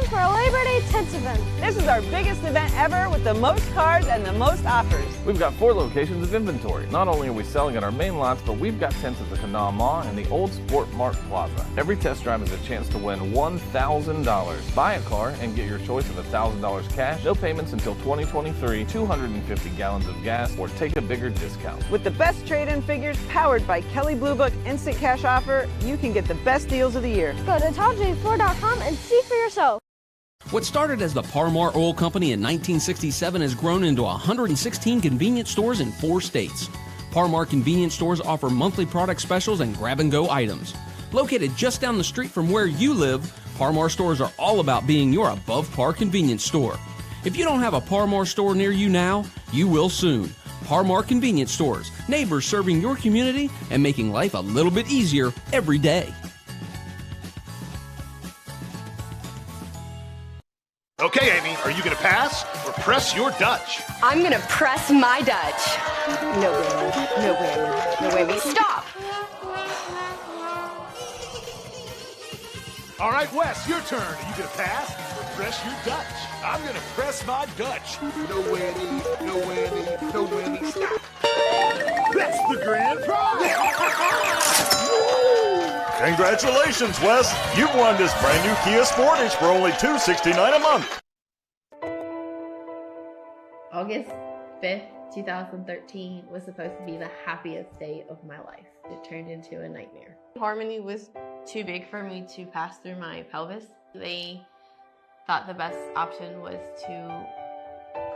for our Labor Day tents event. This is our biggest event ever with the most cars and the most offers. We've got 4 locations of inventory. Not only are we selling at our main lots, but we've got tents at the Kanawha Mall and the Old Sport Mart Plaza. Every test drive is a chance to win $1,000. Buy a car and get your choice of $1,000 cash, no payments until 2023, 250 gallons of gas, or take a bigger discount. With the best trade-in figures powered by Kelley Blue Book Instant Cash Offer, you can get the best deals of the year. Go to TopJ4.com and see for yourself. What started as the Parmar Oil Company in 1967 has grown into 116 convenience stores in 4 states. Parmar convenience stores offer monthly product specials and grab-and-go items. Located just down the street from where you live, Parmar stores are all about being your above-par convenience store. If you don't have a Parmar store near you now, you will soon. Parmar Convenience Stores, neighbors serving your community and making life a little bit easier every day. Okay, Amy, are you going to pass or press your Dutch? I'm going to press my Dutch. No whammy, no whammy, no whammy. Stop! All right, Wes, your turn. Are you going to pass or press your Dutch? I'm going to press my Dutch. No whammy, no whammy, no whammy. Stop! That's the grand prize! Congratulations, Wes. You've won this brand new Kia Sportage for only $269 a month. August 5th, 2013 was supposed to be the happiest day of my life. It turned into a nightmare. Harmony was too big for me to pass through my pelvis. They thought the best option was to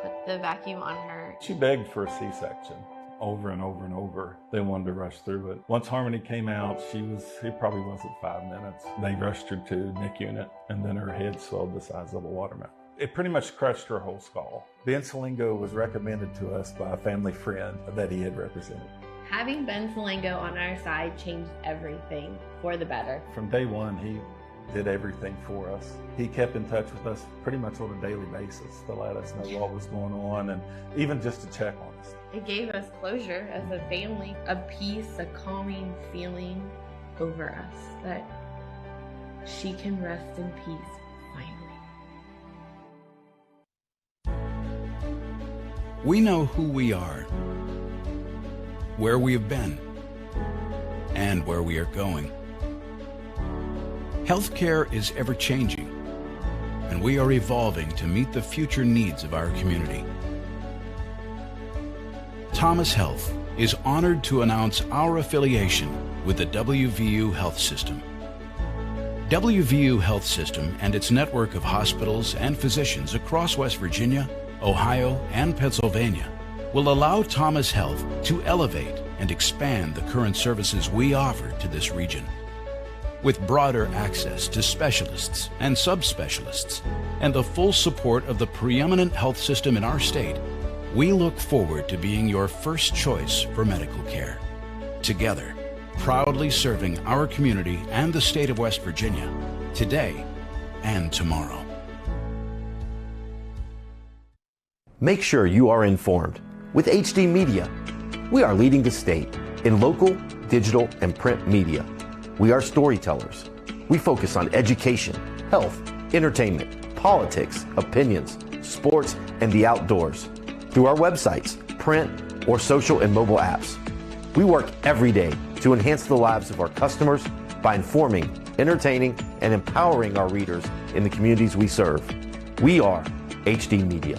put the vacuum on her. She begged for a C-section. Over and over and over. They wanted to rush through it. Once Harmony came out, it probably wasn't 5 minutes. They rushed her to NIC unit, and then her head swelled the size of a watermelon. It pretty much crushed her whole skull. Ben Salingo was recommended to us by a family friend that he had represented. Having Ben Salingo on our side changed everything for the better. From day one, he did everything for us. He kept in touch with us pretty much on a daily basis to let us know what was going on and even just to check on us. It gave us closure as a family, a peace, a calming feeling over us that she can rest in peace finally. We know who we are, where we have been, and where we are going. Healthcare is ever-changing, and we are evolving to meet the future needs of our community. Thomas Health is honored to announce our affiliation with the WVU Health System. WVU Health System and its network of hospitals and physicians across West Virginia, Ohio, and Pennsylvania will allow Thomas Health to elevate and expand the current services we offer to this region. With broader access to specialists and subspecialists and the full support of the preeminent health system in our state, we look forward to being your first choice for medical care. Together, proudly serving our community and the state of West Virginia, today and tomorrow. Make sure you are informed. With HD Media, we are leading the state in local, digital, and print media. We are storytellers. We focus on education, health, entertainment, politics, opinions, sports, and the outdoors. Through our websites, print, or social and mobile apps. We work every day to enhance the lives of our customers by informing, entertaining, and empowering our readers in the communities we serve. We are HD Media.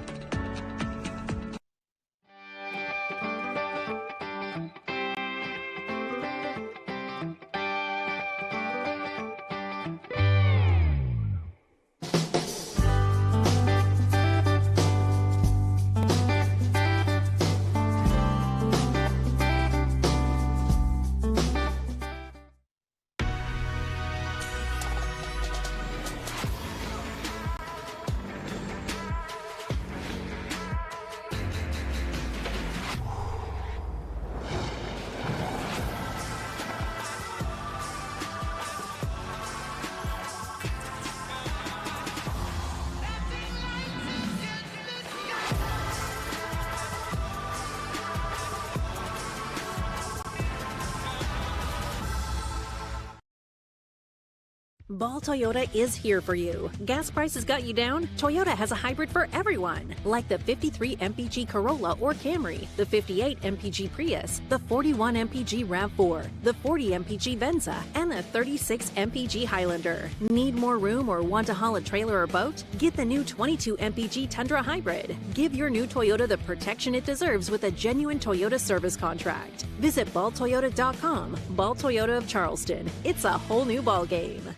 Ball Toyota is here for you. Gas prices got you down? Toyota has a hybrid for everyone, like the 53 MPG Corolla or Camry, the 58 MPG Prius, the 41 MPG RAV4, the 40 MPG Venza, and the 36 MPG Highlander. Need more room or want to haul a trailer or boat? Get the new 22 MPG Tundra Hybrid. Give your new Toyota the protection it deserves with a genuine Toyota service contract. Visit balltoyota.com. Ball Toyota of Charleston. It's a whole new ball game.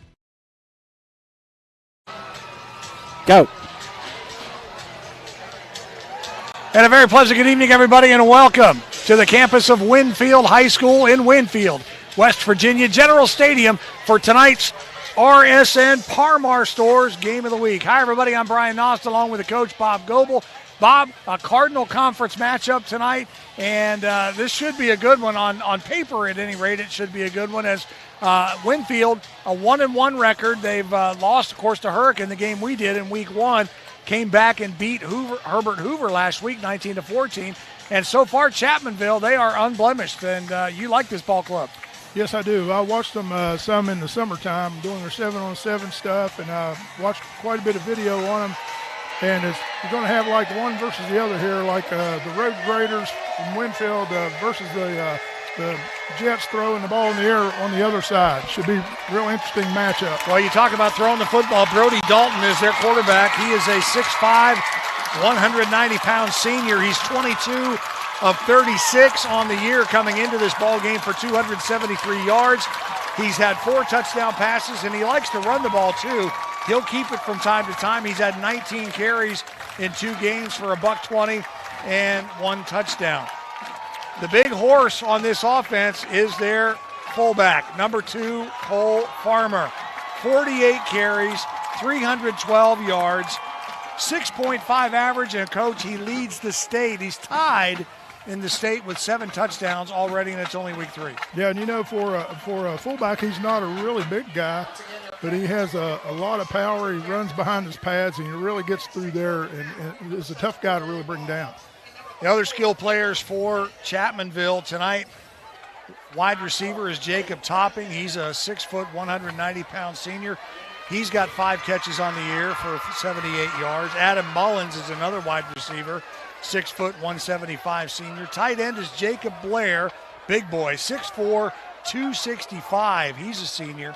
Go. And a very pleasant good evening, everybody, and welcome to the campus of Winfield High School in Winfield, West Virginia General Stadium for tonight's RSN Par-Mar Stores Game of the Week. Hi, everybody. I'm Brian Nost along with the coach, Bob Goebel. Bob, a Cardinal Conference matchup tonight, and this should be a good one. On paper, at any rate, it should be a good one as Winfield, a 1-1 record. They've lost, of course, to Hurricane, the game we did in Week 1, came back and beat Herbert Hoover last week, 19-14. And so far, Chapmanville, they are unblemished, and you like this ball club. Yes, I do. I watched them some in the summertime doing their 7-on-7 stuff, and I watched quite a bit of video on them. And you're going to have like one versus the other here, like the Road Graders from Winfield versus the Jets throwing the ball in the air on the other side. Should be a real interesting matchup. Well, you talk about throwing the football. Brody Dalton is their quarterback. He is a 6'5", 190-pound senior. He's 22 of 36 on the year coming into this ball game for 273 yards. He's had 4 touchdown passes, and he likes to run the ball too. He'll keep it from time to time. He's had 19 carries in 2 games for $120 and 1 touchdown. The big horse on this offense is their fullback, number 2, Cole Farmer. 48 carries, 312 yards, 6.5 average, and coach, he leads the state. He's tied in the state with 7 touchdowns already, and it's only week 3. Yeah, and you know, for a fullback, he's not a really big guy, but he has a lot of power. He runs behind his pads, and he really gets through there, and is a tough guy to really bring down. The other skill players for Chapmanville tonight, wide receiver is Jacob Topping. He's a 6', 190-pound senior. He's got 5 catches on the year for 78 yards. Adam Mullins is another wide receiver, 6', 175 senior. Tight end is Jacob Blair, big boy, 6'4", 265. He's a senior.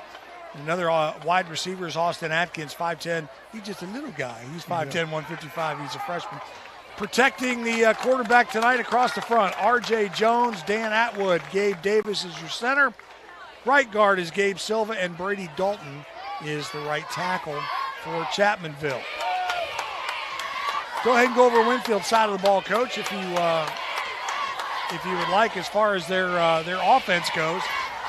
Another wide receiver is Austin Atkins, 5'10". He's just a little guy. He's 5'10", 155. He's a freshman. Protecting the quarterback tonight across the front, R.J. Jones, Dan Atwood, Gabe Davis is your center. Right guard is Gabe Silva, and Brady Dalton is the right tackle for Chapmanville. Go ahead and go over Winfield's side of the ball, Coach, if you would like, as far as their offense goes.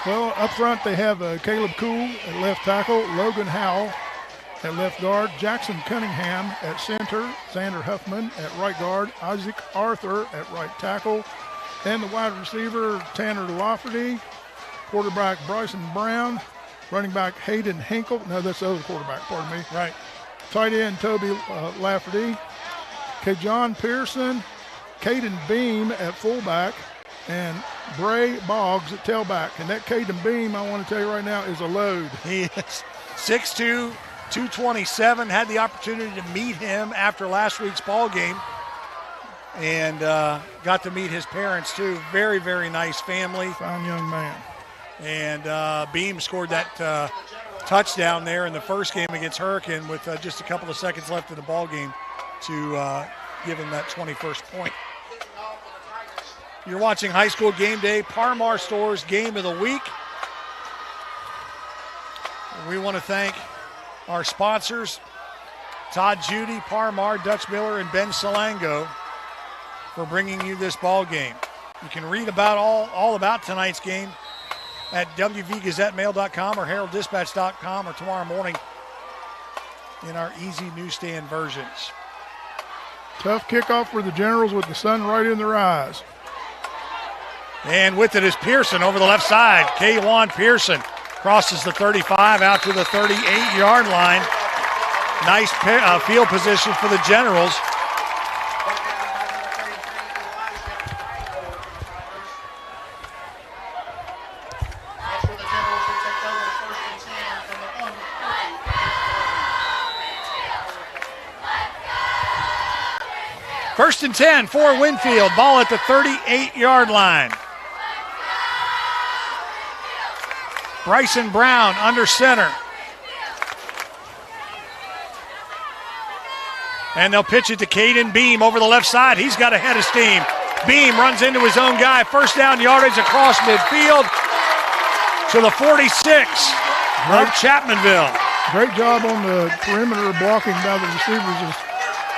Well, up front they have Caleb Cool at left tackle, Logan Howell at left guard, Jackson Cunningham at center, Xander Huffman at right guard, Isaac Arthur at right tackle, and the wide receiver Tanner Lafferty, quarterback Bryson Brown, running back Hayden Hinkle. No, that's the other quarterback, pardon me. Right. Tight end Toby Lafferty, Kajon Pearson, Caden Beam at fullback, and Bray Boggs at tailback. And that Caden Beam, I want to tell you right now, is a load. He is 6'2", 227. Had the opportunity to meet him after last week's ball game, and got to meet his parents too. Very, very nice family. Fine young man. And Beam scored that touchdown there in the first game against Hurricane with just a couple of seconds left in the ball game to give him that 21st point. You're watching High School Game Day, Par-Mar Stores Game of the Week. We want to thank our sponsors, Todd Judy, Par-Mar, Dutch Miller, and Ben Salango, for bringing you this ball game. You can read about all about tonight's game at wvgazettemail.com or heralddispatch.com or tomorrow morning in our easy newsstand versions. Tough kickoff for the Generals with the sun right in their eyes. And with it is Pearson over the left side. Kaywan Pearson crosses the 35 out to the 38-yard line. Nice field position for the Generals. First and 10 for Winfield. Ball at the 38-yard line. Bryson Brown under center. And they'll pitch it to Caden Beam over the left side. He's got a head of steam. Beam runs into his own guy. First down yardage across midfield to the 46 of Chapmanville. Great job on the perimeter blocking by the receivers as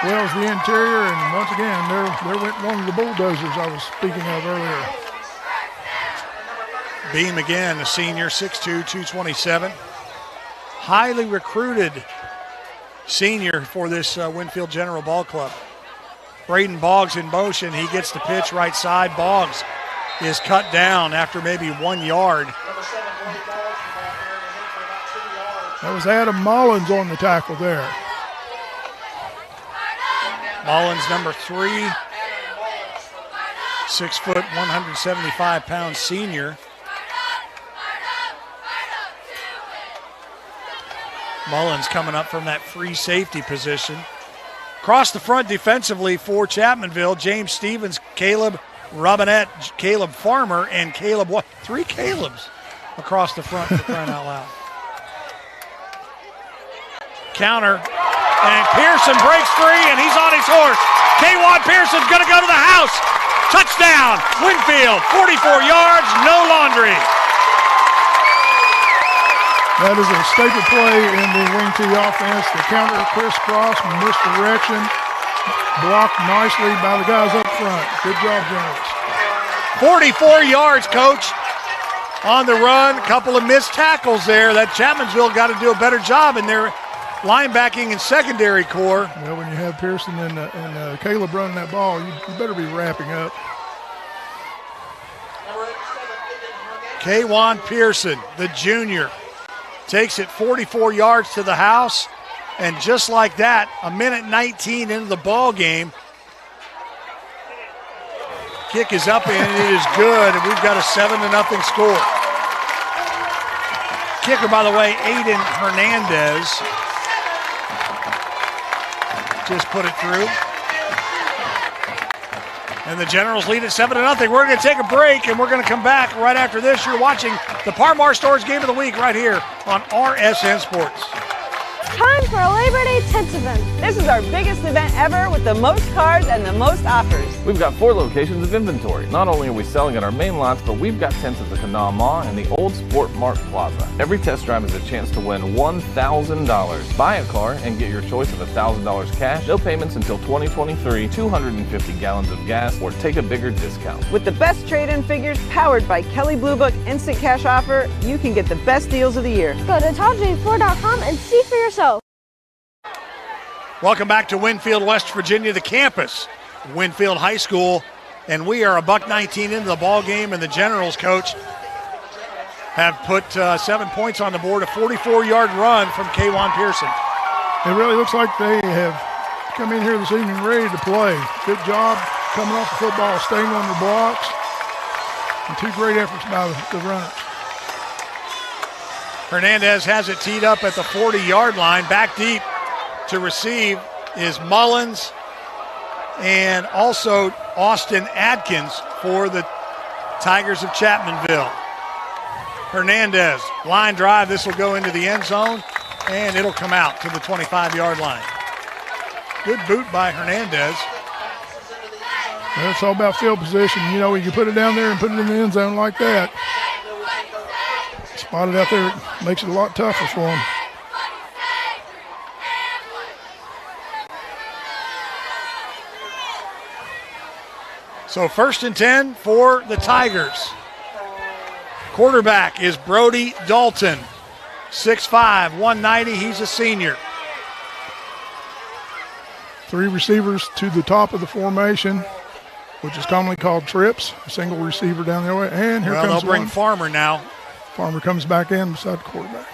well as the interior. And once again, there went one of the bulldozers I was speaking of earlier. Beam again, the senior, 6'2", 227. Highly recruited senior for this Winfield General Ball Club. Braden Boggs in motion. He gets the pitch right side. Boggs is cut down after maybe 1 yard. That was Adam Mullins on the tackle there. Mullins, number 3, 6 foot, 175-pound senior. Mullins coming up from that free safety position. Across the front defensively for Chapmanville, James Stevens, Caleb Robinette, Caleb Farmer, and Caleb, what? 3 Calebs across the front for crying out loud. Counter, and Pearson breaks free, and he's on his horse. Kwan Pearson's going to go to the house. Touchdown, Winfield, 44 yards, no laundry. That is a staple play in the wing T offense. The counter crisscross, misdirection, blocked nicely by the guys up front. Good job, Generals. 44 yards, Coach, on the run. A couple of missed tackles there. That Chapmanville got to do a better job in their linebacking and secondary core. Well, when you have Pearson and Caleb running that ball, you better be wrapping up. Kwan Pearson, the junior, takes it 44 yards to the house, and just like that, a minute 19 into the ball game, kick is up and it is good, and we've got a 7-0 score. Kicker, by the way, Aiden Hernandez, just put it through. And the Generals lead at 7-0. We're going to take a break, and we're going to come back right after this. You're watching the Parmar Stores Game of the Week right here on RSN Sports. Time for a Labor Day tent event. This is our biggest event ever with the most cards and the most offers. We've got 4 locations of inventory. Not only are we selling at our main lots, but we've got tents at the Kanawha Mall and the Old Sport Mart Plaza. Every test drive is a chance to win $1,000. Buy a car and get your choice of $1,000 cash, no payments until 2023, 250 gallons of gas, or take a bigger discount. With the best trade-in figures powered by Kelly Blue Book Instant Cash Offer, you can get the best deals of the year. Go to TopJ4.com and see for yourself. Welcome back to Winfield, West Virginia, the campus, Winfield High School, and we are $1:19 into the ball game, and the Generals, Coach, have put 7 points on the board, a 44-yard run from Kwan Pearson. It really looks like they have come in here this evening ready to play. Good job coming off the football, staying on their blocks, and 2 great efforts by the runners. Hernandez has it teed up at the 40-yard line. Back deep to receive is Mullins and also Austin Adkins for the Tigers of Chapmanville. Hernandez, line drive. This will go into the end zone, and it'll come out to the 25-yard line. Good boot by Hernandez. Well, it's all about field position. You know, when you put it down there and put it in the end zone like that, spotted out there, it makes it a lot tougher for them. So 1st and 10 for the Tigers. Quarterback is Brody Dalton, 6'5", 190. He's a senior. 3 receivers to the top of the formation, which is commonly called trips. A single receiver down the way, and here comes they'll bring one. Farmer now. Farmer comes back in beside the quarterback.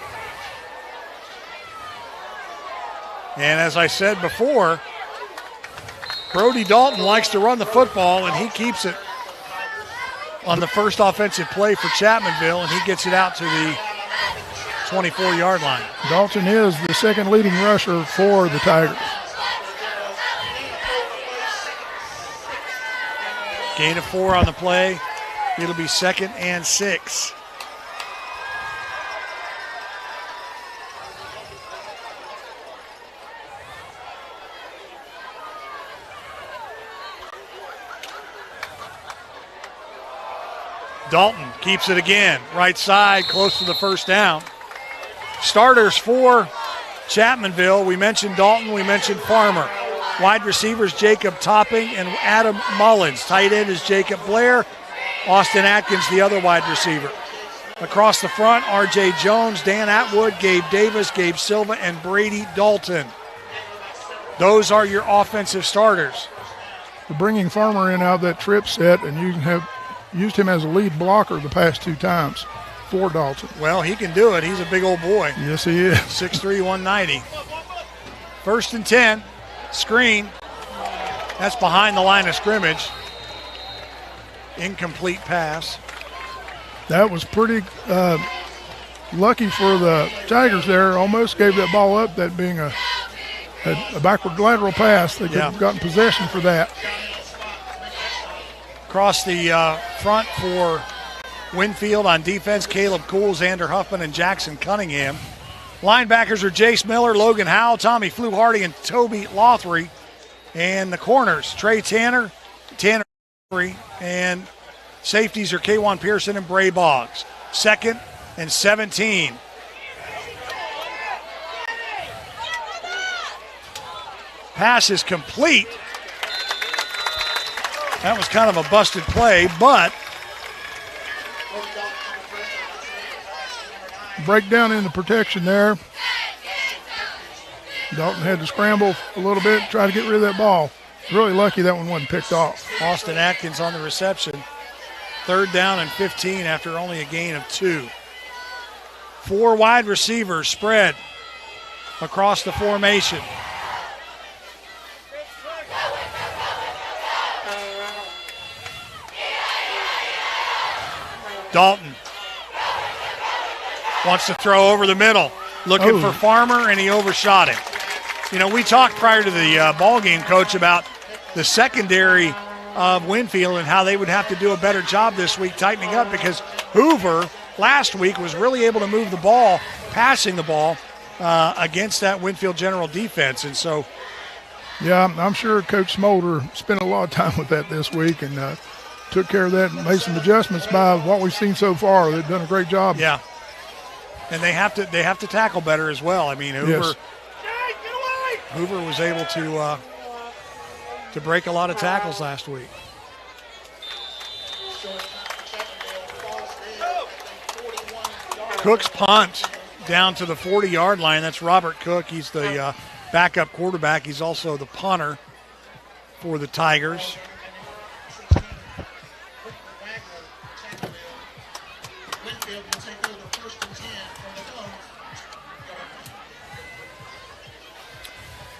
And as I said before, Brody Dalton likes to run the football, and he keeps it on the first offensive play for Chapmanville, and he gets it out to the 24-yard line. Dalton is the second leading rusher for the Tigers. Gain of 4 on the play. It'll be 2nd and 6. Dalton keeps it again. Right side, close to the first down. Starters for Chapmanville. We mentioned Dalton, we mentioned Farmer. Wide receivers, Jacob Topping and Adam Mullins. Tight end is Jacob Blair. Austin Atkins, the other wide receiver. Across the front, R.J. Jones, Dan Atwood, Gabe Davis, Gabe Silva, and Brady Dalton. Those are your offensive starters. We're bringing Farmer in out of that trip set, and you have used him as a lead blocker the past 2 times for Dalton. Well, he can do it. He's a big old boy. Yes, he is. 6'3", 190. 1st and 10. Screen. That's behind the line of scrimmage. Incomplete pass. That was pretty lucky for the Tigers there. Almost gave that ball up, that being a backward lateral pass. They could have gotten possession for that. Across the front for Winfield on defense, Caleb Cool, Xander Huffman, and Jackson Cunningham. Linebackers are Jace Miller, Logan Howell, Tommy Fluharty, and Toby Lothry. And the corners, Trey Tanner, Tanner, and safeties are K'Wan Pearson and Bray Boggs. 2nd and 17. Pass is complete. That was kind of a busted play, but breakdown in the protection there. Dalton had to scramble a little bit, try to get rid of that ball. Really lucky that one wasn't picked off. Austin Atkins on the reception. 3rd down and 15 after only a gain of 2. 4 wide receivers spread across the formation. Dalton wants to throw over the middle, looking for Farmer, and he overshot him. You know, we talked prior to the ball game, Coach, about the secondary of Winfield and how they would have to do a better job this week tightening up, because Hoover last week was really able to move the ball, passing the ball against that Winfield General defense. And so, yeah, I'm sure Coach Smolder spent a lot of time with that this week and took care of that and made some adjustments by what we've seen so far. They've done a great job. Yeah, and they have to tackle better as well. I mean, Hoover was able to break a lot of tackles last week. Cook's punt down to the 40-yard line. That's Robert Cook. He's the backup quarterback. He's also the punter for the Tigers.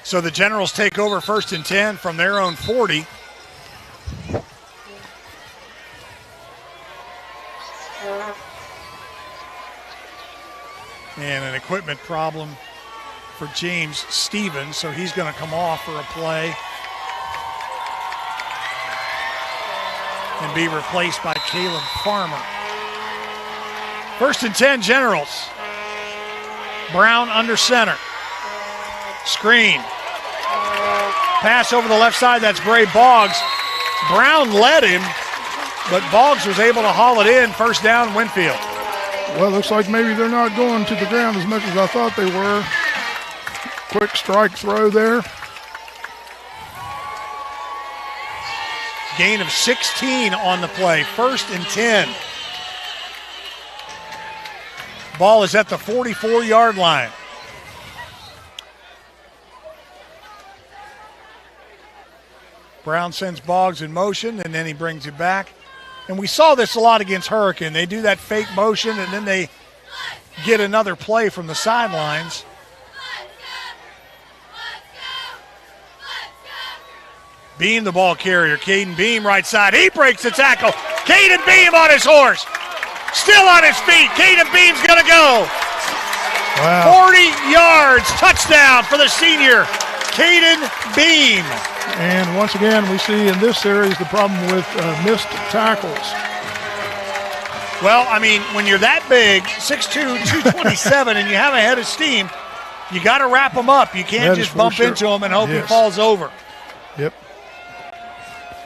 So the Generals take over 1st and 10 from their own 40. And an equipment problem for James Stevens, so he's going to come off for a play and be replaced by Caleb Farmer. 1st and 10, Generals. Brown under center. Screen. Pass over the left side, that's Bray Boggs. Brown led him, but Boggs was able to haul it in. 1st down, Winfield. Well, looks like maybe they're not going to the ground as much as I thought they were. Quick strike throw there. Gain of 16 on the play. 1st and 10. Ball is at the 44-yard line. Brown sends Boggs in motion, and then he brings it back. And we saw this a lot against Hurricane. They do that fake motion, and then they get another play from the sidelines. Beam, the ball carrier. Caden Beam, right side. He breaks the tackle. Caden Beam on his horse. Still on his feet. Caden Beam's going to go. Wow. 40 yards. Touchdown for the senior, Caden Beam. And once again, we see in this series the problem with missed tackles. Well, I mean, when you're that big, 6'2", 227, and you have a head of steam, you got to wrap him up. You can't just bump into him and hope he falls over. Yep.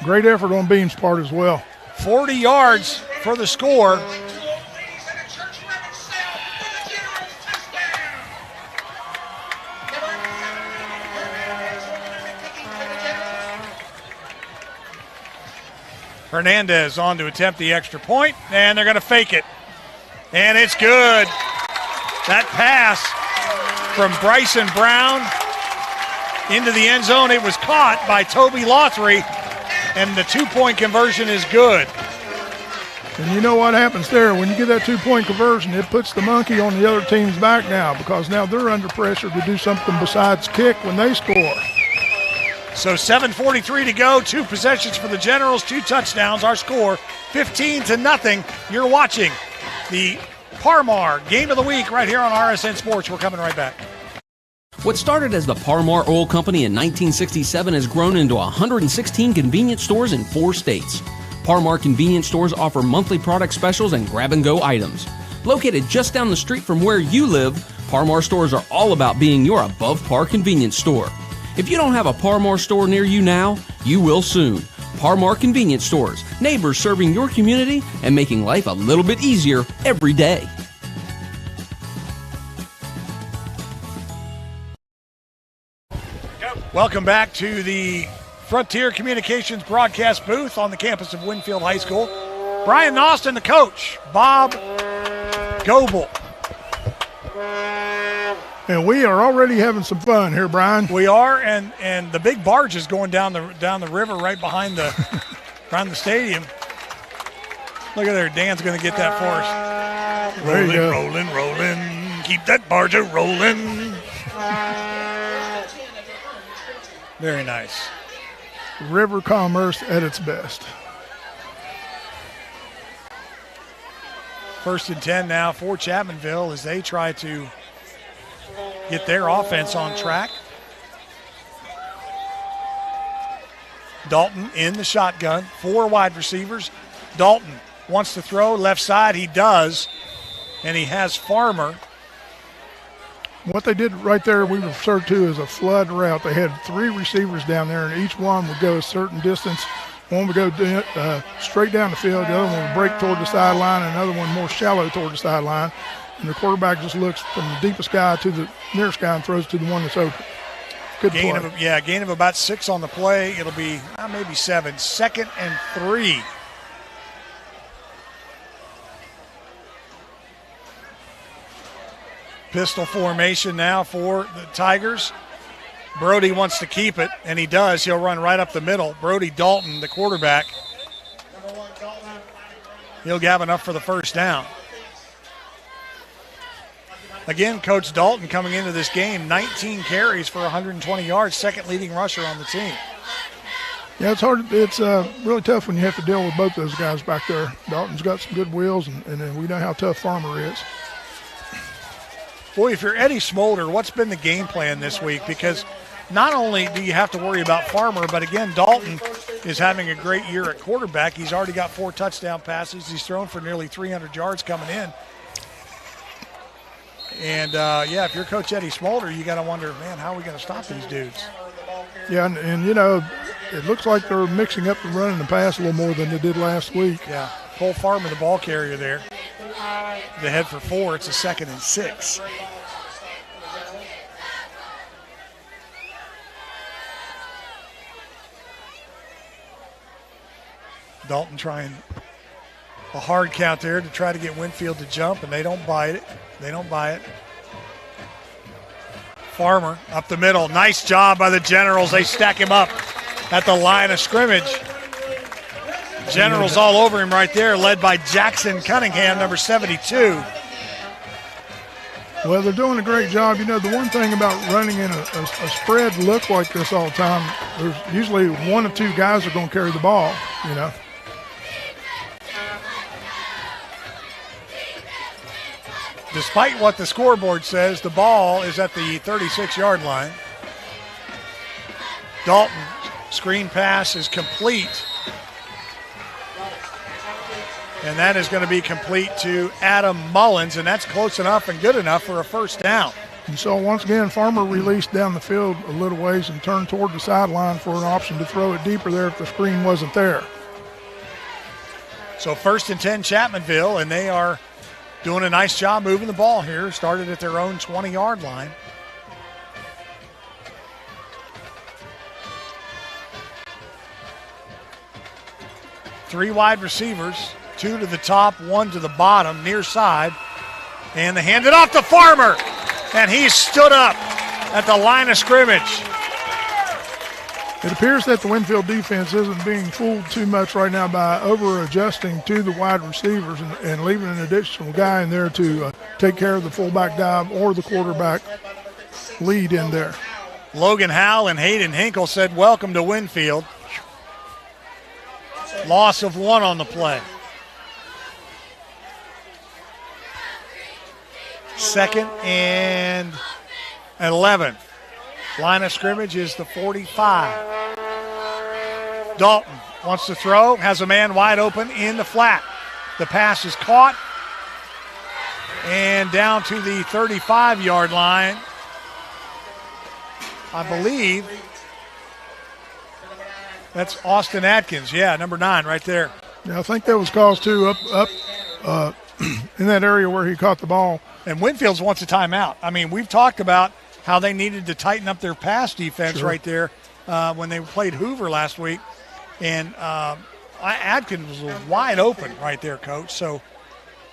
Great effort on Beam's part as well. 40 yards for the score. Hernandez on to attempt the extra point, and they're going to fake it. And it's good. That pass from Bryson Brown into the end zone. It was caught by Toby Lothry, and the two-point conversion is good. And you know what happens there? When you get that two-point conversion, it puts the monkey on the other team's back now, because now they're under pressure to do something besides kick when they score. So 7:43 to go, 2 possessions for the Generals, 2 touchdowns. Our score, 15-0. You're watching the Parmar Game of the Week right here on RSN Sports. We're coming right back. What started as the Parmar Oil Company in 1967 has grown into 116 convenience stores in 4 states. Parmar convenience stores offer monthly product specials and grab-and-go items. Located just down the street from where you live, Parmar stores are all about being your above-par convenience store. If you don't have a Parmar store near you now, you will soon. Parmar Convenience Stores, neighbors serving your community and making life a little bit easier every day. Welcome back to the Frontier Communications broadcast booth on the campus of Winfield High School. Brian Austin, the coach. Bob Goebel. And we are already having some fun here, Brian. We are, and the big barge is going down the river right behind the stadium. Look at there, Dan's going to get that for us. There you go. Rolling, keep that barge rolling. Very nice. River commerce at its best. 1st and 10 now for Chapmanville as they try to get their offense on track. Dalton in the shotgun, 4 wide receivers. Dalton wants to throw left side. He does, and he has Farmer. What they did right there, we referred to as a flood route. They had 3 receivers down there, and each one would go a certain distance. One would go straight down the field. The other one would break toward the sideline, and another one more shallow toward the sideline. And the quarterback just looks from the deepest guy to the nearest guy and throws to the one that's open. Good gain play. Gain of about 6 on the play. It'll be maybe 7. 2nd and 3. Pistol formation now for the Tigers. Brody wants to keep it, and he does. He'll run right up the middle. Brody Dalton, the quarterback. He'll have enough for the first down. Again, Coach Dalton coming into this game, 19 carries for 120 yards, 2nd leading rusher on the team. Yeah, it's hard. It's really tough when you have to deal with both those guys back there. Dalton's got some good wheels, and we know how tough Farmer is. Boy, if you're Eddie Smolder, what's been the game plan this week? Because not only do you have to worry about Farmer, but again, Dalton is having a great year at quarterback. He's already got 4 touchdown passes. He's thrown for nearly 300 yards coming in. And, if you're Coach Eddie Smolder, you got to wonder, man, how are we going to stop these dudes? Yeah, and, you know, it looks like they're mixing up the run and the pass a little more than they did last week. Yeah, Cole Farmer, the ball carrier there. The head for 4. It's a 2nd and 6. Dalton trying a hard count there to try to get Winfield to jump, and they don't buy it. Farmer up the middle. Nice job by the Generals. They stack him up at the line of scrimmage. Generals all over him right there, led by Jackson Cunningham, number 72. Well, they're doing a great job. You know, the one thing about running in a spread look like this all the time, there's usually 1 or 2 guys that are going to carry the ball, you know. Despite what the scoreboard says, the ball is at the 36-yard line. Dalton Screen pass is complete. And that is going to be complete to Adam Mullins, and that's close enough and good enough for a first down. And so once again, Farmer released down the field a little ways and turned toward the sideline for an option to throw it deeper there if the screen wasn't there. So 1st and 10 Chapmanville, and they are doing a nice job moving the ball here. Started at their own 20-yard line. Three wide receivers, 2 to the top, 1 to the bottom, near side. And they hand it off to Farmer. And he stood up at the line of scrimmage. It appears that the Winfield defense isn't being fooled too much right now by over-adjusting to the wide receivers and leaving an additional guy in there to take care of the fullback dive or the quarterback lead in there. Logan Howell and Hayden Hinkle said, welcome to Winfield. Loss of 1 on the play. 2nd and 11. Line of scrimmage is the 45. Dalton wants to throw, has a man wide open in the flat. The pass is caught and down to the 35-yard line. I believe that's Austin Atkins. Yeah, number 9 right there. Yeah, I think that was caused too up in that area where he caught the ball. And Winfield wants a timeout. I mean, we've talked about how they needed to tighten up their pass defense right there when they played Hoover last week. And Adkins was wide open right there, Coach. So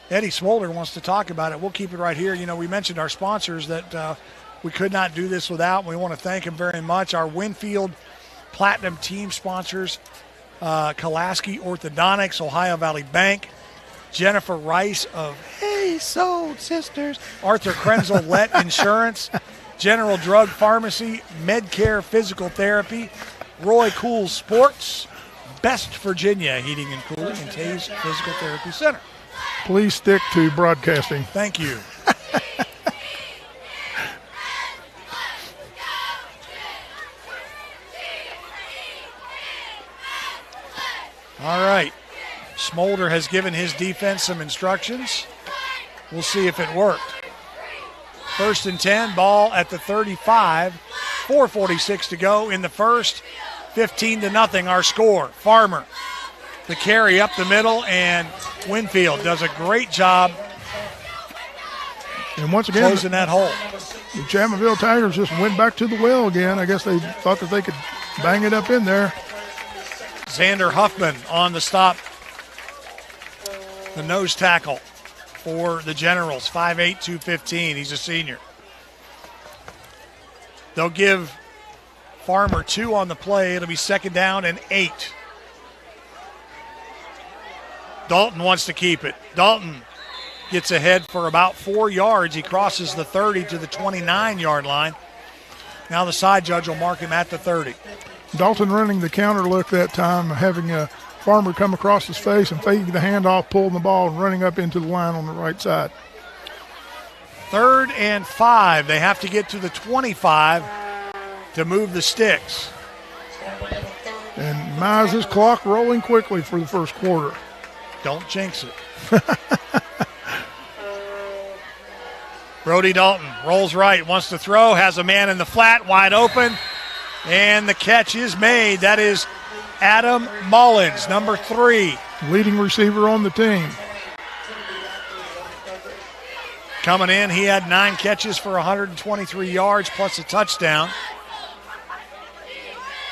Eddie Smolder wants to talk about it. We'll keep it right here. You know, we mentioned our sponsors that we could not do this without. We want to thank them very much. Our Winfield Platinum team sponsors, Kolaski Orthodontics, Ohio Valley Bank, Jennifer Rice of Hey Soul Sisters, Arthur Krenzel Lett Insurance, General Drug Pharmacy, Medcare Physical Therapy, Roy Cool Sports, Best Virginia Heating and Cooling, and Taze Physical Therapy Center. Please stick to broadcasting. Thank you. All right. Smolder has given his defense some instructions. We'll see if it worked. 1st and 10, ball at the 35. 4:46 to go in the first. 15-0 our score. Farmer, the carry up the middle, and Winfield does a great job and once again, closing that hole. The Chapmanville Tigers just went back to the well again. I guess they thought that they could bang it up in there. Xander Huffman on the stop. The nose tackle for the Generals, 5'8", 215. He's a senior. They'll give Farmer 2 on the play. It'll be 2nd down and 8. Dalton wants to keep it. Dalton gets ahead for about 4 yards. He crosses the 30 to the 29-yard line. Now the side judge will mark him at the 30. Dalton running the counter look that time, having a Farmer come across his face and faking the handoff, pulling the ball and running up into the line on the right side. 3rd and 5. They have to get to the 25 to move the sticks. And Mize, his clock rolling quickly for the first quarter. Don't jinx it. Brody Dalton rolls right, wants to throw, has a man in the flat, wide open, and the catch is made. That is Adam Mullins, number 3. Leading receiver on the team. Coming in, he had 9 catches for 123 yards plus a touchdown.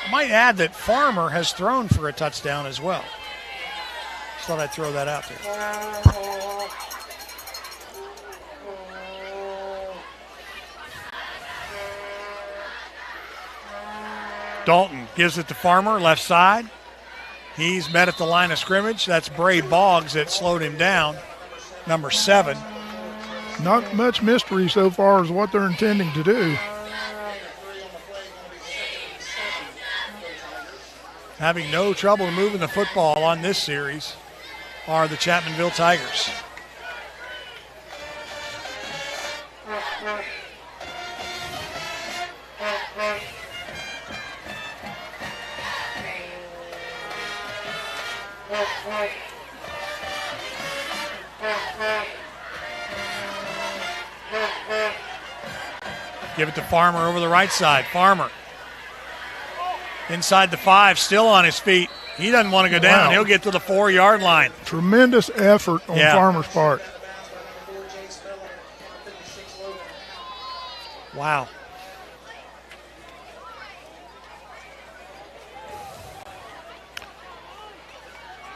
I might add that Farmer has thrown for a touchdown as well. Just thought I'd throw that out there. Dalton gives it to Farmer, left side. He's met at the line of scrimmage. That's Bray Boggs that slowed him down, number 7. Not much mystery so far as what they're intending to do. Having no trouble moving the football on this series are the Chapmanville Tigers. Give it to Farmer over the right side. Farmer inside the 5, still on his feet. He doesn't want to go down. Wow. He'll get to the 4-yard line. Tremendous effort on Farmer's part. Wow.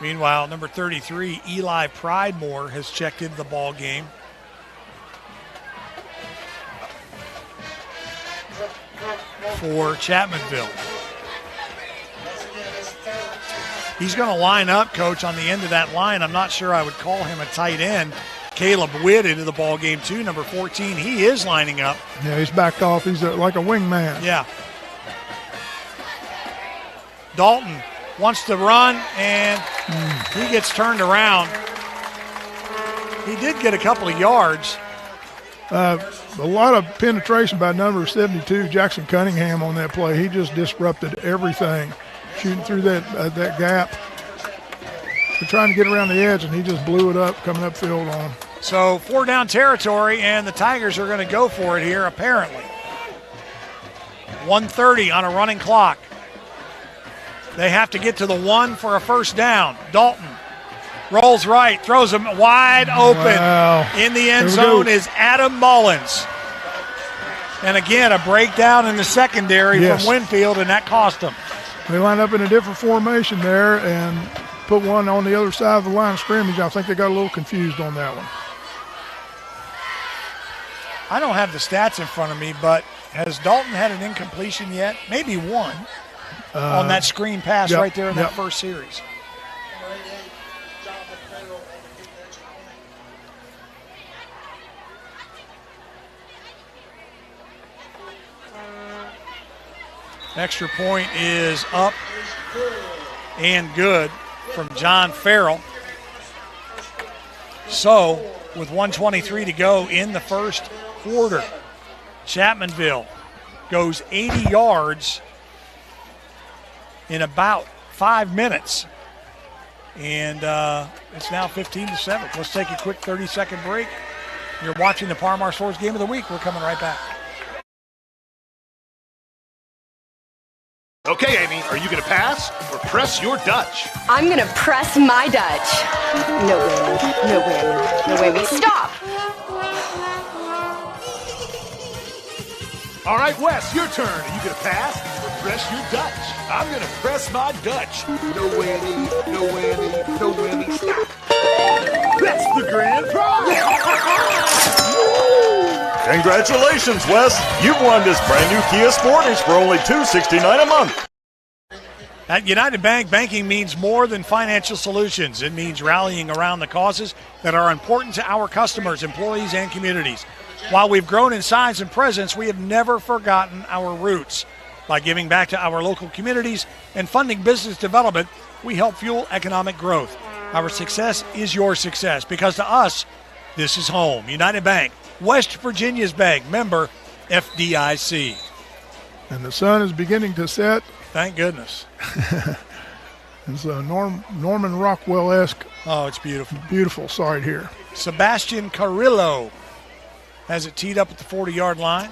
Meanwhile, number 33, Eli Pridemore, has checked into the ball game. For Chapmanville. He's going to line up, Coach, on the end of that line. I'm not sure I would call him a tight end. Caleb Witt into the ball game, too, number 14. He is lining up. Yeah, he's backed off. He's like a wingman. Yeah. Dalton wants to run, and he gets turned around. He did get a couple of yards. A lot of penetration by number 72, Jackson Cunningham, on that play. He just disrupted everything, shooting through that gap. They're trying to get around the edge, and he just blew it up coming upfield on him. So 4 down territory, and the Tigers are going to go for it here, apparently. 1:30 on a running clock. They have to get to the 1 for a first down. Dalton rolls right, throws him wide open. Wow. In the end zone is Adam Mullins. And again, a breakdown in the secondary from Winfield, and that cost them. They line up in a different formation there and put one on the other side of the line of scrimmage. I think they got a little confused on that one. I don't have the stats in front of me, but has Dalton had an incompletion yet? Maybe one on that screen pass right there in that first series. Extra point is up and good from John Farrell. So, with 1:23 to go in the first quarter, Chapmanville goes 80 yards in about 5 minutes. And it's now 15-7. Let's take a quick 30-second break. You're watching the Par Mar Sports Game of the Week. We're coming right back. Okay, Amy, are you going to pass or press your Dutch? I'm going to press my Dutch. No whammy, no whammy, no whammy. Stop! All right, Wes, your turn. Are you going to pass or press your Dutch? I'm going to press my Dutch. No whammy, no whammy, no whammy. Stop! That's the grand prize! Congratulations, Wes. You've won this brand new Kia Sportage for only $269 a month. At United Bank, banking means more than financial solutions. It means rallying around the causes that are important to our customers, employees, and communities. While we've grown in size and presence, we have never forgotten our roots. By giving back to our local communities and funding business development, we help fuel economic growth. Our success is your success because to us, this is home. United Bank, West Virginia's bank, member FDIC. And the sun is beginning to set. Thank goodness. It's a Norman Rockwell-esque. Oh, it's beautiful. Beautiful sight here. Sebastian Carrillo has it teed up at the 40-yard line.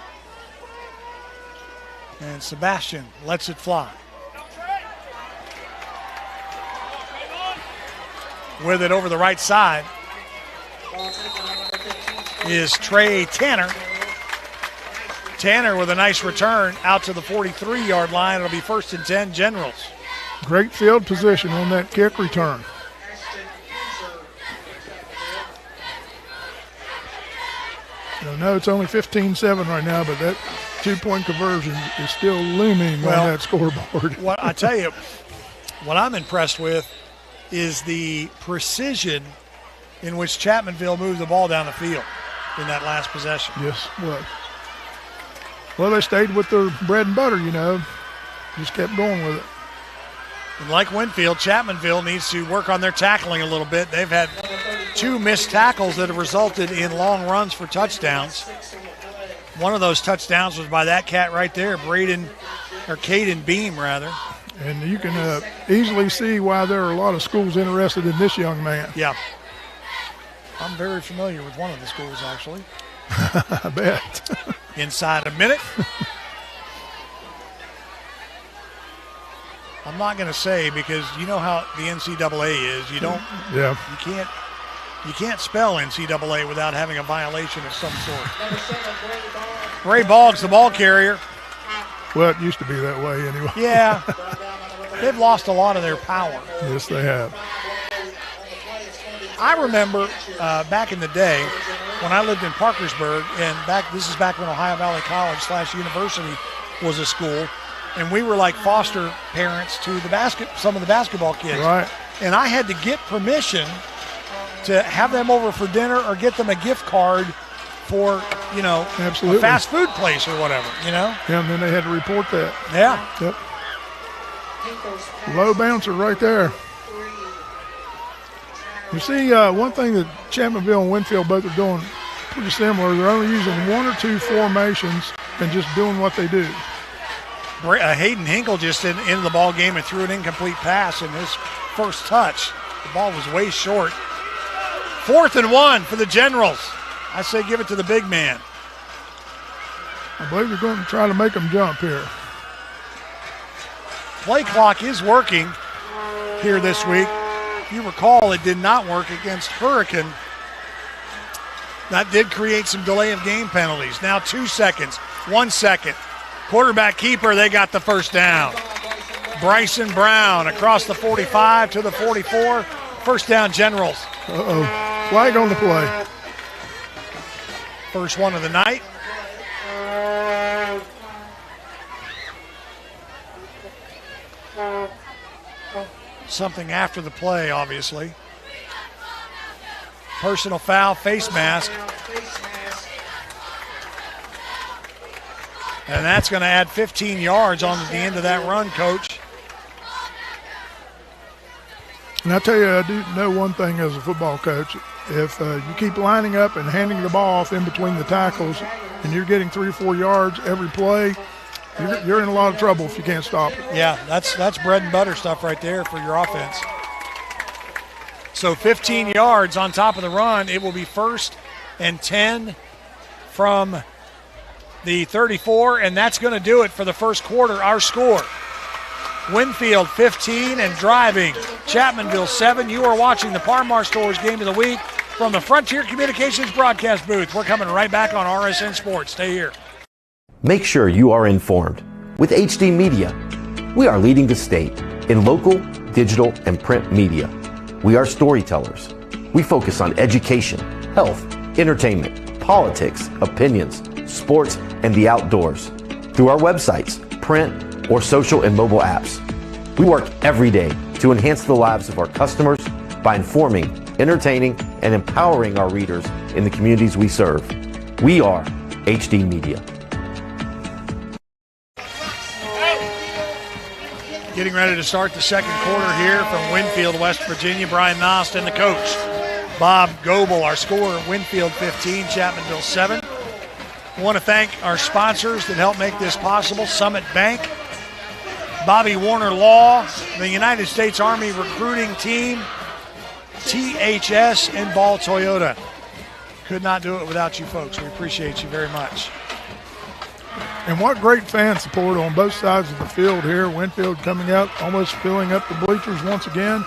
And Sebastian lets it fly. With it over the right side is Trey Tanner. Tanner with a nice return out to the 43-yard line. It'll be 1st and 10 Generals. Great field position on that kick return. I know it's only 15-7 right now, but that two-point conversion is still looming on that scoreboard. What I tell you, what I'm impressed with is the precision in which Chapmanville moved the ball down the field in that last possession. Yes, well, they stayed with their bread and butter, just kept going with it. And like Winfield, Chapmanville needs to work on their tackling a little bit. They've had 2 missed tackles that have resulted in long runs for touchdowns. One of those touchdowns was by that cat right there, Caden Beam, rather. And you can easily see why there are a lot of schools interested in this young man. Yeah. I'm very familiar with one of the schools, actually. I bet. Inside a minute. I'm not going to say, because you know how the NCAA is. You can't spell NCAA without having a violation of some sort. Ray Boggs, the ball carrier. Well, it used to be that way anyway. Yeah. They've lost a lot of their power. Yes, they have. I remember back in the day when I lived in Parkersburg, and this is back when Ohio Valley College / University was a school, and we were like foster parents to some of the basketball kids. Right. And I had to get permission to have them over for dinner or get them a gift card for, Absolutely. a fast food place or whatever, Yeah, and then they had to report that. Yeah. Yep. Low bouncer right there. You see, one thing that Chapmanville and Winfield both are doing pretty similar. They're only using 1 or 2 formations and just doing what they do. Hayden Hinkle just into the ball game and threw an incomplete pass in his first touch. The ball was way short. 4th and 1 for the Generals. I say give it to the big man. I believe they're going to try to make them jump here. Play clock is working here this week. If you recall, it did not work against Hurricane. That did create some delay of game penalties. Now 2 seconds, 1 second. Quarterback keeper, they got the first down. Bryson Brown across the 45 to the 44. First down, Generals. Uh-oh. Flag on the play. First one of the night. Something after the play, obviously. Personal foul, face mask. And that's going to add 15 yards on the end of that run, Coach. And I tell you, I do know one thing as a football coach. If you keep lining up and handing the ball off in between the tackles and you're getting 3 or 4 yards every play, you're in a lot of trouble if you can't stop it. Yeah, that's bread and butter stuff right there for your offense. So 15 yards on top of the run. It will be 1st and 10 from the 34, and that's going to do it for the first quarter. Our score, Winfield 15 and driving, Chapmanville 7. You are watching the Par-Mar Stores Game of the Week from the Frontier Communications broadcast booth. We're coming right back on RSN Sports. Stay here. Make sure you are informed. With HD Media, we are leading the state in local, digital, and print media. We are storytellers. We focus on education, health, entertainment, politics, opinions, sports, and the outdoors through our websites, print, or social and mobile apps. We work every day to enhance the lives of our customers by informing, entertaining, and empowering our readers in the communities we serve. We are HD Media. Getting ready to start the second quarter here from Winfield, West Virginia. Brian Nost and the coach, Bob Goebel. Our score, Winfield 15, Chapmanville 7. I want to thank our sponsors that help make this possible. Summit Bank, Bobby Warner Law, the United States Army Recruiting Team, THS, and Ball Toyota. Could not do it without you folks. We appreciate you very much. And what great fan support on both sides of the field here. Winfield coming out, almost filling up the bleachers once again.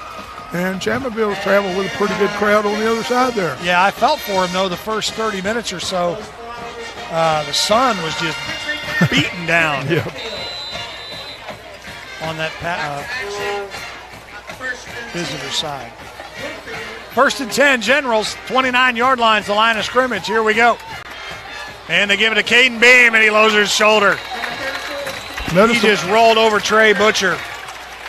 And Chapmanville's traveled with a pretty good crowd on the other side there. Yeah, I felt for him, though, the first 30 minutes or so. The sun was just beaten down on that visitor side. 1st and 10, Generals, 29-yard line's the line of scrimmage. Here we go. And they give it to Caden Beam, and he lowers his shoulder. He just rolled over Trey Butcher.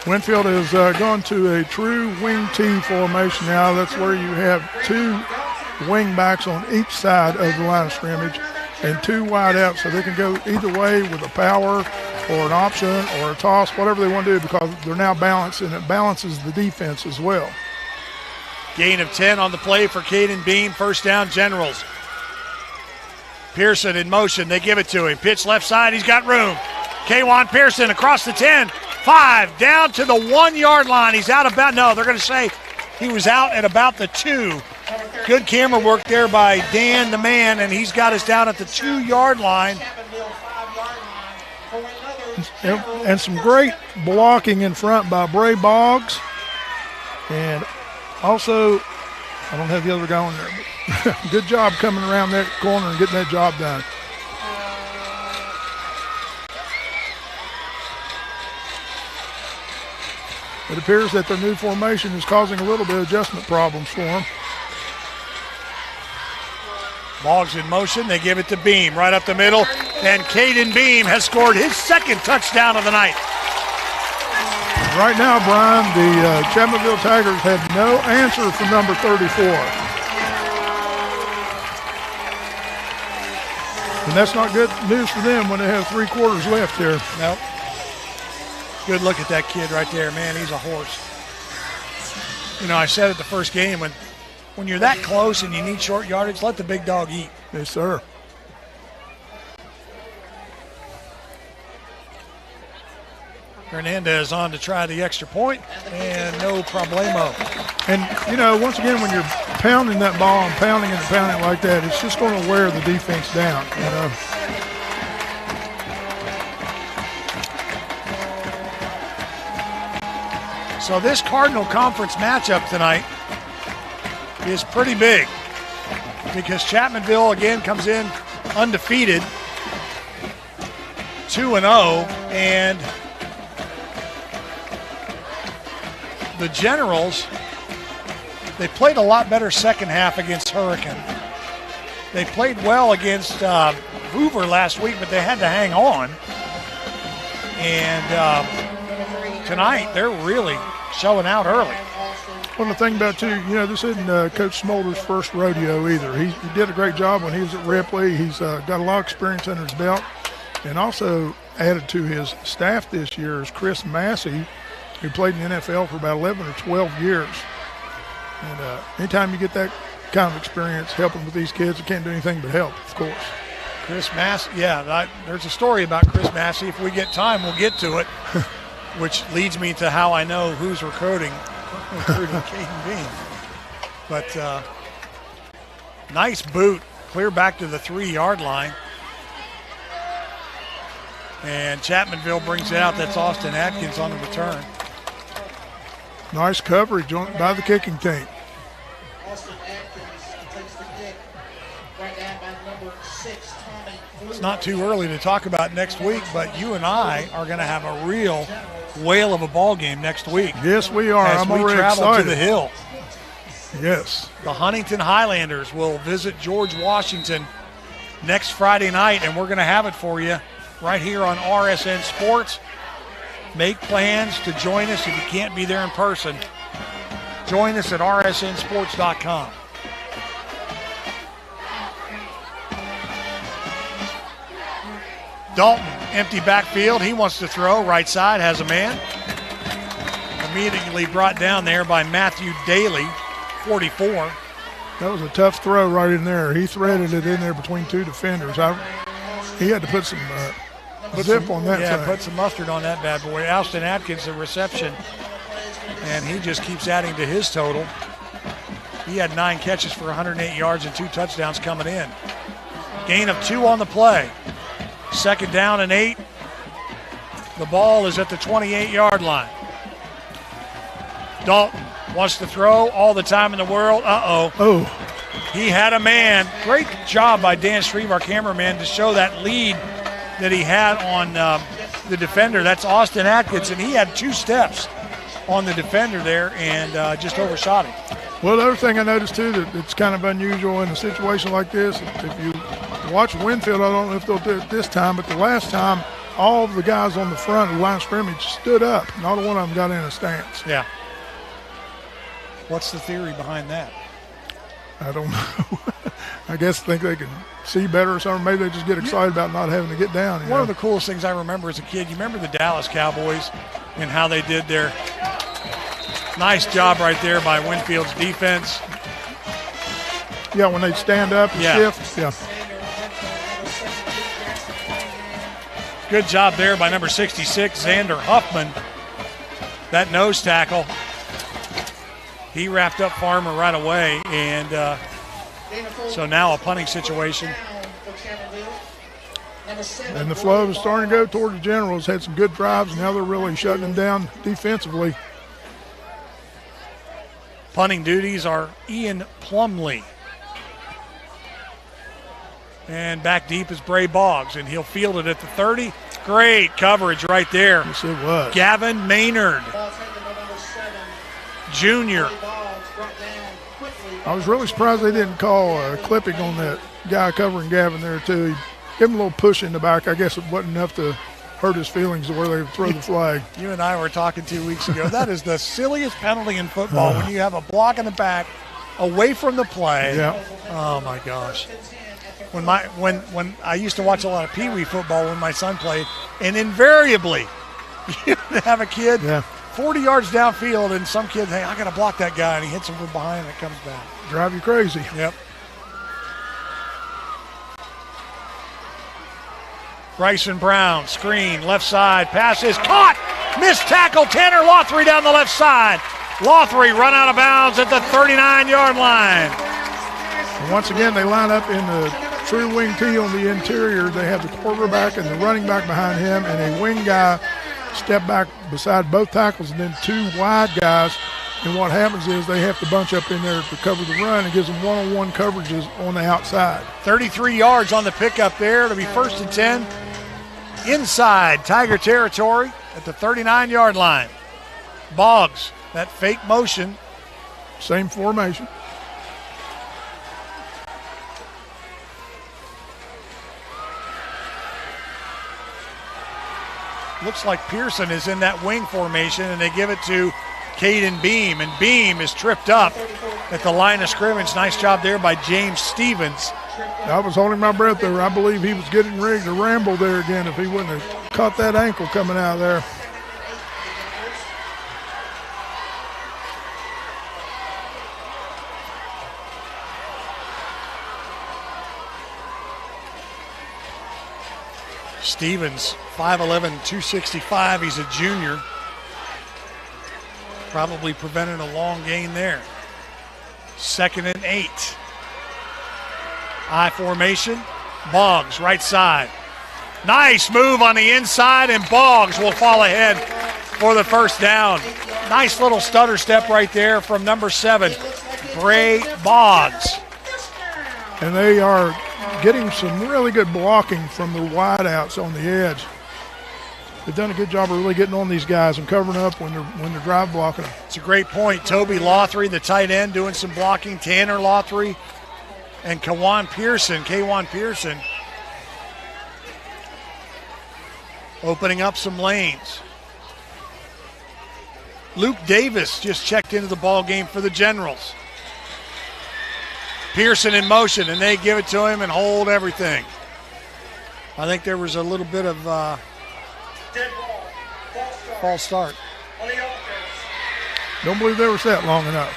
Winfield has gone to a true wing T formation now. That's where you have 2 wing backs on each side of the line of scrimmage and 2 wide outs, so they can go either way with a power or an option or a toss, whatever they want to do, because they're now balanced, and it balances the defense as well. Gain of 10 on the play for Caden Beam. First down, Generals. Pearson in motion. They give it to him. Pitch left side. He's got room. Kwan Pearson across the 10. 5, down to the 1 yard line. He's out about, no, they're going to say he was out at about the 2. Good camera work there by Dan the man, and he's got us down at the 2 yard line. And some great blocking in front by Bray Boggs. And also, I don't have the other guy on there, but good job coming around that corner and getting that job done. It appears that their new formation is causing a little bit of adjustment problems for them. Boggs in motion. They give it to Beam right up the middle. And Caden Beam has scored his second touchdown of the night. Right now, Brian, the Chapmanville Tigers have no answer for number 34. And that's not good news for them when they have 3 quarters left here. Nope. Good look at that kid right there. Man, he's a horse. You know, I said at the first game, when you're that close and you need short yardage, let the big dog eat. Yes, sir. Hernandez on to try the extra point, and no problemo. And, you know, once again, when you're pounding that ball and pounding it and pounding it like that, it's just going to wear the defense down, you know. So this Cardinal Conference matchup tonight is pretty big because Chapmanville again comes in undefeated, 2-0, and the Generals, they played a lot better second half against Hurricane. They played well against Hoover last week, but they had to hang on. And tonight, they're really showing out early. Well, the thing about, too, you know, this isn't Coach Smolder's first rodeo either. He did a great job when he was at Ripley. He's got a lot of experience under his belt. And also added to his staff this year is Chris Massey, who played in the NFL for about 11 or 12 years. And anytime you get that kind of experience helping with these kids, it can't do anything but help, of course. Chris Massey, yeah, there's a story about Chris Massey. If we get time, we'll get to it, which leads me to how I know who's recruiting Caden Beam. But nice boot, clear back to the 3 yard line. And Chapmanville brings it out. That's Austin Atkins on the return. Nice coverage by the kicking team. It's not too early to talk about next week, but you and I are going to have a real whale of a ball game next week. Yes, we are. As I'm we already travel excited. to the Hill. Yes. The Huntington Highlanders will visit George Washington next Friday night, and we're going to have it for you right here on RSN Sports. Make plans to join us if you can't be there in person. Join us at rsnsports.com. Dalton, empty backfield. He wants to throw. Right side, has a man. Immediately brought down there by Matthew Daly, 44. That was a tough throw right in there. He threaded it in there between 2 defenders. He had to put some zip on that Yeah, thing. put some mustard on that bad boy. Austin Atkins, the reception, and he just keeps adding to his total. He had 9 catches for 108 yards and 2 touchdowns coming in. Gain of 2 on the play. 2nd down and 8. The ball is at the 28-yard line. Dalton wants to throw all the time in the world. Oh. He had a man. Great job by Dan Shreve, our cameraman, to show that lead that he had on the defender. That's Austin Atkins, and he had 2 steps on the defender there and just overshot him. Well, the other thing I noticed, too, that it's kind of unusual in a situation like this, if you watch Winfield, I don't know if they'll do it this time, but the last time, all of the guys on the front of the line of scrimmage stood up. Not one of them got in a stance. Yeah. What's the theory behind that? I don't know. I guess think they can see better or something. Maybe they just get excited about not having to get down. One of the coolest things I remember as a kid, you remember the Dallas Cowboys and how they did their nice job right there by Winfield's defense. Yeah, when they stand up and shift. Yeah. Good job there by number 66, Xander Huffman, that nose tackle. He wrapped up Farmer right away, and so now a punting situation. And the flow is starting to go toward the Generals. Had some good drives, and now they're really shutting them down defensively. Punting duties are Ian Plumley. And back deep is Bray Boggs, and he'll field it at the 30. Great coverage right there. Yes, it was. Gavin Maynard, Jr. I was really surprised they didn't call a clipping on that guy covering Gavin there, too. He gave him a little push in the back. I guess it wasn't enough to hurt his feelings to where they would throw the flag. You and I were talking 2 weeks ago. That is the silliest penalty in football when you have a block in the back away from the play. Yeah. Oh, my gosh. When I used to watch a lot of Pee Wee football when my son played, and invariably you have a kid 40 yards downfield, and some kid, hey, I got to block that guy, and he hits him from behind, and it comes back. Drive you crazy. Yep. Bryson Brown, screen, left side, pass is caught. Missed tackle, Tanner Lothry down the left side. Lothry run out of bounds at the 39-yard line. And once again, they line up in the true wing T on the interior. They have the quarterback and the running back behind him, and a wing guy step back beside both tackles, and then two wide guys. And what happens is they have to bunch up in there to cover the run and gives them one-on-one coverages on the outside. 33 yards on the pickup there. It'll be 1st and 10 inside Tiger territory at the 39-yard line. Boggs, that fake motion. Same formation. Looks like Pearson is in that wing formation, and they give it to Caden Beam, and Beam is tripped up at the line of scrimmage. Nice job there by James Stevens. I was holding my breath there. I believe he was getting ready to ramble there again if he wouldn't have caught that ankle coming out of there. Stevens, 5'11", 265. He's a junior. Probably prevented a long gain there. 2nd and 8. I formation. Boggs, right side. Nice move on the inside, and Boggs will fall ahead for the first down. Nice little stutter step right there from number 7, Bray Boggs. And they are getting some really good blocking from the wideouts on the edge. They've done a good job of really getting on these guys and covering up when they're drive blocking them. It's a great point. Toby Lothry, the tight end, doing some blocking. Tanner Lothry and Kwan Pearson, opening up some lanes. Luke Davis just checked into the ball game for the Generals. Pearson in motion, and they give it to him and hold everything. I think there was a little bit of false start. Don't believe they were set long enough.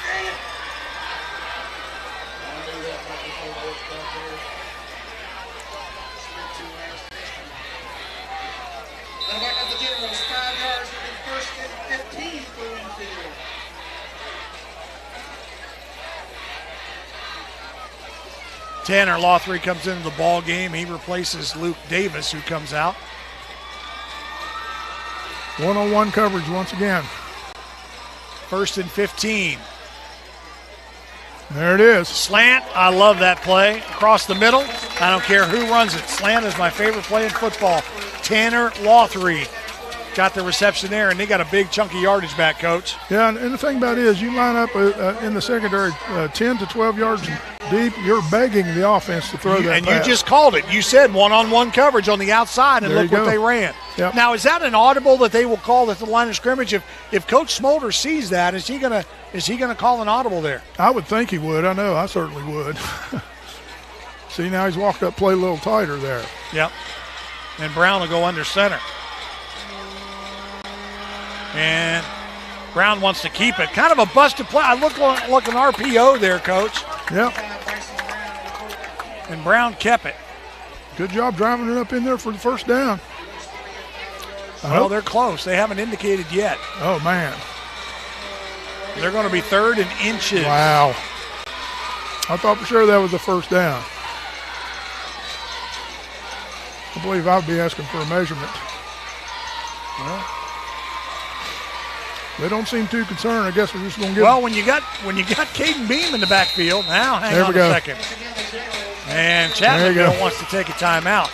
Tanner Lothry comes into the ball game. He replaces Luke Davis, who comes out. One-on-one coverage once again. 1st and 15. There it is. Slant, I love that play. Across the middle, I don't care who runs it. Slant is my favorite play in football. Tanner Lothry got the reception there, and they got a big chunky yardage back, Coach. Yeah, and the thing about it is you line up in the secondary 10 to 12 yards deep, you're begging the offense to throw that and pass. You just called it. You said one-on-one coverage on the outside, and look what they ran. Yep. Now, is that an audible that they will call at the line of scrimmage? If Coach Smolder sees that, is he gonna call an audible there? I would think he would. I know. I certainly would. See, now he's walked up, play a little tighter there. Yep. And Brown will go under center. And Brown wants to keep it. Kind of a busted play. I look an RPO there, Coach. Yep. And Brown kept it. Good job driving it up in there for the first down. Well, they're close. They haven't indicated yet. Oh, man. They're going to be 3rd and inches. Wow. I thought for sure that was the first down. I believe I would be asking for a measurement. Well, they don't seem too concerned. I guess we're just going to get. Well, when you got Caden Beam in the backfield, now hang on a second. And Chapmanville wants to take a timeout.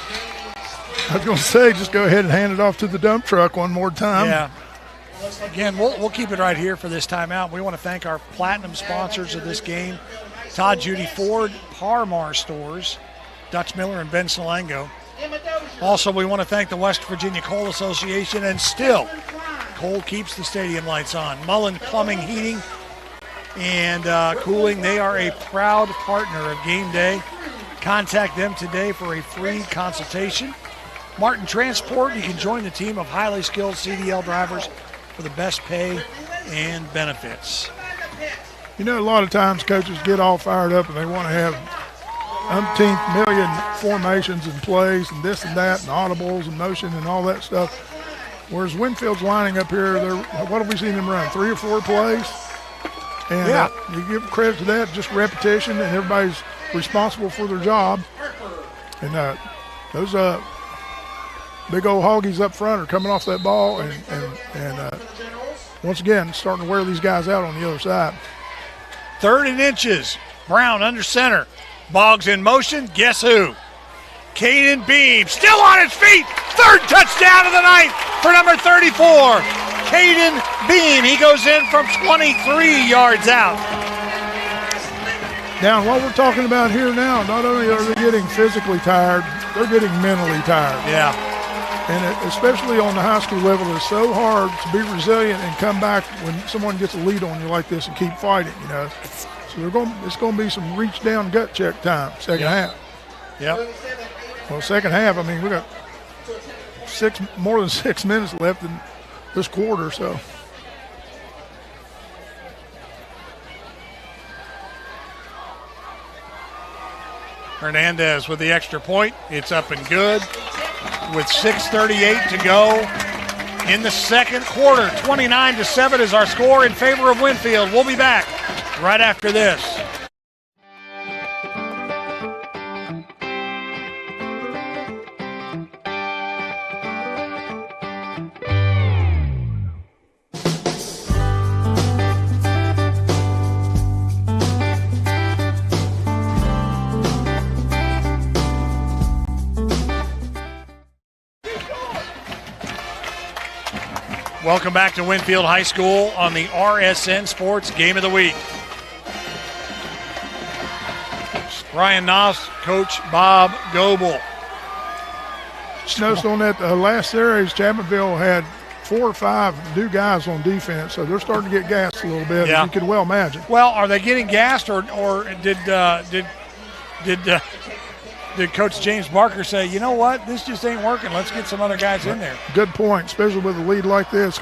I was going to say, just go ahead and hand it off to the dump truck one more time. Yeah. Again, we'll keep it right here for this timeout. We want to thank our platinum sponsors of this game, Todd Judy Ford, Parmar Stores, Dutch Miller, and Ben Salango. Also, we want to thank the West Virginia Coal Association, and still, coal keeps the stadium lights on. Mullen Plumbing, Heating, and Cooling, they are a proud partner of Game Day. Contact them today for a free consultation. Martin Transport, you can join the team of highly skilled CDL drivers for the best pay and benefits. You know, a lot of times coaches get all fired up and they want to have umpteenth million formations and plays and this and that and audibles and motion and all that stuff. Whereas Winfield's lining up here, what have we seen them run? 3 or 4 plays? And you give credit to that, just repetition, and everybody's responsible for their job. And those big old hoggies up front are coming off that ball and once again starting to wear these guys out on the other side. 3rd and inches. Brown under center. Boggs in motion. Guess who? Caden Beam still on his feet. 3rd touchdown of the night for number 34. Caden Beam. He goes in from 23 yards out. Now, what we're talking about here now, not only are they getting physically tired, they're getting mentally tired. Yeah. And especially on the high school level, it's so hard to be resilient and come back when someone gets a lead on you like this and keep fighting, you know. So it's going to be some reach down gut check time, second half. Yep. Well, second half, I mean, we got more than 6 minutes left in this quarter, so. Hernandez with the extra point. It's up and good with 6:38 to go in the second quarter. 29-7 is our score in favor of Winfield. We'll be back right after this. Welcome back to Winfield High School on the RSN Sports Game of the Week. Ryan Noss, Coach Bob Goebel. Just noticed on that last series, Chapmanville had 4 or 5 new guys on defense, so they're starting to get gassed a little bit, as you could well imagine. Well, are they getting gassed, or did Coach James Barker say, you know what, this just ain't working, let's get some other guys in there? Good point, especially with a lead like this.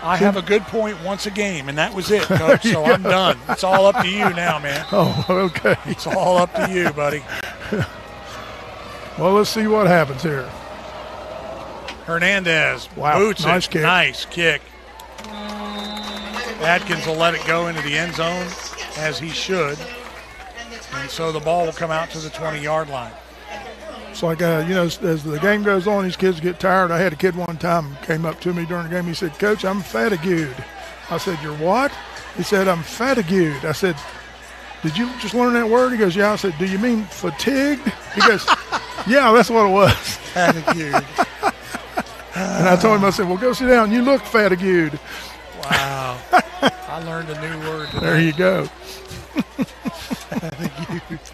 I have a good point once a game, and that was it, Coach, so I'm done. It's all up to you now, man. Oh, okay. It's all up to you, buddy. Well, let's see what happens here. Hernandez boots it. Nice kick. Adkins will let it go into the end zone, as he should. And so the ball will come out to the 20-yard line. It's like, as the game goes on, these kids get tired. I had a kid one time came up to me during the game. He said, Coach, I'm fatigued. I said, you're what? He said, I'm fatigued. I said, did you just learn that word? He goes, yeah. I said, do you mean fatigued? He goes, yeah, that's what it was. Fatigued. And I told him, I said, well, go sit down. You look fatigued. Wow. I learned a new word today. There you go. Fatigued.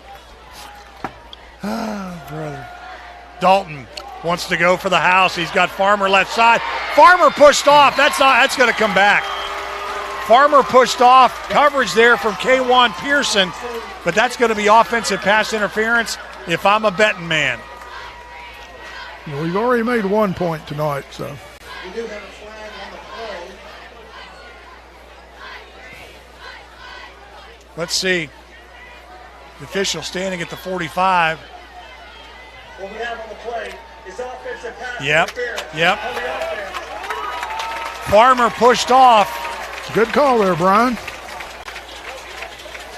Ah, brother. Dalton wants to go for the house. He's got Farmer left side. Farmer pushed off. That's going to come back. Farmer pushed off. Coverage there from K1 Pearson, but that's going to be offensive pass interference if I'm a betting man. Well, we've already made 1 point tonight, so. We do have a flag on the play. Let's see. The official standing at the 45. What we have on the play is offensive pass Yep. interference. Yep. On the offense. Farmer pushed off. It's a good call there, Brian.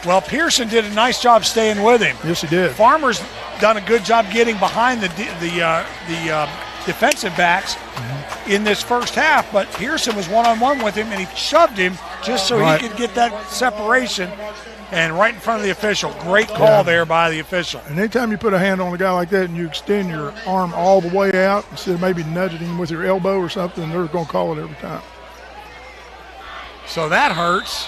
Well, Pearson did a nice job staying with him. Yes, he did. Farmer's done a good job getting behind the defensive backs in this first half, but Pearson was one-on-one with him, and he shoved him just so he could get that separation and right in front of the official. Great call there by the official. And anytime you put a hand on a guy like that and you extend your arm all the way out instead of maybe nudging him with your elbow or something, they're going to call it every time. So that hurts.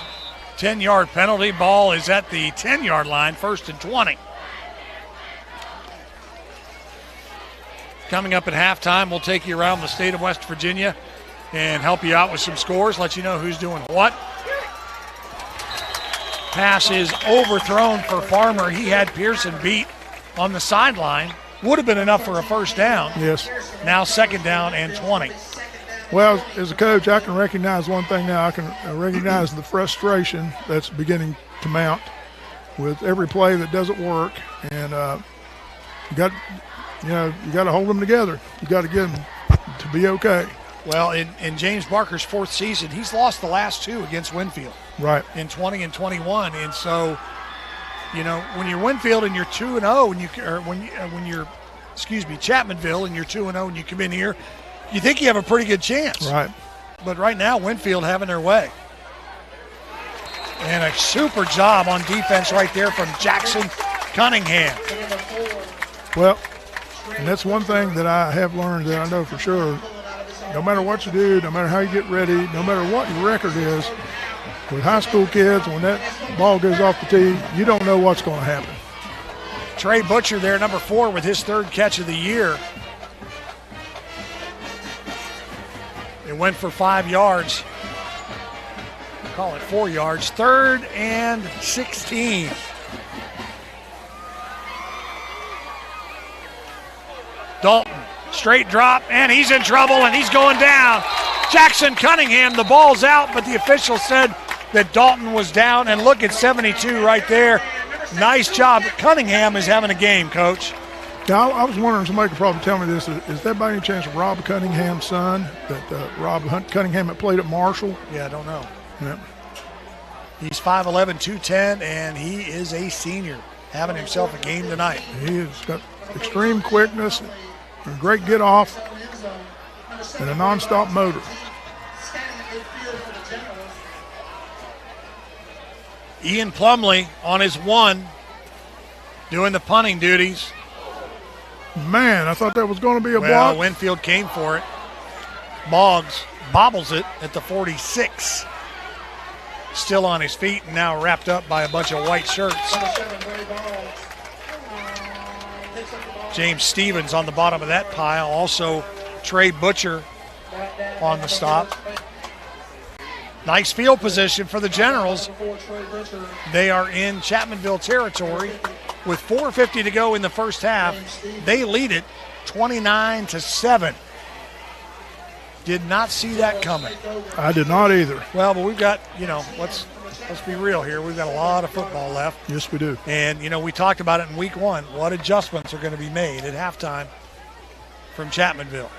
10-yard penalty. Ball is at the 10-yard line, 1st and 20. Coming up at halftime, we'll take you around the state of West Virginia and help you out with some scores, let you know who's doing what. Pass is overthrown for Farmer. He had Pearson beat on the sideline. Would have been enough for a first down. Yes. Now 2nd down and 20. Well, as a coach, I can recognize one thing now. I can recognize the frustration that's beginning to mount with every play that doesn't work, and you got to hold them together. You got to get them to be okay. Well, in James Barker's 4th season, he's lost the last 2 against Winfield. Right. In 20 and 21, and so, when you're Winfield and you're 2-0, when you're Chapmanville and you're 2-0 and you come in here, you think you have a pretty good chance. Right. But right now, Winfield having their way. And a super job on defense right there from Jackson Cunningham. Well, and that's one thing that I have learned that I know for sure. No matter what you do, no matter how you get ready, no matter what your record is, with high school kids, when that ball goes off the tee, you don't know what's going to happen. Trey Butcher there, number 4, with his 3rd catch of the year. It went for 5 yards. Call it 4 yards. 3rd and 16. Dalton, straight drop, and he's in trouble, and he's going down. Jackson Cunningham, the ball's out, but the official said that Dalton was down, and look at 72 right there. Nice job. Cunningham is having a game, Coach. Now, I was wondering, somebody could probably tell me this, is that by any chance Rob Cunningham's son, that Rob Cunningham that played at Marshall? Yeah, I don't know. Yeah. He's 5'11", 210, and he is a senior, having himself a game tonight. He has got extreme quickness, a great get off, and a nonstop motor. Ian Plumley on his 1, doing the punting duties. Man, I thought that was going to be a block. Well, Winfield came for it. Boggs bobbles it at the 46. Still on his feet and now wrapped up by a bunch of white shirts. James Stevens on the bottom of that pile. Also Trey Butcher on the stop. Nice field position for the Generals. They are in Chapmanville territory with 4:50 to go in the first half. They lead it 29-7. Did not see that coming. I did not either. Well, but we've got, let's be real here. We've got a lot of football left. Yes, we do. And, we talked about it in week 1. What adjustments are going to be made at halftime from Chapmanville?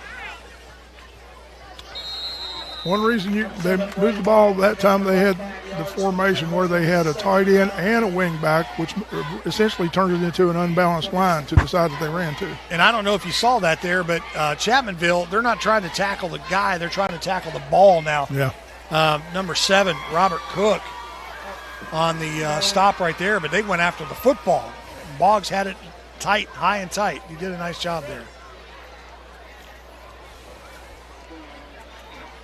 One reason they moved the ball that time, they had the formation where they had a tight end and a wing back, which essentially turned it into an unbalanced line to the side that they ran to. And I don't know if you saw that there, but Chapmanville, they're not trying to tackle the guy. They're trying to tackle the ball now. Yeah. Number 7, Robert Cook, on the stop right there, but they went after the football. Boggs had it tight, high and tight. He did a nice job there.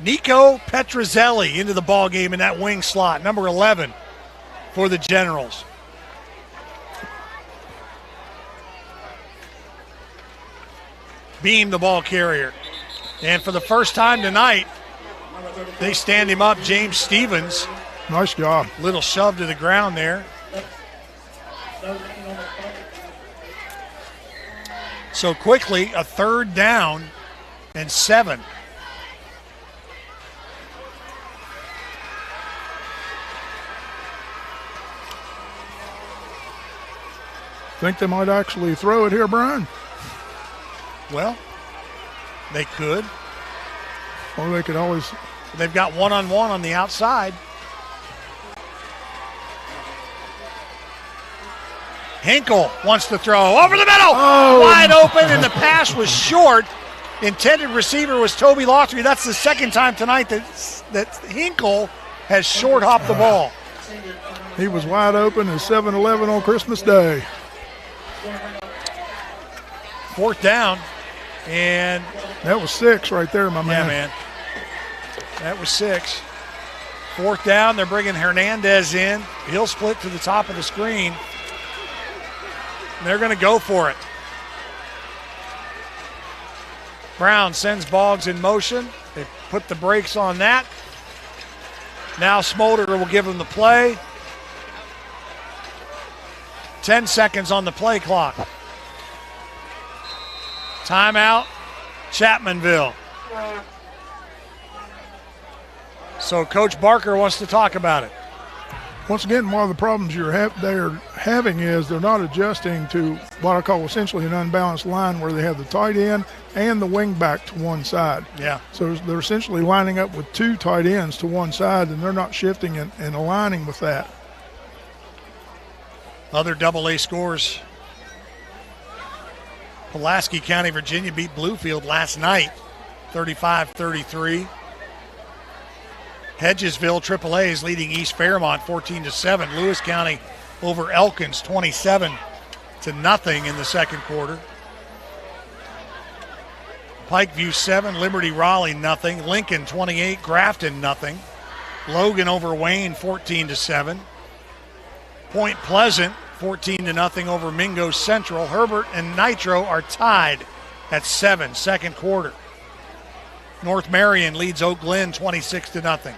Nico Petrozelli into the ball game in that wing slot, number 11 for the Generals. Beam, the ball carrier. And for the first time tonight, they stand him up, James Stevens. Nice job. Little shove to the ground there. So quickly, a 3rd down and 7. Think they might actually throw it here, Brian? Well, they could. Or they could always They've got one-on-one on the outside. Hinkle wants to throw over the middle. Oh. Wide open, and the pass was short. Intended receiver was Toby Lothry. That's the second time tonight that Hinkle has short-hopped the ball. He was wide open at 7-11 on Christmas Day. Fourth down, and that was 6 right there, my man. Yeah, man. That was 6. Fourth down, they're bringing Hernandez in. He'll split to the top of the screen. They're going to go for it. Brown sends Boggs in motion. They put the brakes on that. Now Smolder will give him the play. 10 seconds on the play clock. Timeout, Chapmanville. So Coach Barker wants to talk about it. Once again, one of the problems they're having is they're not adjusting to what I call essentially an unbalanced line where they have the tight end and the wing back to one side. Yeah. So they're essentially lining up with 2 tight ends to one side, and they're not shifting and aligning with that. Other AA scores. Pulaski County, Virginia beat Bluefield last night, 35-33. Hedgesville AAA is leading East Fairmont 14-7. Lewis County over Elkins 27-0 in the second quarter. Pikeview 7, Liberty Raleigh 0. Lincoln 28, Grafton 0. Logan over Wayne 14-7. Point Pleasant 14-0 over Mingo Central. Herbert and Nitro are tied at 7, second quarter. North Marion leads Oak Glen 26-0.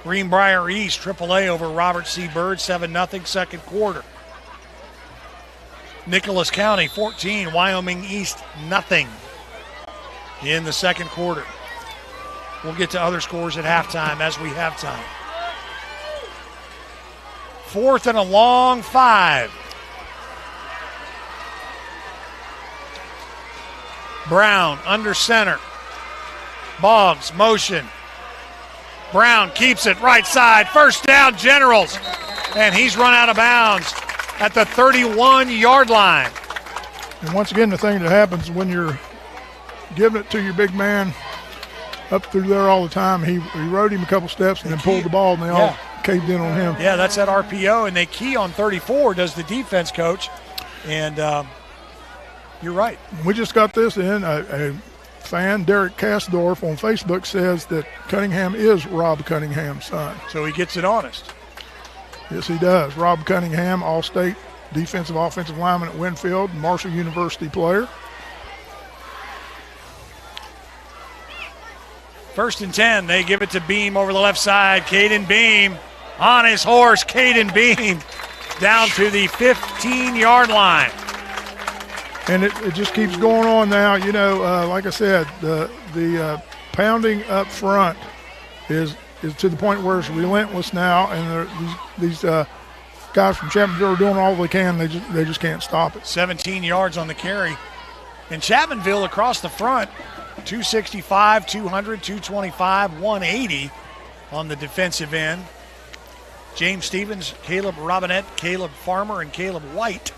Greenbrier East AAA over Robert C. Byrd 7-0 second quarter. Nicholas County 14, Wyoming East 0 in the second quarter. We'll get to other scores at halftime as we have time. 4th and a long 5. Brown under center. Boggs motion. Brown keeps it right side. First down, Generals. And he's run out of bounds at the 31-yard line. And once again, the thing that happens when you're giving it to your big man up through there all the time, he rode him a couple steps and then pulled the ball, and they all caved in on him. Yeah, that's that RPO, and they key on 34, does the defense coach. And you're right. We just got this in. A fan, Derek Kasdorf on Facebook, says that Cunningham is Rob Cunningham's son. So he gets it honest. Yes, he does. Rob Cunningham, All-State defensive offensive lineman at Winfield, Marshall University player. 1st and 10, they give it to Beam over the left side. Caden Beam on his horse. Caden Beam down to the 15-yard line. And it just keeps going on now. You know, like I said, the pounding up front is to the point where it's relentless now, and these guys from Chapmanville are doing all they can. They just can't stop it. 17 yards on the carry. And Chapmanville across the front, 265, 200, 225, 180 on the defensive end. James Stevens, Caleb Robinette, Caleb Farmer, and Caleb White.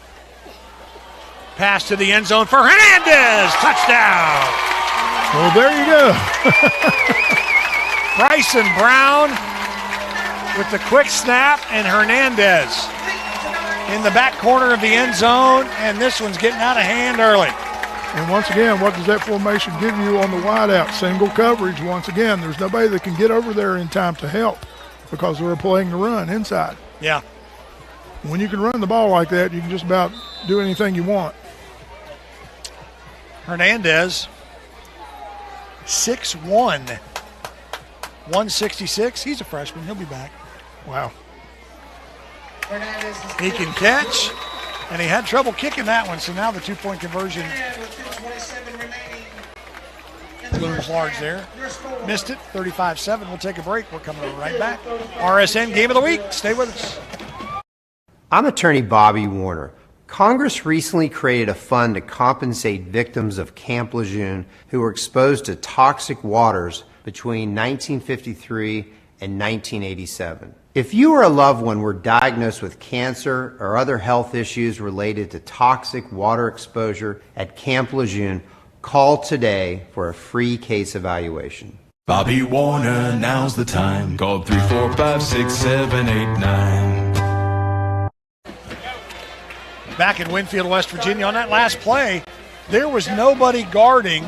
Pass to the end zone for Hernandez. Touchdown. Well, there you go. Bryson Brown with the quick snap, and Hernandez in the back corner of the end zone, and this one's getting out of hand early. And once again, what does that formation give you on the wideout? Single coverage. Once again, there's nobody that can get over there in time to help because they're playing the run inside. Yeah. When you can run the ball like that, you can just about do anything you want. Hernandez, 6'1", 166. He's a freshman. He'll be back. Wow. He can catch, and he had trouble kicking that one, so now the two-point conversion looms large there. Missed it, 35-7. We'll take a break. We're coming right back. RSN Game of the Week. Stay with us. I'm attorney Bobby Warner. Congress recently created a fund to compensate victims of Camp Lejeune who were exposed to toxic waters between 1953 and 1987. If you or a loved one were diagnosed with cancer or other health issues related to toxic water exposure at Camp Lejeune, call today for a free case evaluation. Bobby Warner, now's the time. Call 345-6789. Back in Winfield, West Virginia, on that last play, there was nobody covering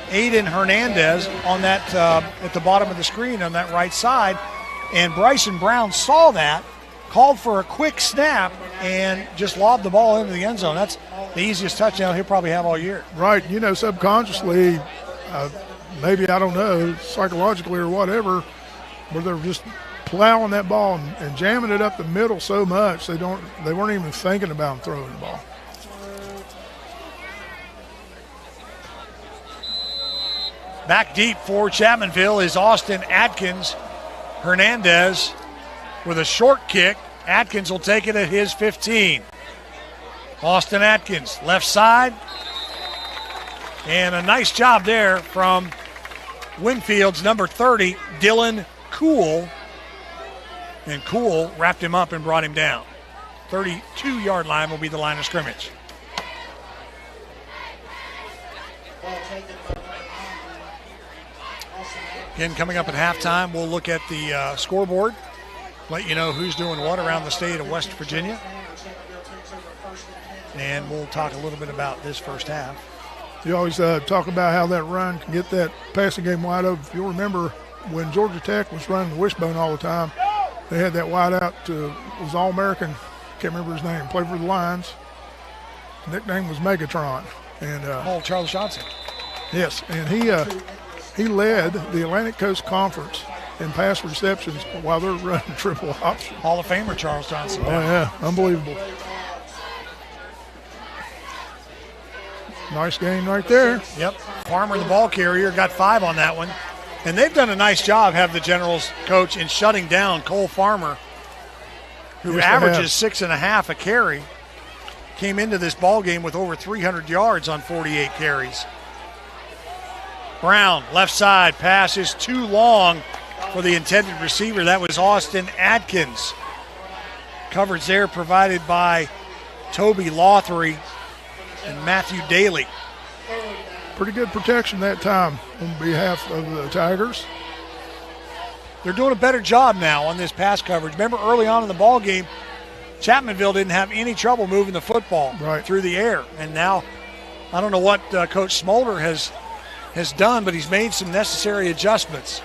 Aiden Hernandez on that at the bottom of the screen on that right side. And Bryson Brown saw that, called for a quick snap, and just lobbed the ball into the end zone. That's the easiest touchdown he'll probably have all year. Right. You know, subconsciously, maybe, I don't know, psychologically or whatever, where they're just plowing that ball and jamming it up the middle so much they weren't even thinking about throwing the ball. Back deep for Chapmanville is Austin Atkins. Hernandez with a short kick. Atkins will take it at his 15. Austin Atkins, left side. And a nice job there from Winfield's number 30, Dylan Cool. And Cool wrapped him up and brought him down. 32-yard line will be the line of scrimmage. Again, coming up at halftime, we'll look at the scoreboard, let you know who's doing what around the state of West Virginia. And we'll talk a little bit about this first half. You always talk about how that run can get that passing game wide open. If you'll remember when Georgia Tech was running the wishbone all the time, they had that wide out was All-American, can't remember his name, played for the Lions. His nickname was Megatron. And Charles Johnson. Yes, and he led the Atlantic Coast Conference in pass receptions while they're running triple option. Hall of Famer Charles Johnson. Oh, yeah, unbelievable. Nice game right there. Yep, Farmer, the ball carrier, got 5 on that one. And they've done a nice job, have the Generals coach, in shutting down Cole Farmer, who averages 6.5 a carry. Came into this ball game with over 300 yards on 48 carries. Brown, left side, pass is too long for the intended receiver. That was Austin Atkins. Coverage there provided by Toby Lothry and Matthew Daly. Pretty good protection that time on behalf of the Tigers. They're doing a better job now on this pass coverage. Remember early on in the ball game, Chapmanville didn't have any trouble moving the football through the air. And now, I don't know what Coach Smolder has done, but he's made some necessary adjustments.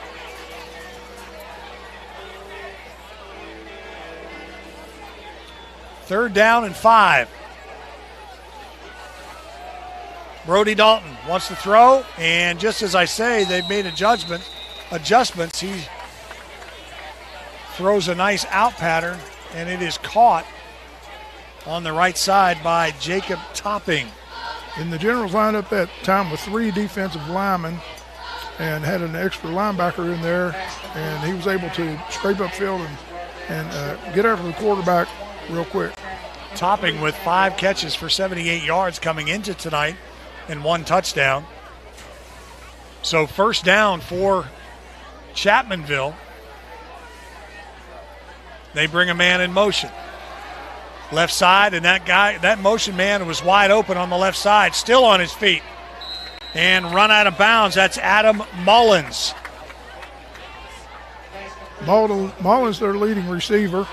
Third down and 5. Brody Dalton wants to throw, and just as I say, they've made adjustments. He throws a nice out pattern, and it is caught on the right side by Jacob Topping. And the Generals lined up that time with 3 defensive linemen and had an extra linebacker in there, and he was able to scrape upfield and get after the quarterback real quick. Topping with 5 catches for 78 yards coming into tonight and 1 touchdown. So first down for Chapmanville. They bring a man in motion. Left side, and that motion man was wide open on the left side, still on his feet. And run out of bounds. That's Adam Mullins. Mullins, their leading receiver.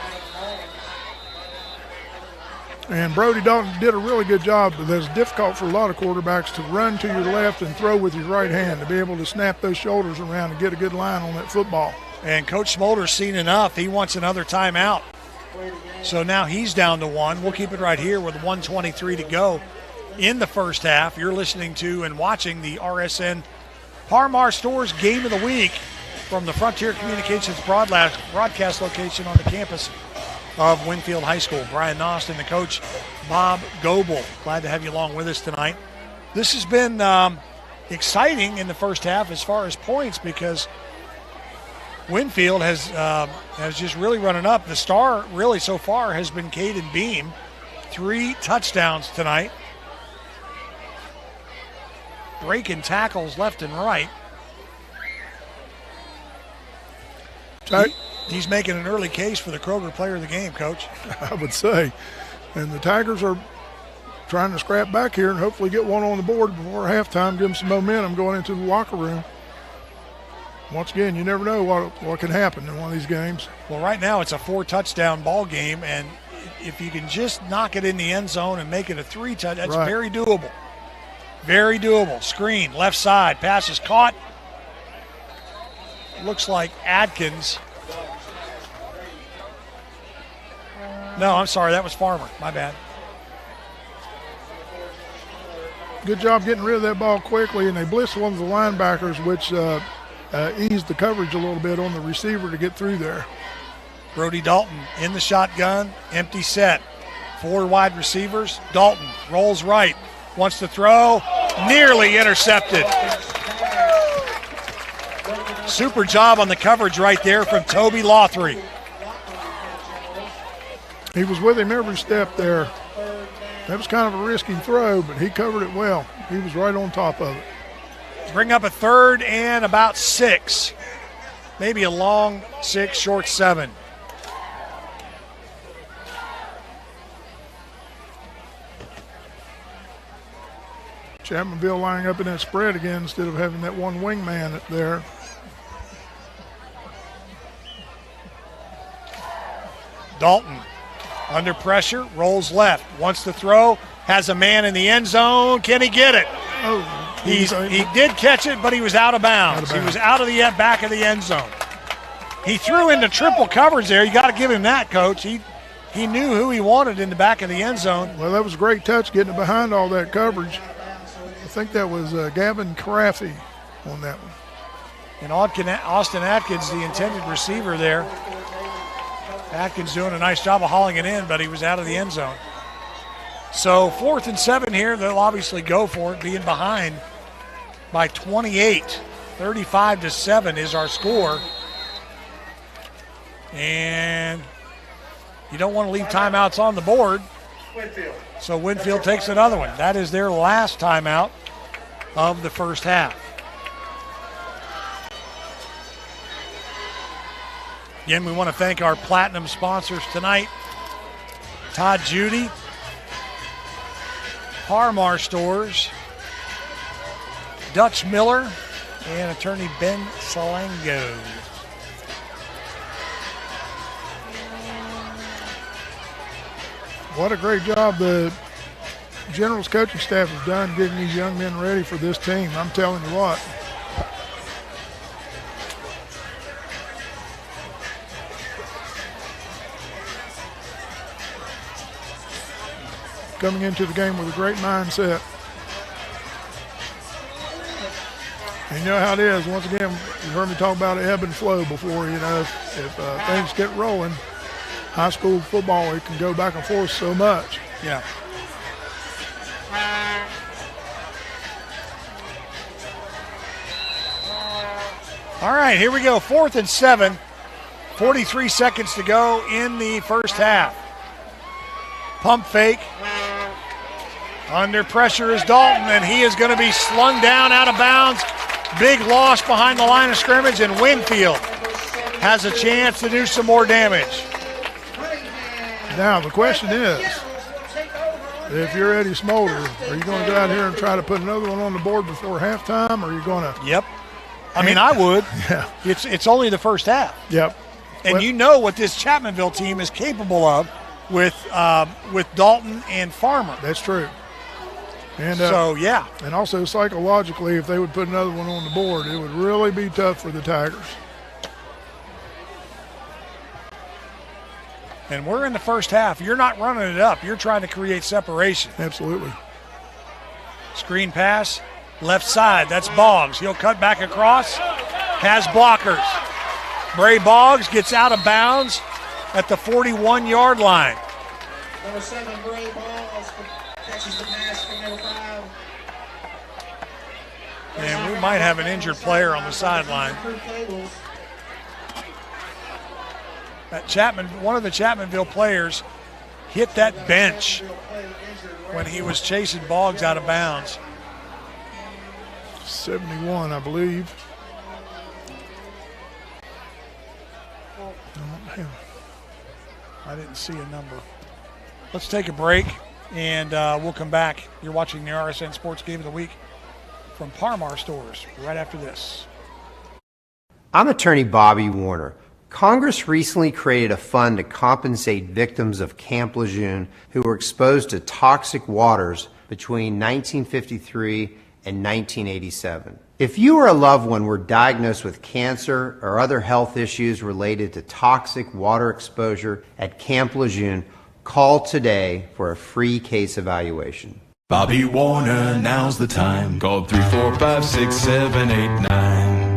And Brody Dalton did a really good job. It's difficult for a lot of quarterbacks to run to your left and throw with your right hand, to be able to snap those shoulders around and get a good line on that football. And Coach Smolder's seen enough. He wants another timeout. So now he's down to 1. We'll keep it right here with 1:23 to go in the first half. You're listening to and watching the RSN Parmar Stores Game of the Week from the Frontier Communications broadcast location on the campus of Winfield High School. Brian Nost and the coach, Bob Goebel. Glad to have you along with us tonight. This has been exciting in the first half as far as points, because Winfield has just really running up. The star really so far has been Caden Beam. 3 touchdowns tonight. Breaking tackles left and right. He's making an early case for the Kroger player of the game, Coach. I would say. And the Tigers are trying to scrap back here and hopefully get one on the board before halftime, give them some momentum going into the locker room. Once again, you never know what can happen in one of these games. Well, right now it's a 4-touchdown ball game, and if you can just knock it in the end zone and make it a 3-touchdown, that's right. Very doable. Very doable. Screen, left side, pass is caught. Looks like Adkins. No, I'm sorry, that was Farmer. My bad. Good job getting rid of that ball quickly, and they blitzed one of the linebackers, which eased the coverage a little bit on the receiver to get through there. Brody Dalton in the shotgun, empty set. 4 wide receivers. Dalton rolls right, wants to throw, nearly intercepted. Super job on the coverage right there from Toby Lothry. He was with him every step there. That was kind of a risky throw, but he covered it well. He was right on top of it. Bring up a 3rd and about 6. Maybe a long 6, short 7. Chapmanville lining up in that spread again instead of having that one wingman there. Dalton under pressure, rolls left, wants to throw, has a man in the end zone. Can he get it? Oh, he did catch it, but he was out of bounds. He was out of the back of the end zone. He threw into triple coverage there. You got to give him that, Coach. He knew who he wanted in the back of the end zone. Well, that was a great touch getting it behind all that coverage. I think that was Gavin Caraffy on that one. And Austin Atkins, the intended receiver there. Atkins doing a nice job of hauling it in, but he was out of the end zone. So 4th and 7 here. They'll obviously go for it, being behind by 28. 35-7 is our score. And you don't want to leave timeouts on the board. So Winfield takes another one. That is their last timeout of the first half. Again, we want to thank our platinum sponsors tonight. Todd Judy, Parmar Stores, Dutch Miller, and attorney Ben Salango. What a great job the General's coaching staff has done getting these young men ready for this team. I'm telling you what. Coming into the game with a great mindset. And you know how it is. Once again, you heard me talk about ebb and flow before. You know, if things get rolling, high school football, it can go back and forth so much. Yeah. All right, here we go. 4th and 7. 43 seconds to go in the first half. Pump fake. Under pressure is Dalton, and he is going to be slung down out of bounds. Big loss behind the line of scrimmage, and Winfield has a chance to do some more damage. Now, the question is, if you're Eddie Smolder, are you going to go out here and try to put another one on the board before halftime, or are you going to? Yep. I mean, I would. Yeah. It's only the first half. Yep. And you know what this Chapmanville team is capable of with Dalton and Farmer. That's true. And so, yeah. And also psychologically, if they would put another one on the board, it would really be tough for the Tigers. And we're in the first half. You're not running it up. You're trying to create separation. Absolutely. Screen pass, left side. That's Boggs. He'll cut back across. Has blockers. Bray Boggs gets out of bounds at the 41-yard line. Number 7, Bray Boggs catches the pass for number 5. And we might have an injured player on the sideline. One of the Chapmanville players hit that bench when he was chasing Boggs out of bounds. 71, I believe. I didn't see a number. Let's take a break, and we'll come back. You're watching the RSN Sports Game of the Week from Parmar Stores right after this. I'm attorney Bobby Warner. Congress recently created a fund to compensate victims of Camp Lejeune who were exposed to toxic waters between 1953 and 1987. If you or a loved one were diagnosed with cancer or other health issues related to toxic water exposure at Camp Lejeune, call today for a free case evaluation. Bobby Warner, now's the time. Call 345-6789.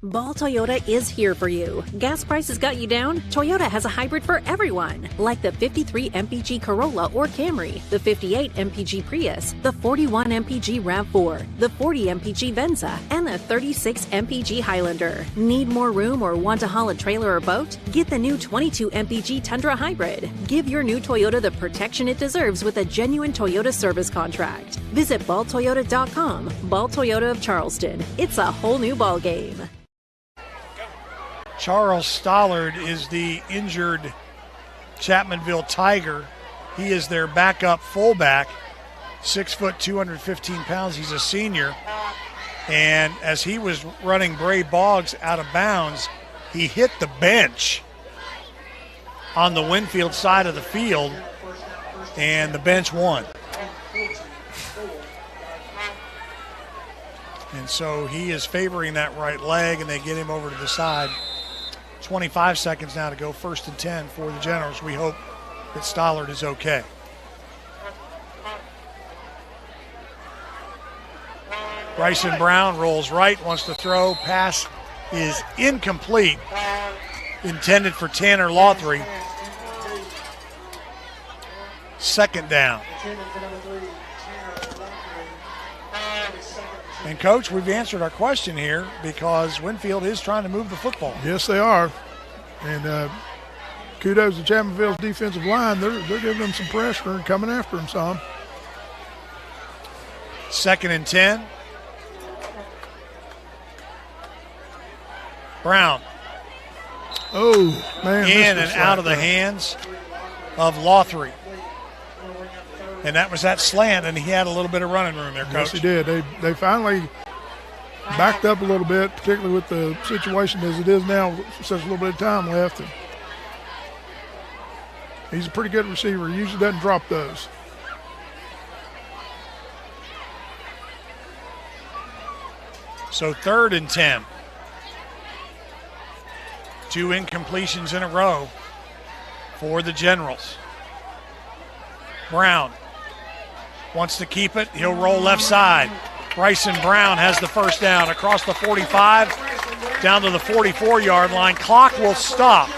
Ball Toyota is here for you. Gas prices got you down? Toyota has a hybrid for everyone, like the 53 MPG Corolla or Camry, the 58 MPG Prius, the 41 MPG RAV4, the 40 MPG Venza, and the 36 MPG Highlander. Need more room or want to haul a trailer or boat? Get the new 22 MPG Tundra Hybrid. Give your new Toyota the protection it deserves with a genuine Toyota service contract. Visit balltoyota.com. Ball Toyota of Charleston. It's a whole new ball game. Charles Stollard is the injured Chapmanville Tiger. He is their backup fullback, 6 foot, 215 pounds. He's a senior. And as he was running Bray Boggs out of bounds, he hit the bench on the Winfield side of the field, and the bench won. And so he is favoring that right leg, and they get him over to the side. 25 seconds now to go, 1st and 10 for the Generals. We hope that Stollard is okay. Bryson Brown rolls right, wants to throw. Pass is incomplete. Intended for Tanner Lothry. 2nd down. And, Coach, we've answered our question here because Winfield is trying to move the football. Yes, they are. And kudos to Chapmanville's defensive line. They're giving them some pressure and coming after them some. 2nd and 10. Brown. Oh, man. In and out of the hands of Lothry. And that was that slant, and he had a little bit of running room there, Coach. Yes, he did. They finally backed up a little bit, particularly with the situation as it is now, such a little bit of time left. And he's a pretty good receiver. He usually doesn't drop those. So 3rd and 10. 2 incompletions in a row for the Generals. Brown wants to keep it. He'll roll left side. Bryson Brown has the 1st down across the 45, down to the 44-yard line. Clock will stop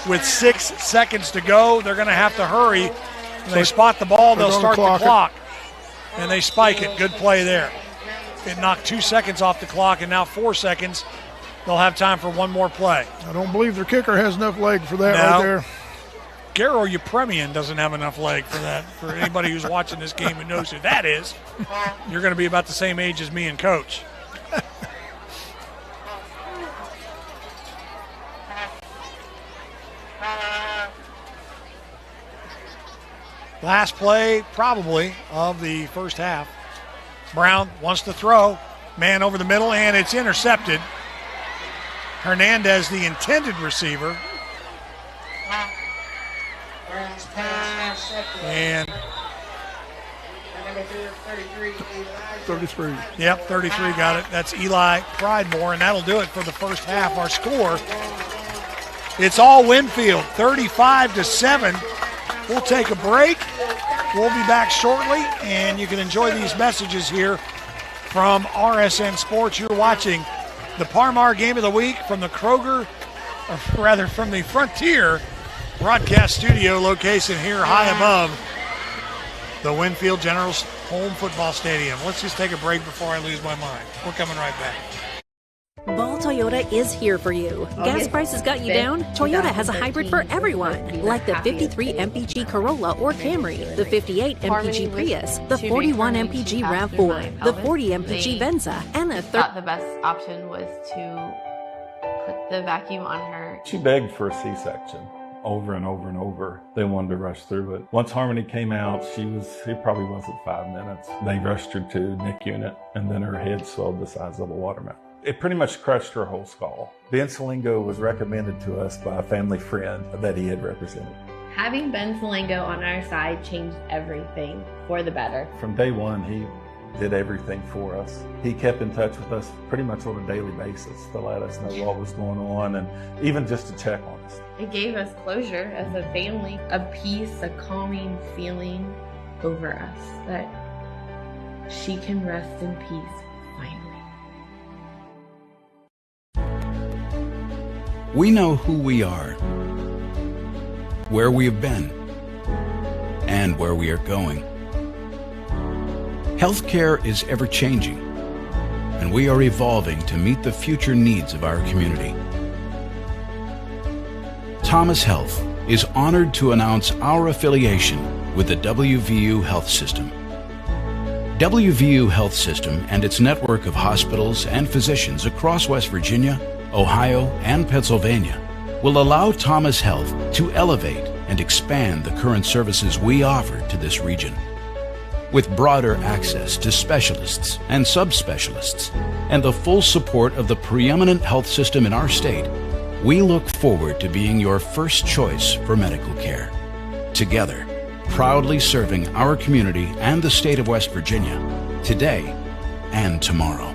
with 6 seconds to go. They're going to have to hurry. When they spot the ball, they'll start the clock. And they spike it. Good play there. It knocked 2 seconds off the clock, and now 4 seconds. They'll have time for one more play. I don't believe their kicker has enough leg for that right there. Garo Upremian doesn't have enough leg for that. For anybody who's watching this game and knows who that is, you're going to be about the same age as me and Coach. Last play, probably, of the first half. Brown wants to throw. Man over the middle, and it's intercepted. Hernandez, the intended receiver. And 33. Yep, 33 got it. That's Eli Pridemore, and that'll do it for the first half. Our score, it's all Winfield, 35-7. We'll take a break. We'll be back shortly, and you can enjoy these messages here from RSN Sports. You're watching the Parmar Game of the Week from the Kroger rather from the Frontier broadcast studio location here high above the Winfield General's home football stadium. Let's just take a break before I lose my mind. We're coming right back. Ball Toyota is here for you. Gas prices got you down? Toyota has a hybrid for everyone, like the 53 MPG Corolla or Camry, the 58 MPG Prius, the 41 MPG RAV4, the 40 MPG Venza, and the thought the best option was to put the vacuum on her. She begged for a C-section over and over and over. They wanted to rush through it. Once Harmony came out, it probably wasn't 5 minutes. They rushed her to NIC unit, and then her head swelled the size of a watermelon. It pretty much crushed her whole skull. Ben Salingo was recommended to us by a family friend that he had represented. Having Ben Salingo on our side changed everything for the better. From day one, he did everything for us. He kept in touch with us pretty much on a daily basis to let us know what was going on and even just to check on us. It gave us closure as a family, a peace, a calming feeling over us that she can rest in peace finally. We know who we are, where we have been, and where we are going. Healthcare is ever-changing, and we are evolving to meet the future needs of our community. Thomas Health is honored to announce our affiliation with the WVU Health System. WVU Health System and its network of hospitals and physicians across West Virginia, Ohio, and Pennsylvania will allow Thomas Health to elevate and expand the current services we offer to this region. With broader access to specialists and subspecialists and the full support of the preeminent health system in our state, we look forward to being your first choice for medical care. Together, proudly serving our community and the state of West Virginia, today and tomorrow.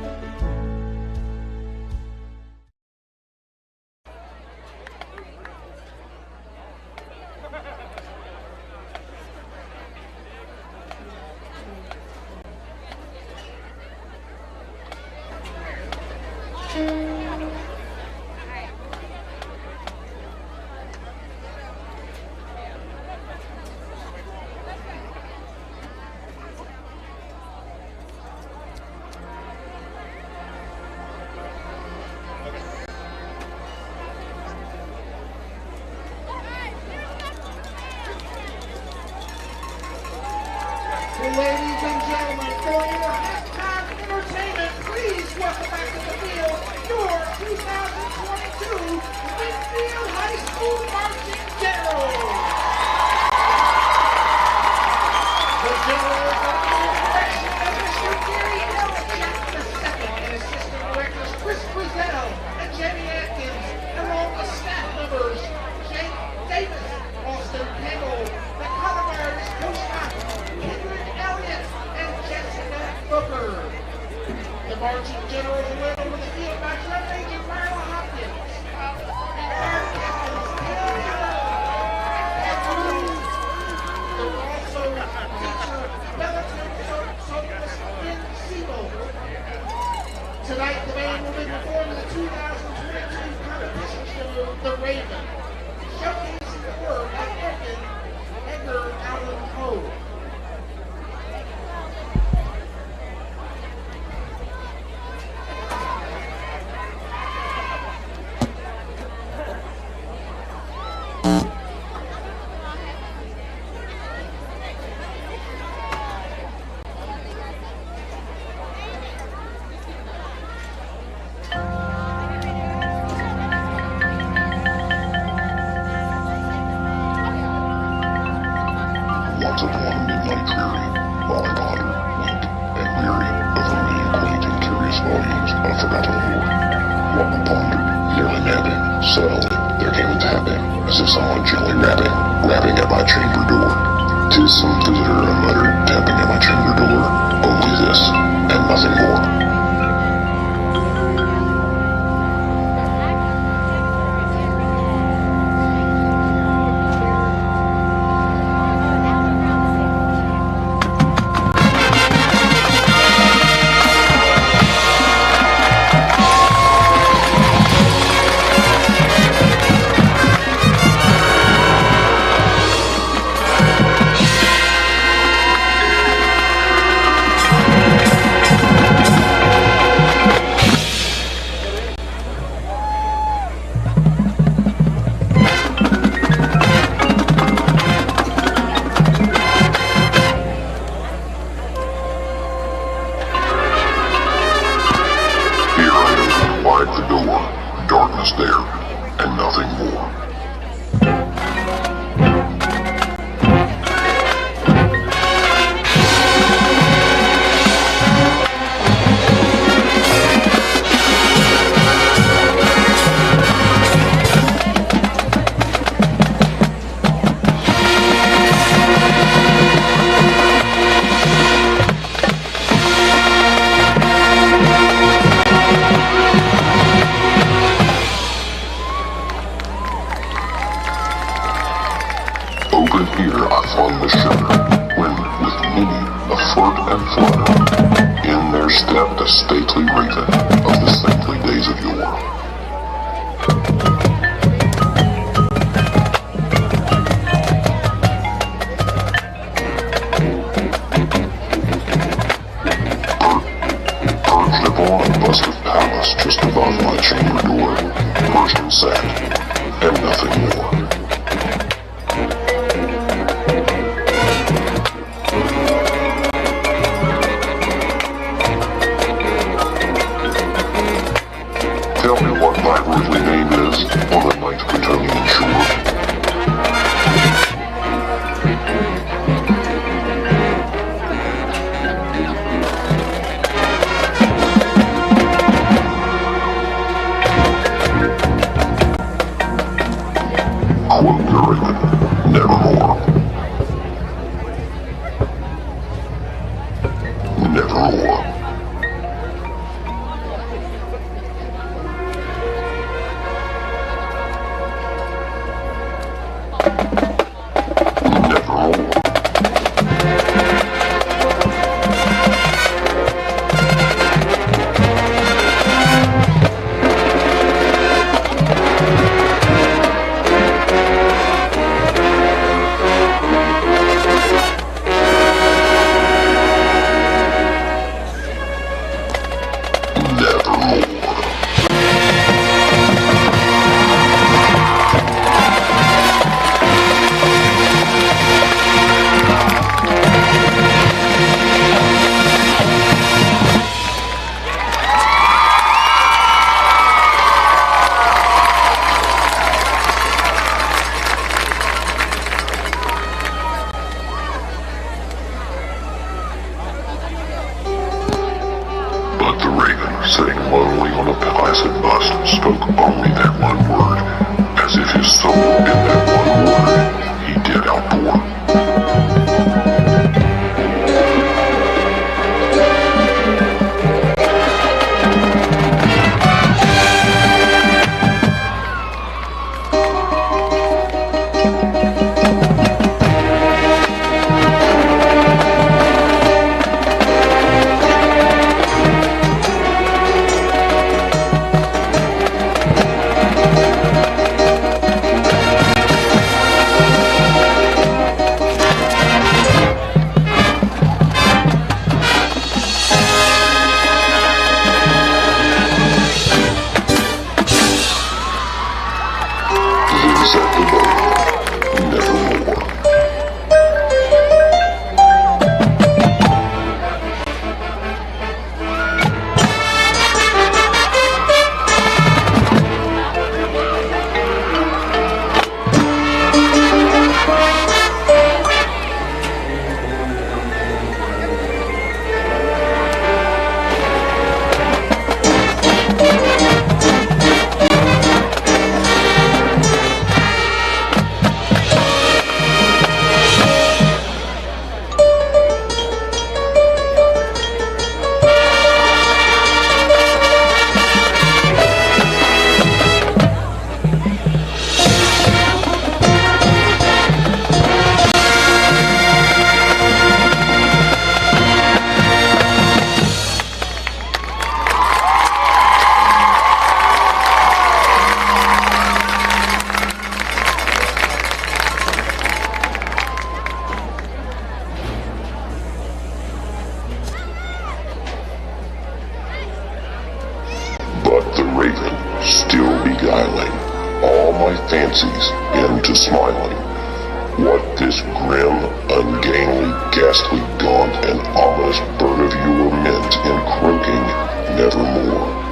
Ladies and gentlemen, for your halftime entertainment, please welcome back to the field your 2022 Winfield High School Marching Generals. The Generals are under the direction of Mr. Gary L. Jackson II and Assistant Directors Chris Brizzetto and Jenny Atkins, along with staff members Jake Davis, Austin Peggle, the color guards, Coach Scott, and Jessica Booker. The marching generals are led over the field by drum major Marla Hopkins. And captains Taylor and Drew. There will also feature Bellaton Socialist Ben Siegel. Tonight, the band will be performing the 2022 competition show, The Raven, showcasing the work of Edgar Allan Poe. Once upon a midnight dreary, while I pondered, winked, and weary of the many quaint and curious volumes of forgotten lore. While I pondered, nearly napping, suddenly there came a tapping, as if someone gently rapping at my chamber door. 'Tis some visitor, I muttered, tapping at my chamber door. Only this, and nothing more. Open here I flung the sugar, when with many a flirt and flutter, in there stepped a stately raven of the saintly days of yore. Perched upon a busted palace just above my chamber door, Persian sat, and nothing more. Tell me what thy worldly name is on the night Plutonian shore. Quote the raven, nevermore. Nevermore. But the raven, sitting lonely on a placid bust, spoke only that one word, as if his soul in that one word he did outpour. But the raven, still beguiling all my fancies into smiling. What this grim, ungainly, ghastly, gaunt, and ominous bird of yore meant in croaking nevermore.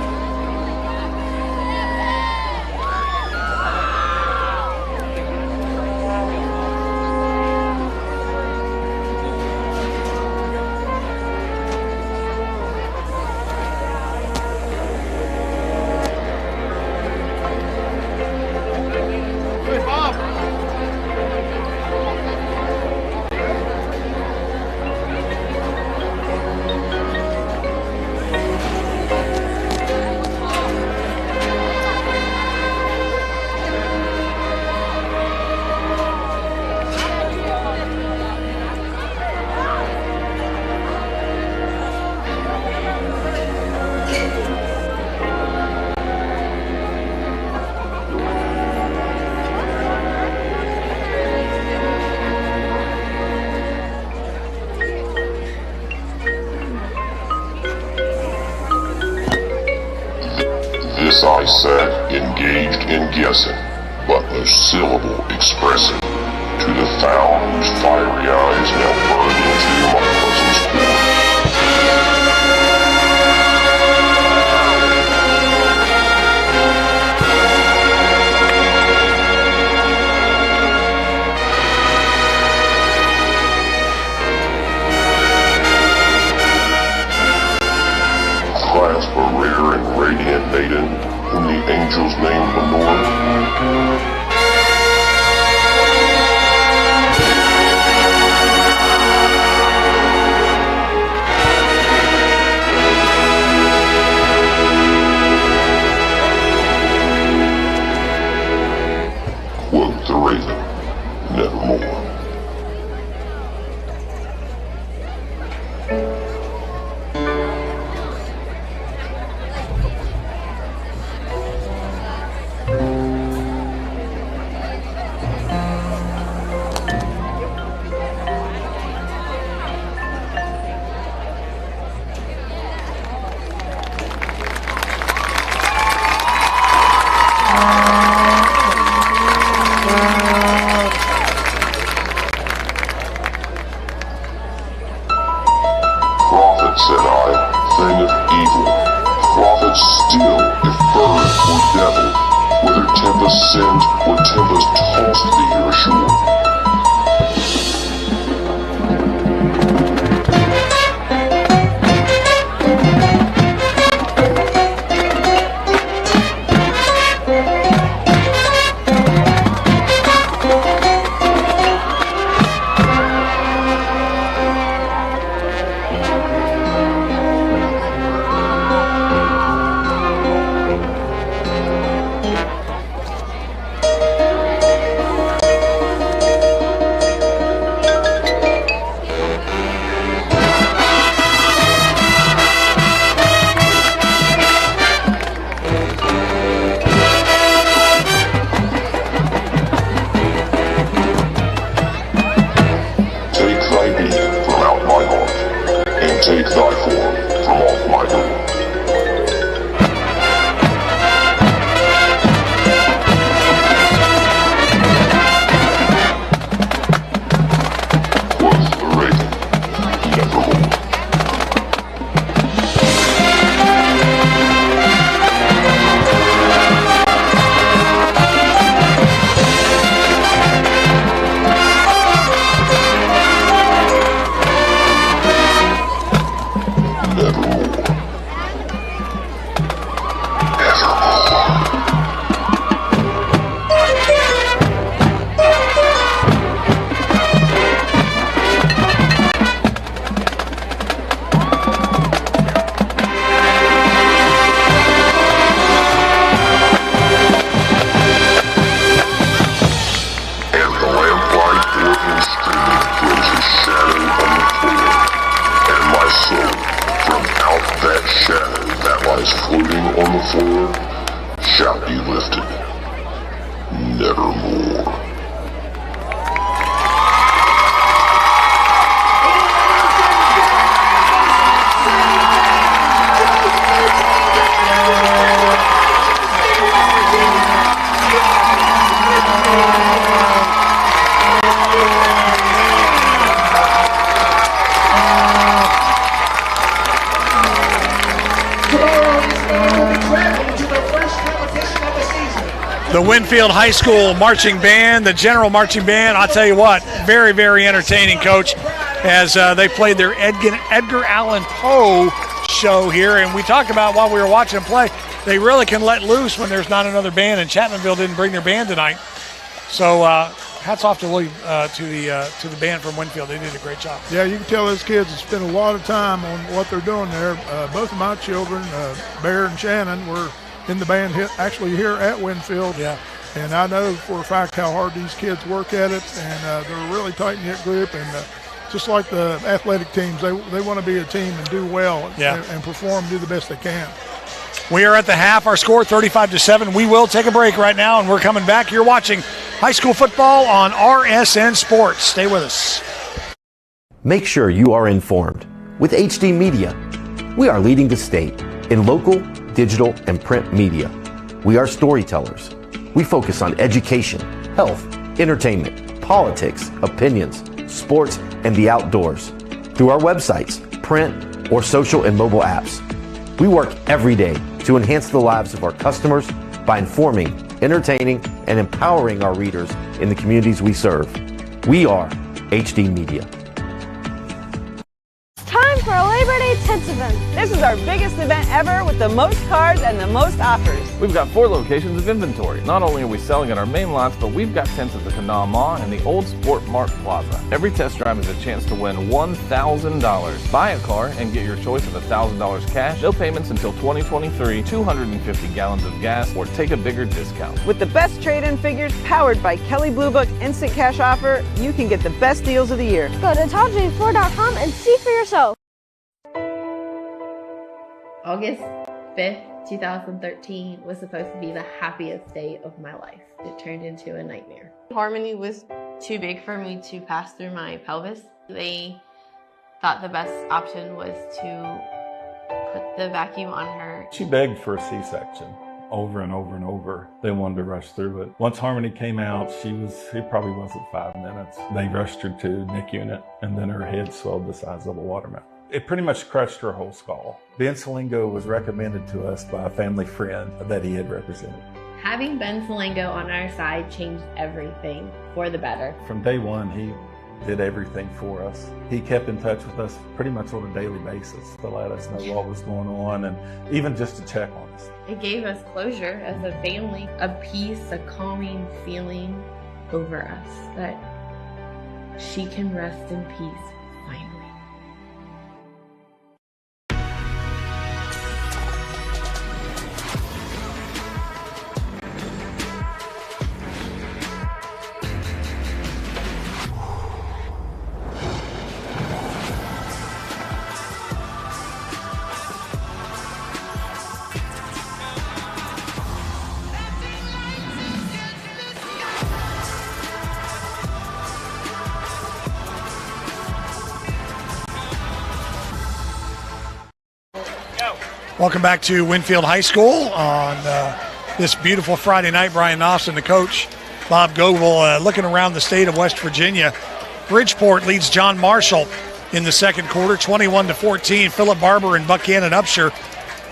guessing, but a syllable expressing, to the foul whose fiery eyes now burn into my bosam's core. Clasp a rare and radiant maiden, whom the angels name Lenore. Quote the raven, nevermore. Prophet, said I, thing of evil, prophet still, if bird or devil, whether tempest sent or tempest tossed thee ashore. Take thy form from off my door. Quoth the raven, nevermore. That shadow that lies floating on the floor shall be lifted nevermore. The Winfield High School Marching Band, the General Marching Band, I'll tell you what, very, very entertaining, Coach, as they played their Edgar Allan Poe show here. And we talked about while we were watching them play, they really can let loose when there's not another band, and Chapmanville didn't bring their band tonight. So hats off to the band from Winfield. They did a great job. Yeah, you can tell those kids have spent a lot of time on what they're doing there. Both of my children, Bear and Shannon, were in the band actually here at Winfield. Yeah. And I know for a fact how hard these kids work at it, and they're a really tight-knit group. And just like the athletic teams, they want to be a team and do well and perform, do the best they can. We are at the half. Our score 35-7. We will take a break right now, and we're coming back. You're watching high school football on RSN Sports. Stay with us. Make sure you are informed. With HD Media, we are leading the state in local, digital, and print media. We are storytellers. We focus on education, health, entertainment, politics, opinions, sports, and the outdoors through our websites, print, or social and mobile apps. We work every day to enhance the lives of our customers by informing, entertaining, and empowering our readers in the communities we serve. We are HD Media. Time for a Labor Day tent event. This is our biggest event ever with the most cars and the most offers. We've got 4 locations of inventory. Not only are we selling at our main lots, but we've got tents at the Kanawha Mall and the Old Sport Mart Plaza. Every test drive is a chance to win $1,000. Buy a car and get your choice of $1,000 cash, no payments until 2023, 250 gallons of gas, or take a bigger discount. With the best trade-in figures powered by Kelley Blue Book Instant Cash Offer, you can get the best deals of the year. Go to TopJ4.com and see for yourself. August 5th, 2013 was supposed to be the happiest day of my life. It turned into a nightmare. Harmony was too big for me to pass through my pelvis. They thought the best option was to put the vacuum on her. She begged for a C-section over and over and over. They wanted to rush through it. Once Harmony came out, it probably wasn't 5 minutes. They rushed her to NIC unit, and then her head swelled the size of a watermelon. It pretty much crushed her whole skull. Ben Salingo was recommended to us by a family friend that he had represented. Having Ben Salingo on our side changed everything for the better. From day one, he did everything for us. He kept in touch with us pretty much on a daily basis to let us know what was going on and even just to check on us. It gave us closure as a family, a peace, a calming feeling over us that she can rest in peace finally. Welcome back to Winfield High School on this beautiful Friday night. Brian Austin, the coach, Bob Goble, looking around the state of West Virginia. Bridgeport leads John Marshall in the second quarter, 21-14. Philip Barber and Buchanan Upshur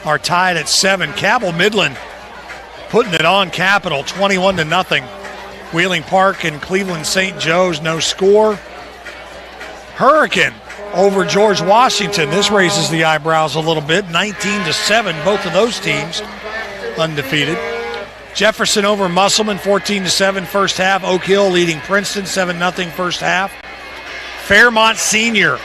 are tied at 7. Cabell Midland putting it on Capital, 21-0. Wheeling Park and Cleveland St. Joe's, no score. Hurricane over George Washington. This raises the eyebrows a little bit. 19-7, both of those teams undefeated. Jefferson over Musselman, 14-7 first half. Oak Hill leading Princeton, 7-0 first half. Fairmont Senior,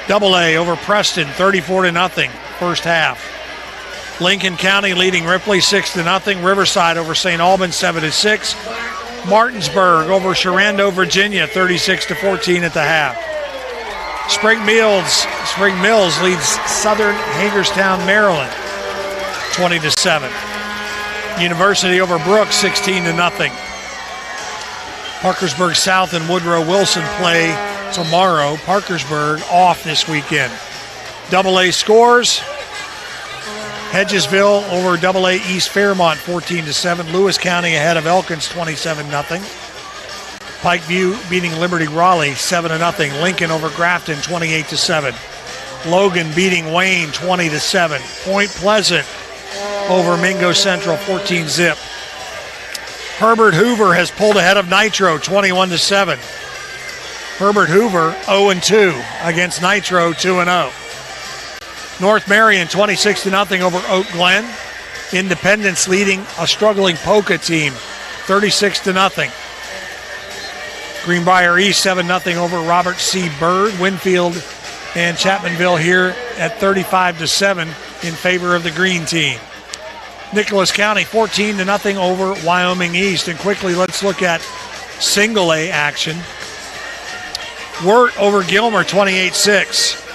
AA over Preston, 34-0 first half. Lincoln County leading Ripley, 6-0. Riverside over St. Albans, 7-6. Martinsburg over Shenandoah, Virginia, 36-14 at the half. Spring Mills leads Southern Hagerstown, Maryland, 20-7. University over Brooks, 16-0. Parkersburg South and Woodrow Wilson play tomorrow. Parkersburg off this weekend. AA scores. Hedgesville over AA East Fairmont, 14-7. Lewis County ahead of Elkins, 27-0. Pikeview beating Liberty Raleigh, 7-0. Lincoln over Grafton, 28-7. Logan beating Wayne, 20-7. Point Pleasant over Mingo Central, 14-0. Herbert Hoover has pulled ahead of Nitro, 21-7. Herbert Hoover 0-2 against Nitro, 2-0. North Marion 26-0 over Oak Glen. Independence leading a struggling Polka team, 36-0. Greenbrier East 7-0 over Robert C. Byrd. Winfield and Chapmanville here at 35-7 in favor of the green team. Nicholas County 14-0 over Wyoming East. And quickly, let's look at single A action. Wirt over Gilmer, 28-6.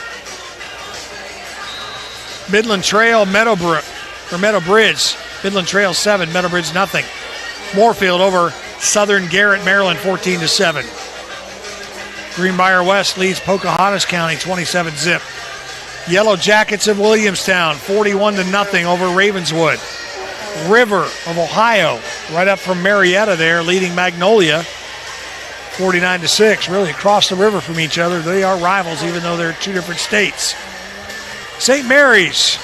Midland Trail, Meadowbridge. Midland Trail 7, Meadowbridge 0. Moorfield over Southern Garrett, Maryland, 14-7. Greenbrier West leads Pocahontas County, 27-0. Yellow Jackets of Williamstown, 41-0 over Ravenswood. River of Ohio, right up from Marietta there, leading Magnolia 49-6, really across the river from each other. They are rivals, even though they're two different states. St. Mary's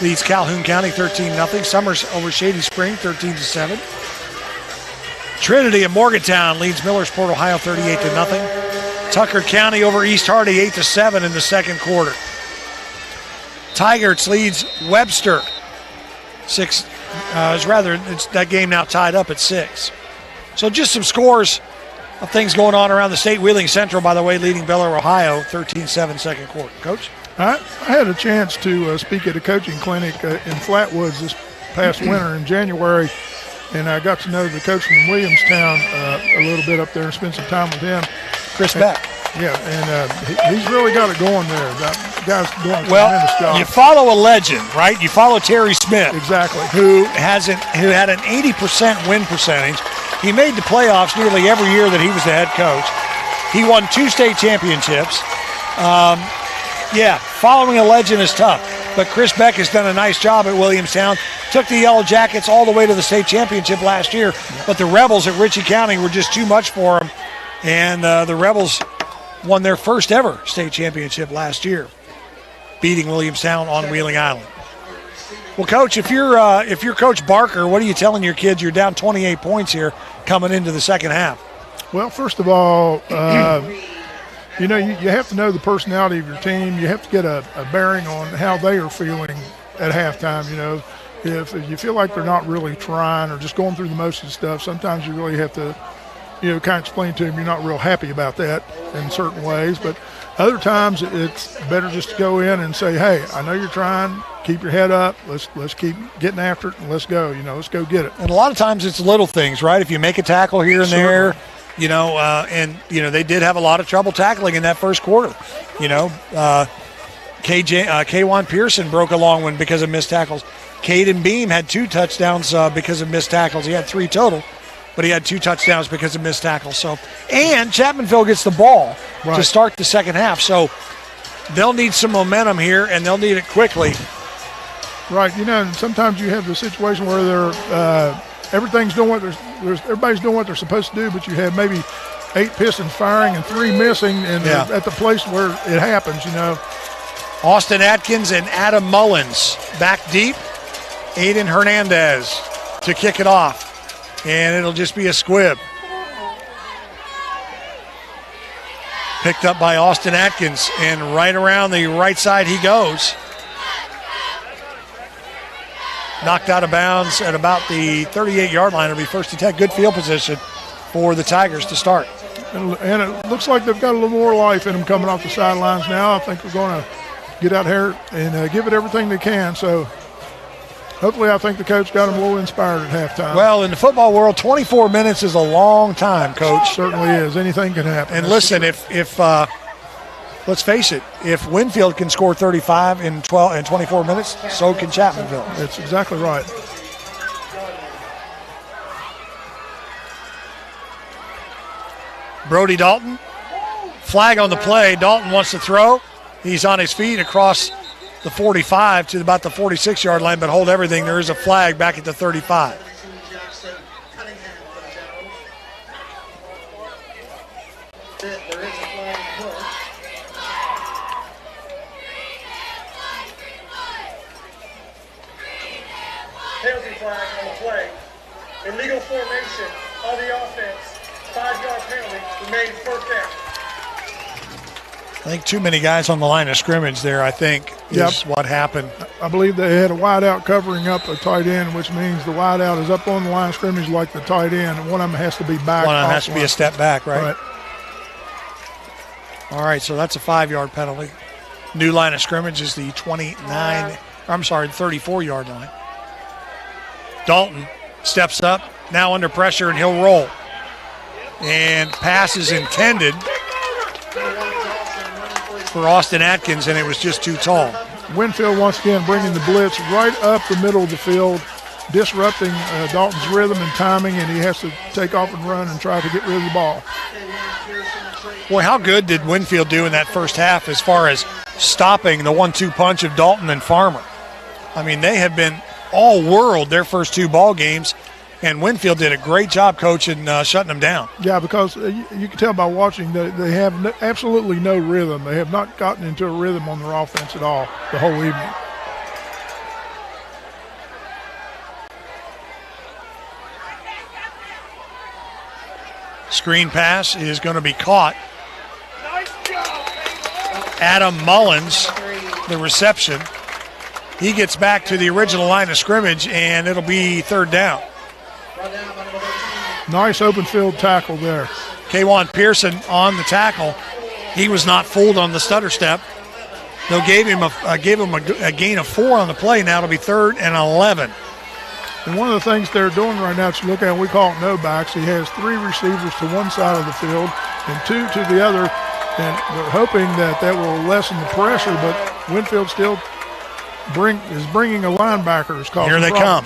leads Calhoun County 13-0. Summers over Shady Spring 13-7. Trinity of Morgantown leads Millersport, Ohio 38-0. Tucker County over East Hardy 8-7 in the second quarter. Tigers leads Webster 6. It's that game now tied up at 6. So just some scores of things going on around the state. Wheeling Central, by the way, leading Bel Air, Ohio 13-7 second quarter. Coach? I had a chance to speak at a coaching clinic in Flatwoods this past winter in January, and I got to know the coach from Williamstown a little bit up there and spent some time with him. Chris Beck. Yeah, and he's really got it going there. That guy's doing a Well, tremendous job. you follow a legend, right? You follow Terry Smith. Exactly. Who had an 80% win percentage. He made the playoffs nearly every year that he was the head coach. He won 2 state championships. Following a legend is tough. But Chris Beck has done a nice job at Williamstown. Took the Yellow Jackets all the way to the state championship last year. But the Rebels at Ritchie County were just too much for him. And the Rebels won their first ever state championship last year, beating Williamstown on Wheeling Island. Well, Coach, if you're Coach Barker, what are you telling your kids? You're down 28 points here coming into the second half. Well, first of all, you have to know the personality of your team. You have to get a bearing on how they are feeling at halftime. If you feel like they're not really trying or just going through the motions of stuff, sometimes you really have to kind of explain to them you're not real happy about that in certain ways. But other times it's better just to go in and say, hey, I know you're trying. Keep your head up. Let's keep getting after it and let's go. Let's go get it. And a lot of times it's little things, right? If you make a tackle here and there, they did have a lot of trouble tackling in that first quarter. Kwan Pearson broke a long one because of missed tackles. Caden Beam had 2 touchdowns because of missed tackles. He had 3 total, but he had 2 touchdowns because of missed tackles. And Chapmanville gets the ball to start the second half. So they'll need some momentum here, and they'll need it quickly. Right. And sometimes you have the situation where they're everybody's doing what they're supposed to do, but you have maybe 8 Pistons firing and 3 missing, and at the place where it happens, Austin Atkins and Adam Mullins back deep. Aiden Hernandez to kick it off, and it'll just be a squib. Picked up by Austin Atkins, and right around the right side he goes. Knocked out of bounds at about the 38-yard line. It'll be first and 10. Good field position for the Tigers to start. And it looks like they've got a little more life in them coming off the sidelines now. I think we're going to get out here and give it everything they can. So hopefully I think the coach got them a little inspired at halftime. Well, in the football world, 24 minutes is a long time, Coach. It certainly is. Anything can happen. And listen, if let's face it, if Winfield can score 35 in 24 minutes, so can Chapmanville. That's exactly right. Brody Dalton, flag on the play. Dalton wants to throw. He's on his feet across the 45 to about the 46-yard line, but hold everything. There is a flag back at the 35. Penalty flag on the play. Illegal formation on the offense. 5-yard penalty. Remains first down. I think too many guys on the line of scrimmage there, I think, is what happened. I believe they had a wideout covering up a tight end, which means the wideout is up on the line of scrimmage like the tight end, and one of them has to be back. One of them has to be a step back, right? All right, so that's a 5-yard penalty. New line of scrimmage is the 34-yard line. Dalton steps up, now under pressure, and he'll roll. And pass is intended for Austin Atkins, and it was just too tall. Winfield once again bringing the blitz right up the middle of the field, disrupting Dalton's rhythm and timing, and he has to take off and run and try to get rid of the ball. Boy, how good did Winfield do in that first half as far as stopping the 1-2 punch of Dalton and Farmer? I mean, they have been all-world their first 2 ball games, and Winfield did a great job coaching, shutting them down. Yeah, because you can tell by watching that they have absolutely no rhythm. They have not gotten into a rhythm on their offense at all the whole evening. Screen pass is going to be caught. Adam Mullins, the reception. He gets back to the original line of scrimmage, and it'll be 3rd down. Nice open field tackle there. K'Wan Pearson on the tackle. He was not fooled on the stutter step. They gave him a gain of 4 on the play. Now it'll be 3rd and 11. And one of the things they're doing right now, to look at, we call it no backs. He has 3 receivers to one side of the field and 2 to the other, and they're hoping that will lessen the pressure. But Winfield still is bringing a linebacker. Here they come.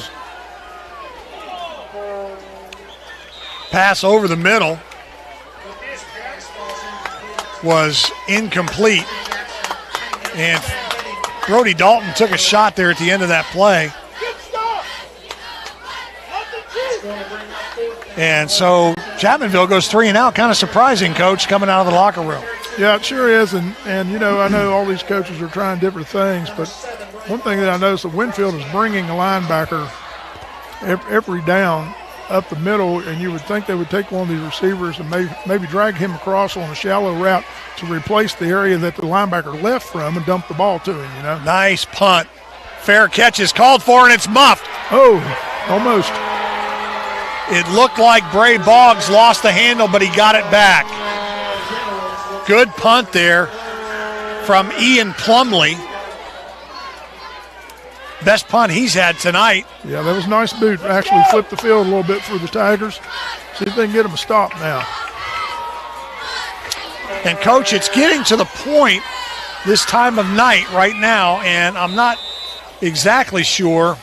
Pass over the middle was incomplete, and Brody Dalton took a shot there at the end of that play. And so Chapmanville goes 3 and out. Kind of surprising, Coach, coming out of the locker room. Yeah, it sure is. And you know, I know all these coaches are trying different things, but one thing that I noticed that Winfield is bringing a linebacker every down up the middle, and you would think they would take one of these receivers and maybe drag him across on a shallow route to replace the area that the linebacker left from and dump the ball to him, you know. Nice punt. Fair catch is called for, and it's muffed. Oh, almost. It looked like Bray Boggs lost the handle, but he got it back. Good punt there from Ian Plumley. Best punt he's had tonight. Yeah, that was a nice boot. Actually flipped the field a little bit for the Tigers. See if they can get them a stop now. And, Coach, it's getting to the point this time of night right now, and I'm not exactly sure.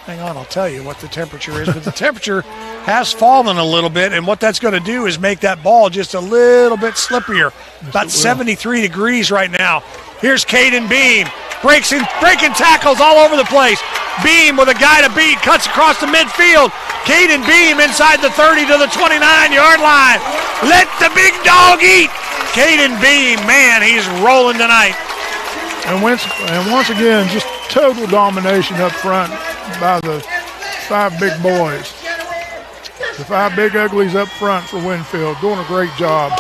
Hang on, I'll tell you what the temperature is, but the temperature has fallen a little bit, and what that's going to do is make that ball just a little bit slipperier. About 73 degrees right now. Here's Caden Beam. Breaking tackles all over the place. Beam with a guy to beat, cuts across the midfield. Caden Beam inside the 30 to the 29-yard line. Let the big dog eat. Caden Beam, man, he's rolling tonight. And once again, just total domination up front by the 5 big boys. The 5 big uglies up front for Winfield, doing a great job.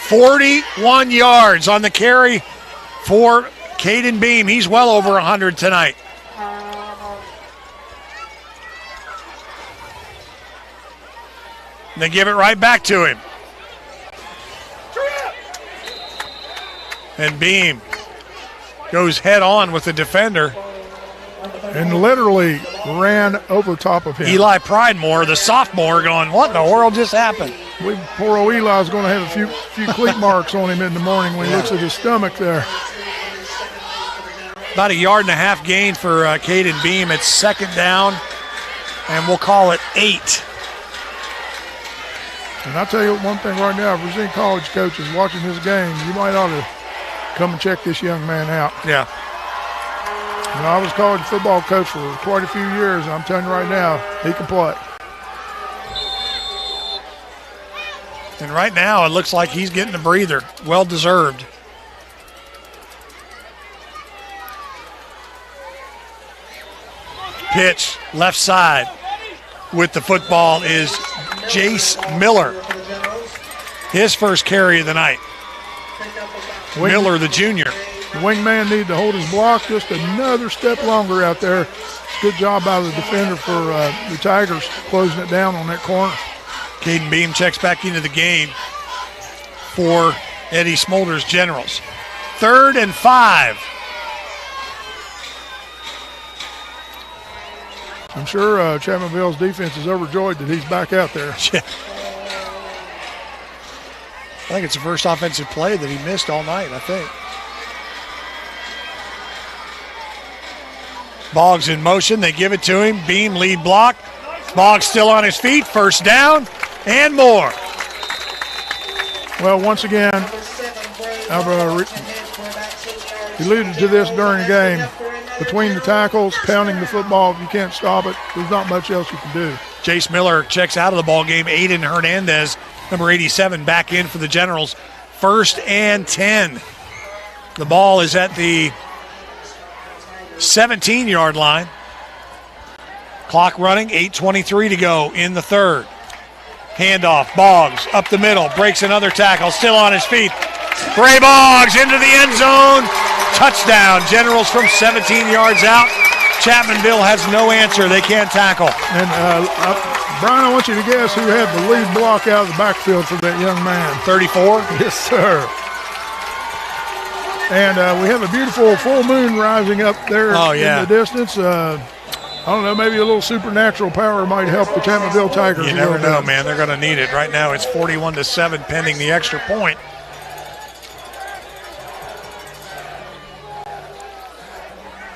41 yards on the carry for Caden Beam. He's well over 100 tonight. They give it right back to him. And Beam goes head on with the defender. And literally ran over top of him. Eli Pridemore, the sophomore, going, what in the world just happened? Poor old Eli's going to have a few cleat marks on him in the morning when he looks at his stomach there. About a 1.5 yard gain for Caden Beam. It's 2nd down, and we'll call it 8. And I'll tell you one thing right now, if there's any college coaches watching this game, you might ought to come and check this young man out. Yeah. You know, I was a college football coach for quite a few years, and I'm telling you right now, he can play. And right now, it looks like he's getting a breather. Well-deserved. Pitch, left side. With the football is Jace Miller. His first carry of the night. Miller, the junior. The wingman needed to hold his block just another step longer out there. Good job by the defender for the Tigers closing it down on that corner. Caden Beam checks back into the game for Eddie Smolder's Generals. 3rd and 5. I'm sure Chapmanville's defense is overjoyed that he's back out there. Yeah. I think it's the first offensive play that he missed all night, I think. Boggs in motion. They give it to him. Beam lead block. Boggs still on his feet. 1st down and more. Well, once again, I've alluded to this during the game. between the tackles, pounding the football. If you can't stop it, there's not much else you can do. Jace Miller checks out of the ball game. Aiden Hernandez, number 87, back in for the Generals. 1st and 10. The ball is at the 17-yard line. Clock running, 8:23 to go in the third. Handoff, Boggs up the middle, breaks another tackle, still on his feet. Bray Boggs into the end zone. Touchdown. Generals from 17 yards out. Chapmanville has no answer. They can't tackle. And Brian, I want you to guess who had the lead block out of the backfield for that young man. 34? Yes, sir. And we have a beautiful full moon rising up there in the distance. I don't know, maybe a little supernatural power might help the Chapmanville Tigers. You never know, man. They're going to need it. Right now it's 41-7 pending the extra point.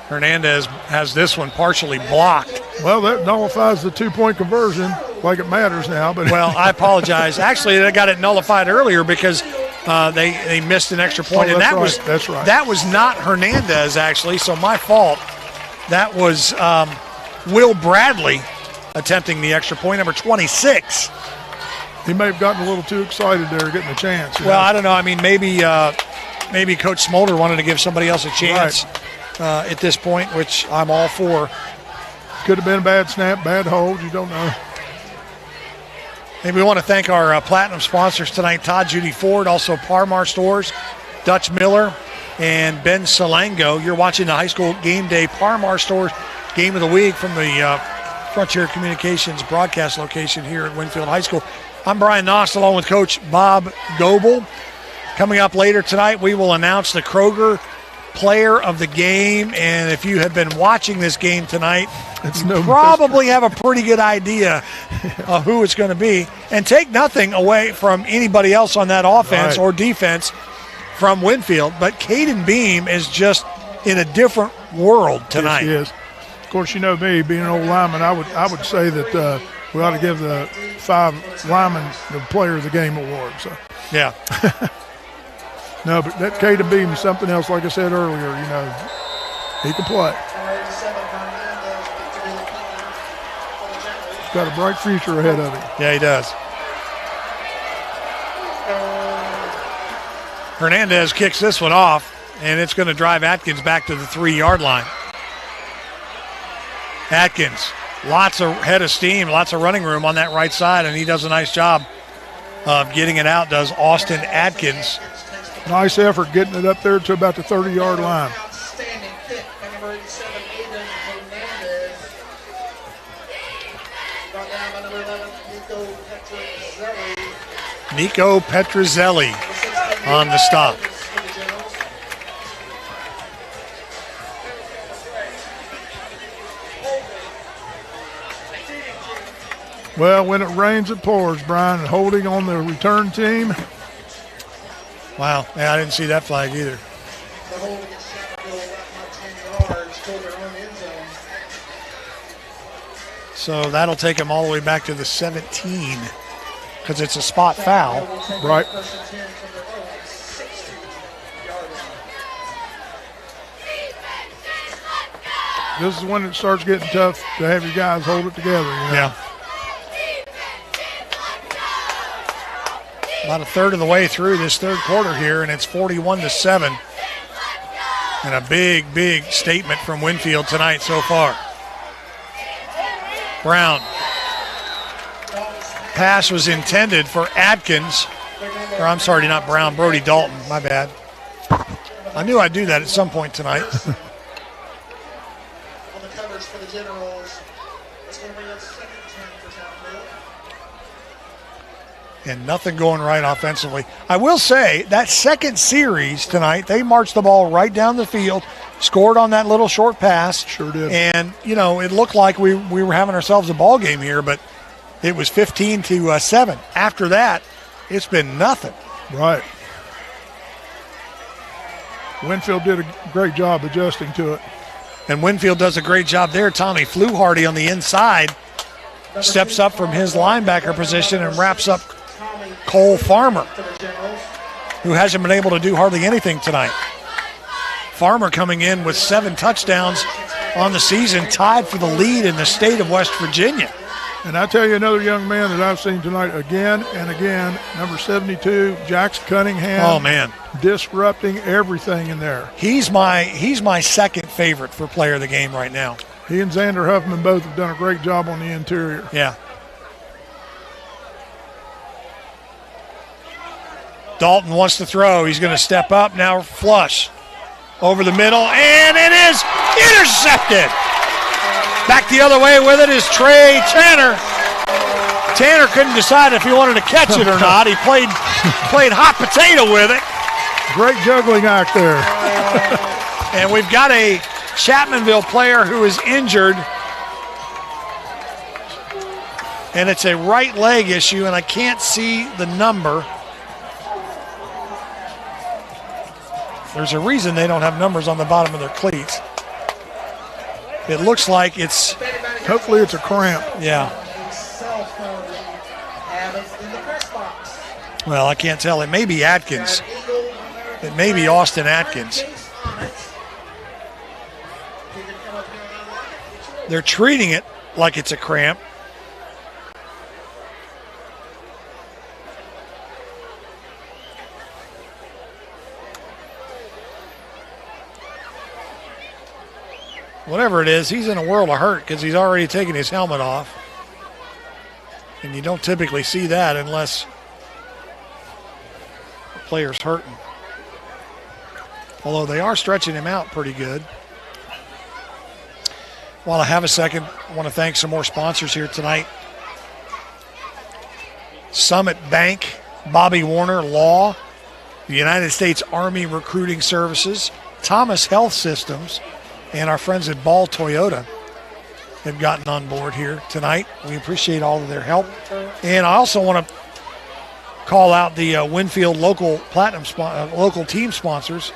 Hernandez has this one partially blocked. Well, that nullifies the 2-point conversion like it matters now. But well, I apologize. Actually, they got it nullified earlier because they missed an extra point. And that's right. That was not Hernandez, actually, so my fault. That was Will Bradley attempting the extra point, number 26. He may have gotten a little too excited there getting a chance. Well, I don't know. I mean, maybe Coach Smolder wanted to give somebody else a chance. Right. At this point, which I'm all for. Could have been a bad snap, bad hold, you don't know. And we want to thank our platinum sponsors tonight, Todd Judy Ford, also Parmar Stores, Dutch Miller, and Ben Salango. You're watching the high school game day Parmar Stores game of the week from the Frontier Communications broadcast location here at Winfield High School. I'm Brian Nost along with Coach Bob Goebel. Coming up later tonight, we will announce the Kroger player of the game, and if you have been watching this game tonight, you probably have a pretty good idea of who it's going to be. And take nothing away from anybody else on that offense or defense from Winfield, but Caden Beam is just in a different world tonight. Yes, he is. Of course, you know me, being an old lineman, I would say that we ought to give the 5 linemen the player of the game award. So yeah. No, but that Caden Beam is something else, like I said earlier, you know. He can play. He's got a bright future ahead of him. Yeah, he does. Hernandez kicks this one off, and it's going to drive Atkins back to the 3-yard line. Atkins, lots of head of steam, lots of running room on that right side, and he does a nice job of getting it out, does Austin Atkins. Nice effort getting it up there to about the 30-yard line. Standing kick by number 87, Aiden Hernandez. Brought down by number 11, Nico Petruzzelli on the stop. Well, when it rains, it pours, Brian. Holding on the return team. Wow, yeah, I didn't see that flag either. The hold against Chapmanville about 10 yards toward their own end zone. So that'll take him all the way back to the 17 because it's a spot foul. Right. This is when it starts getting tough to have your guys hold it together. You know? Yeah. About a third of the way through this third quarter here, and it's 41-7. And a big, big statement from Winfield tonight so far. Brown. Pass was intended for Atkins. Or I'm sorry, not Brown, Brody Dalton. My bad. I knew I'd do that at some point tonight. On the coverage for the Generals. It's going to bring up second and 10 for Chapmanville. And nothing going right offensively. I will say that second series tonight, they marched the ball right down the field, scored on that little short pass. Sure did. And, you know, it looked like we were having ourselves a ball game here, but it was 15-7. After that, it's been nothing. Right. Winfield did a great job adjusting to it. And Winfield does a great job there. Tommy Fluharty on the inside steps up from his linebacker position and wraps up Cole Farmer, who hasn't been able to do hardly anything tonight. Farmer coming in with 7 touchdowns on the season, tied for the lead in the state of West Virginia. And I tell you another young man that I've seen tonight again and again, number 72, Jax Cunningham. Oh, man. Disrupting everything in there. He's my second favorite for player of the game right now. He and Xander Huffman both have done a great job on the interior. Yeah. Dalton wants to throw. He's going to step up now, flush. Over the middle, and it is intercepted. Back the other way with it is Trey Tanner. Tanner couldn't decide if he wanted to catch it or not. He played hot potato with it. Great juggling act there. And we've got a Chapmanville player who is injured. And it's a right leg issue, and I can't see the number. There's a reason they don't have numbers on the bottom of their cleats. It looks like it's... Hopefully it's a cramp. Yeah. Well, I can't tell. It may be Atkins. It may be Austin Atkins. They're treating it like it's a cramp. Whatever it is, he's in a world of hurt because he's already taken his helmet off. And you don't typically see that unless the player's hurting. Although they are stretching him out pretty good. While I have a second, I want to thank some more sponsors here tonight. Summit Bank, Bobby Warner Law, the United States Army Recruiting Services, Thomas Health Systems, and our friends at Ball Toyota have gotten on board here tonight. We appreciate all of their help. And I also want to call out the Winfield local local team sponsors,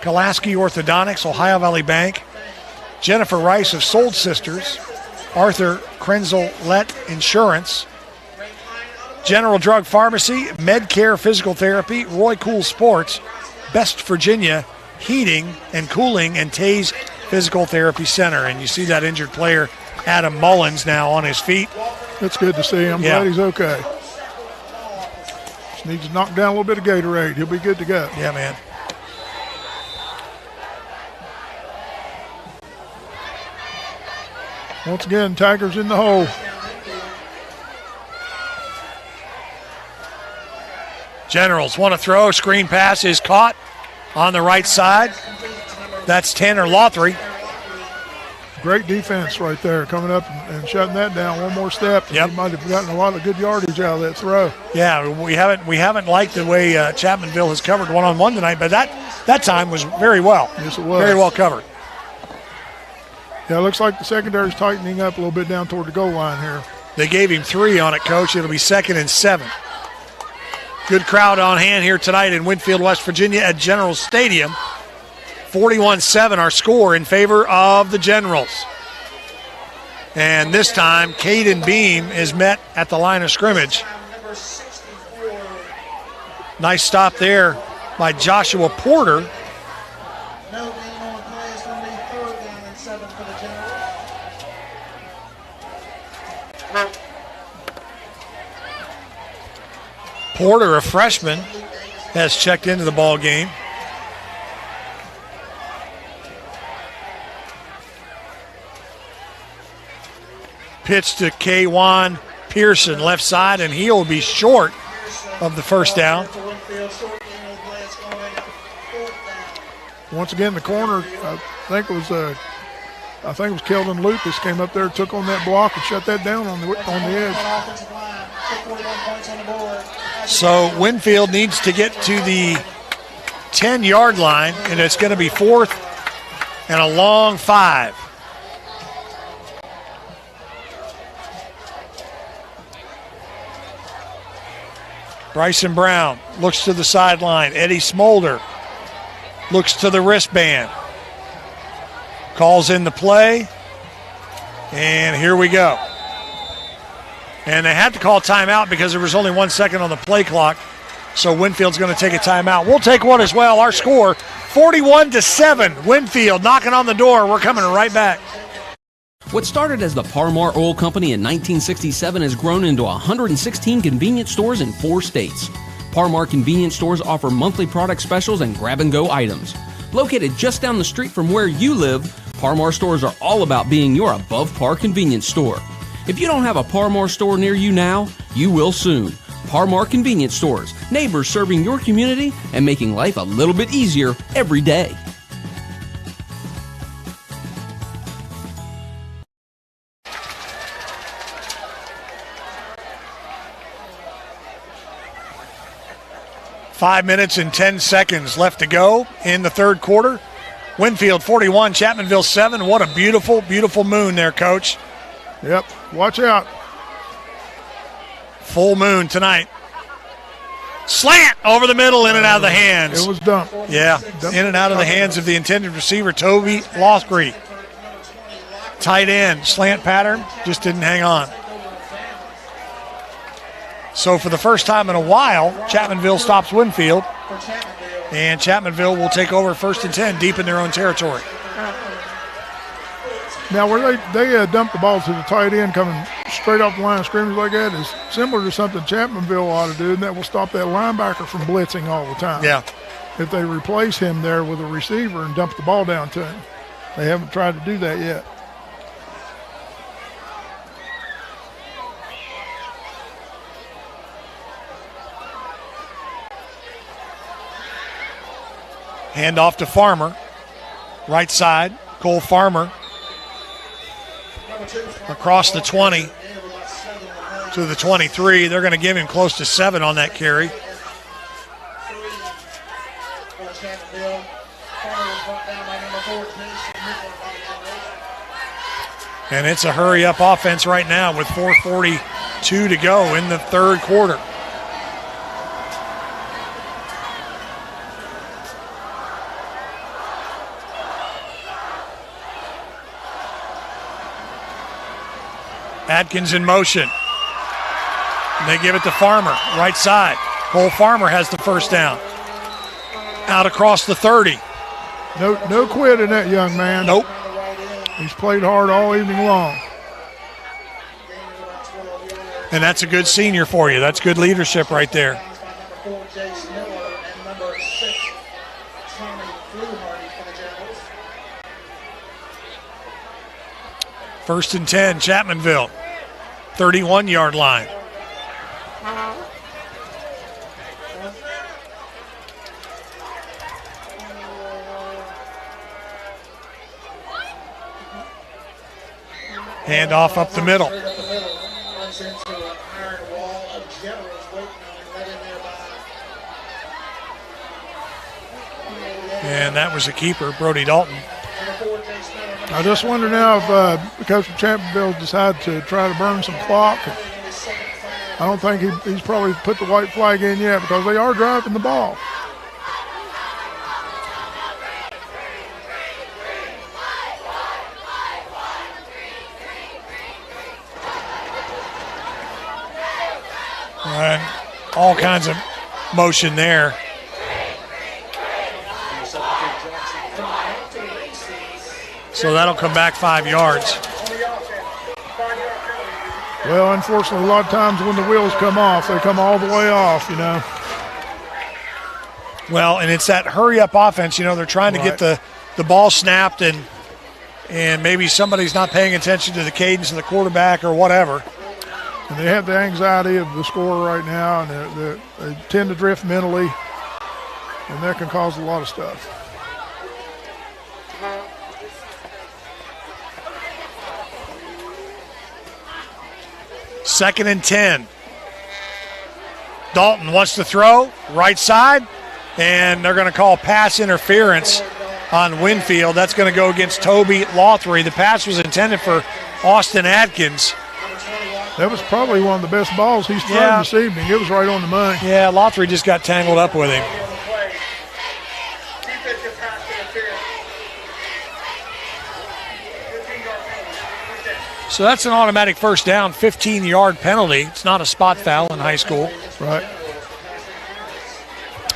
Kolaski Orthodontics, Ohio Valley Bank, Jennifer Rice of Sold Sisters, Arthur Krenzel-Lett Insurance, General Drug Pharmacy, Medcare Physical Therapy, Roy Cool Sports, Best Virginia Heating and Cooling, and Taze Physical Therapy Center. And you see that injured player, Adam Mullins, now on his feet. It's good to see him. Yeah. Glad he's okay. Just needs to knock down a little bit of Gatorade. He'll be good to go. Yeah, man. Once again, Tigers in the hole. Generals want to throw. Screen pass is caught on the right side. That's Tanner Lothry. Great defense right there, coming up and shutting that down one more step. Yep. He might have gotten a lot of good yardage out of that throw. Yeah, we haven't liked the way Chapmanville has covered one-on-one tonight, but that time was very well. Yes, it was. Very well covered. Yeah, it looks like the secondary's tightening up a little bit down toward the goal line here. They gave him 3 on it, Coach. It'll be 2nd and 7. Good crowd on hand here tonight in Winfield, West Virginia at General Stadium. 41-7 our score in favor of the Generals. And this time, Caden Beam is met at the line of scrimmage. Nice stop there by Joshua Porter. No gain on the play. It's going to be 3rd down and 7 for the Generals. Porter, a freshman, has checked into the ball game. Pitch to Kwan Pearson, left side, and he'll be short of the first down. Once again, the corner, I think it was Keldon Lucas came up there, took on that block, and shut that down on the edge. So Winfield needs to get to the 10-yard line, and it's going to be 4th and a long 5. Bryson Brown looks to the sideline. Eddie Smolder looks to the wristband. Calls in the play. And here we go. And they had to call timeout because there was only 1 second on the play clock. So Winfield's going to take a timeout. We'll take one as well. Our score, 41-7. Winfield knocking on the door. We're coming right back. What started as the Parmar Oil Company in 1967 has grown into 116 convenience stores in 4 states. Parmar convenience stores offer monthly product specials and grab-and-go items. Located just down the street from where you live, Parmar stores are all about being your above-par convenience store. If you don't have a Parmar store near you now, you will soon. Parmar Convenience Stores, neighbors serving your community and making life a little bit easier every day. Five minutes and 10 seconds left to go in the third quarter. Winfield 41, Chapmanville 7. What a beautiful, beautiful moon there, Coach. Yep, watch out. Full moon tonight. Slant over the middle, in and out of the hands. It was dumped. Yeah, in and out of the hands of the intended receiver, Toby Lothry. Tight end, slant pattern, just didn't hang on. So for the first time in a while, Chapmanville stops Winfield, and Chapmanville will take over 1st and 10 deep in their own territory. Now, where they dump the ball to the tight end coming straight off the line of scrimmage like that is similar to something Chapmanville ought to do, and that will stop that linebacker from blitzing all the time. Yeah. If they replace him there with a receiver and dump the ball down to him. They haven't tried to do that yet. Hand off to Farmer. Right side, Cole Farmer. Across the 20 to the 23. They're going to give him close to 7 on that carry. And it's a hurry-up offense right now with 4:42 to go in the third quarter. Adkins in motion. And they give it to Farmer, right side. Cole Farmer has the first down. Out across the 30. No quit in that young man. Nope. He's played hard all evening long. And that's a good senior for you. That's good leadership right there. First and 10, Chapmanville, 31-yard line. Hand off up the middle. And that was a keeper, Brody Dalton. I just wonder now if Coach of Chapmanville decided to try to burn some clock. I don't think he's probably put the white flag in yet because they are driving the ball. And all kinds of motion there. So that'll come back 5 yards. Well, unfortunately, a lot of times when the wheels come off, they come all the way off, you know. Well, and it's that hurry-up offense. You know, they're trying to get the ball snapped, and maybe somebody's not paying attention to the cadence of the quarterback or whatever. And they have the anxiety of the score right now, and they tend to drift mentally, and that can cause a lot of stuff. Second and 10. Dalton wants to throw, right side, and they're going to call pass interference on Winfield. That's going to go against Toby Lothry. The pass was intended for Austin Adkins. That was probably one of the best balls he's thrown this evening. It was right on the money. Yeah, Lothry just got tangled up with him. So that's an automatic first down, 15-yard penalty. It's not a spot foul in high school. Right.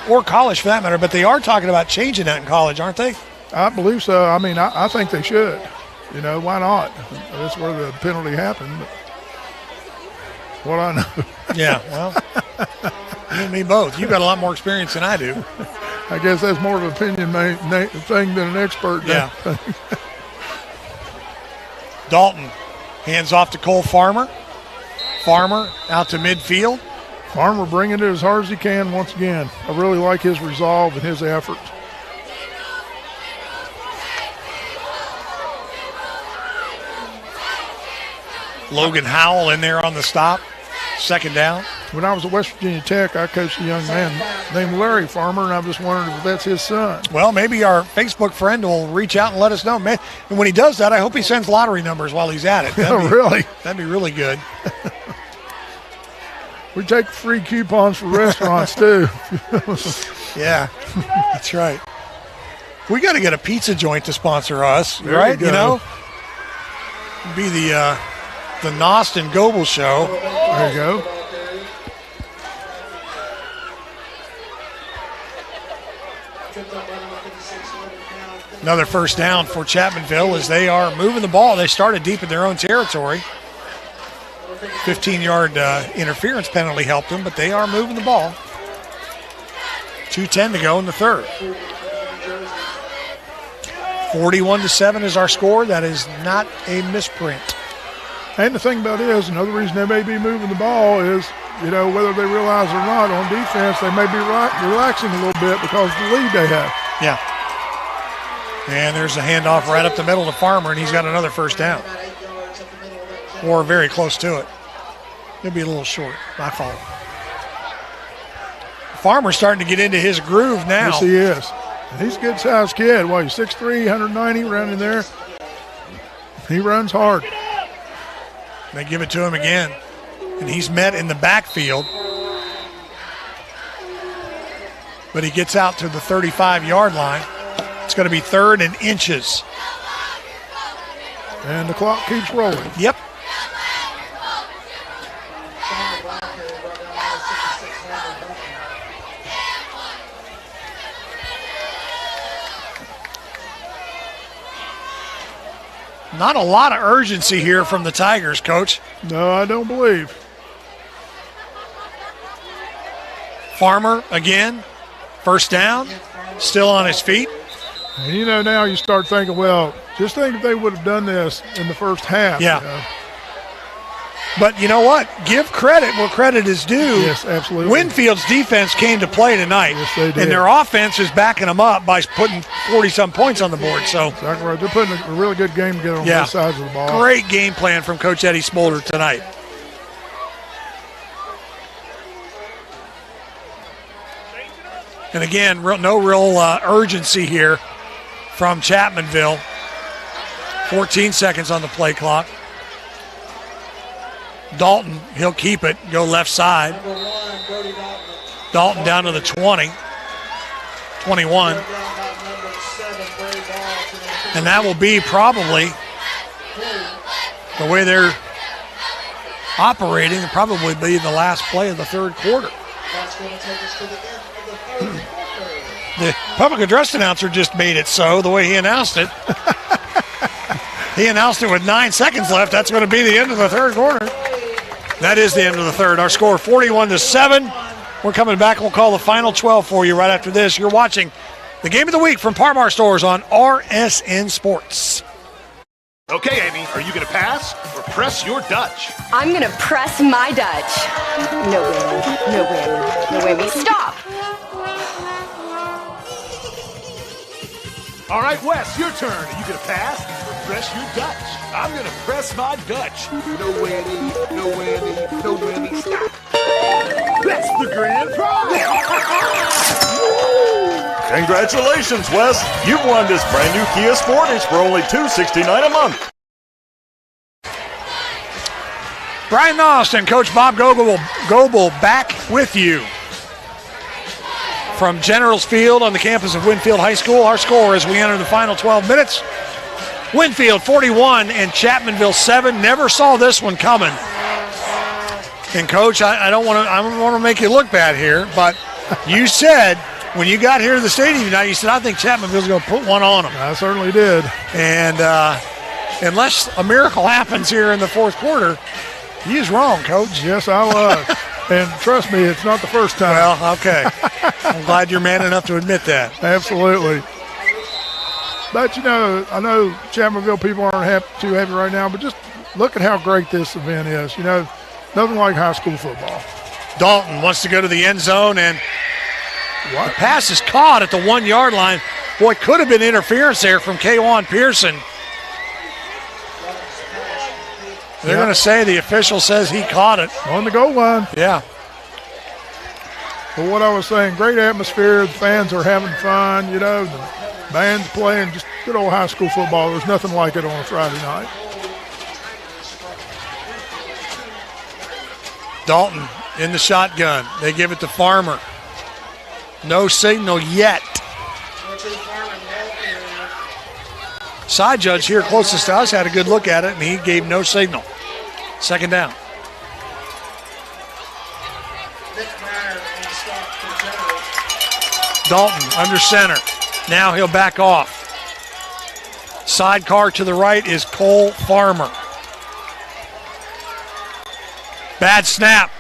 or college for that matter, but they are talking about changing that in college, aren't they? I believe so. I mean, I think they should. You know, why not? That's where the penalty happened. But what I know. Yeah, well, you and me both. You've got a lot more experience than I do. I guess that's more of an opinion thing than an expert. Yeah. Dalton hands off to Cole Farmer. Farmer out to midfield. Farmer bringing it as hard as he can once again. I really like his resolve and his effort. Logan Howell in there on the stop. Second down. When I was at West Virginia Tech, I coached a young man named Larry Farmer, and I was wondering if that's his son. Well, maybe our Facebook friend will reach out and let us know. Man, and when he does that, I hope he sends lottery numbers while he's at it. Really? That'd be really good. We take free coupons for restaurants, too. Yeah, that's right. We got to get a pizza joint to sponsor us, There right? you You go. know? Be the Nost and Goebel show. There you go. Another first down for Chapmanville as they are moving the ball. They started deep in their own territory. 15-yard interference penalty helped them, but they are moving the ball. 2:10 to go in the third. 41-7 is our score. That is not a misprint. And the thing about it is, another reason they may be moving the ball is, you know, whether they realize or not, on defense, they may be relaxing a little bit because of the lead they have. Yeah. And there's a handoff right up the middle to Farmer, and he's got another first down. Or very close to it. He'll be a little short. My fault. Farmer's starting to get into his groove now. Yes, he is. And he's a good-sized kid. Well, he's 6'3", 190, around in there. He runs hard. They give it to him again. And he's met in the backfield. But he gets out to the 35-yard line. It's going to be 3rd and inches. And the clock keeps rolling. Yep. Not a lot of urgency here from the Tigers, Coach. No, I don't believe. Farmer again, first down, still on his feet. And you know, now you start thinking, well, just think if they would have done this in the first half. Yeah. You know. But you know what? Give credit where credit is due. Yes, absolutely. Winfield's defense came to play tonight. Yes, they did. And their offense is backing them up by putting 40-some points on the board. So Exactly right. They're putting a really good game together on both sides of the ball. Great game plan from Coach Eddie Smolder tonight. And again, no real urgency here from Chapmanville. 14 seconds on the play clock. Dalton, he'll keep it, go left side. Dalton down to the 20, 21. And that will be probably the way they're operating, probably be the last play of the third quarter. The public address announcer just made it so, the way he announced it. He announced it with 9 seconds left. That's going to be the end of the third quarter. That is the end of the third. Our score 41-7. We're coming back. We'll call the final 12 for you right after this. You're watching the Game of the Week from Parmar Stores on RSN Sports. Okay, Amy, are you going to pass or press your Dutch? I'm going to press my Dutch. No whammy, no whammy, no whammy. Stop! All right, Wes, your turn. Are you going to pass or press your Dutch? I'm going to press my Dutch. No whammy, no whammy, no whammy. Stop. That's the grand prize. Congratulations, Wes. You've won this brand new Kia Sportage for only $269 a month. Brian Nost and Coach Bob Goebel back with you from Generals Field on the campus of Winfield High School. Our score as we enter the final 12 minutes. Winfield 41 and Chapmanville 7. Never saw this one coming. And Coach, I don't want to make you look bad here, but you said when you got here to the stadium tonight, you said, I think Chapmanville's going to put one on them. I certainly did. And unless a miracle happens here in the fourth quarter, he was wrong, Coach. Yes, I was. And trust me, it's not the first time. Well, okay. I'm glad you're man enough to admit that. Absolutely. But, you know, I know Chapmanville people aren't too happy right now, but just look at how great this event is. You know, nothing like high school football. Dalton wants to go to the end zone, and the pass is caught at the 1 yard line. Boy, could have been interference there from Kwan Pearson. They're going to say the official says he caught it. On the goal line. Yeah. Well, what I was saying, great atmosphere. The fans are having fun, you know. The band's playing just good old high school football. There's nothing like it on a Friday night. Dalton in the shotgun. They give it to Farmer. No signal yet. Side judge here closest to us had a good look at it, and he gave no signal. Second down. Dalton under center. Now he'll back off. Sidecar to the right is Cole Farmer. Bad snap.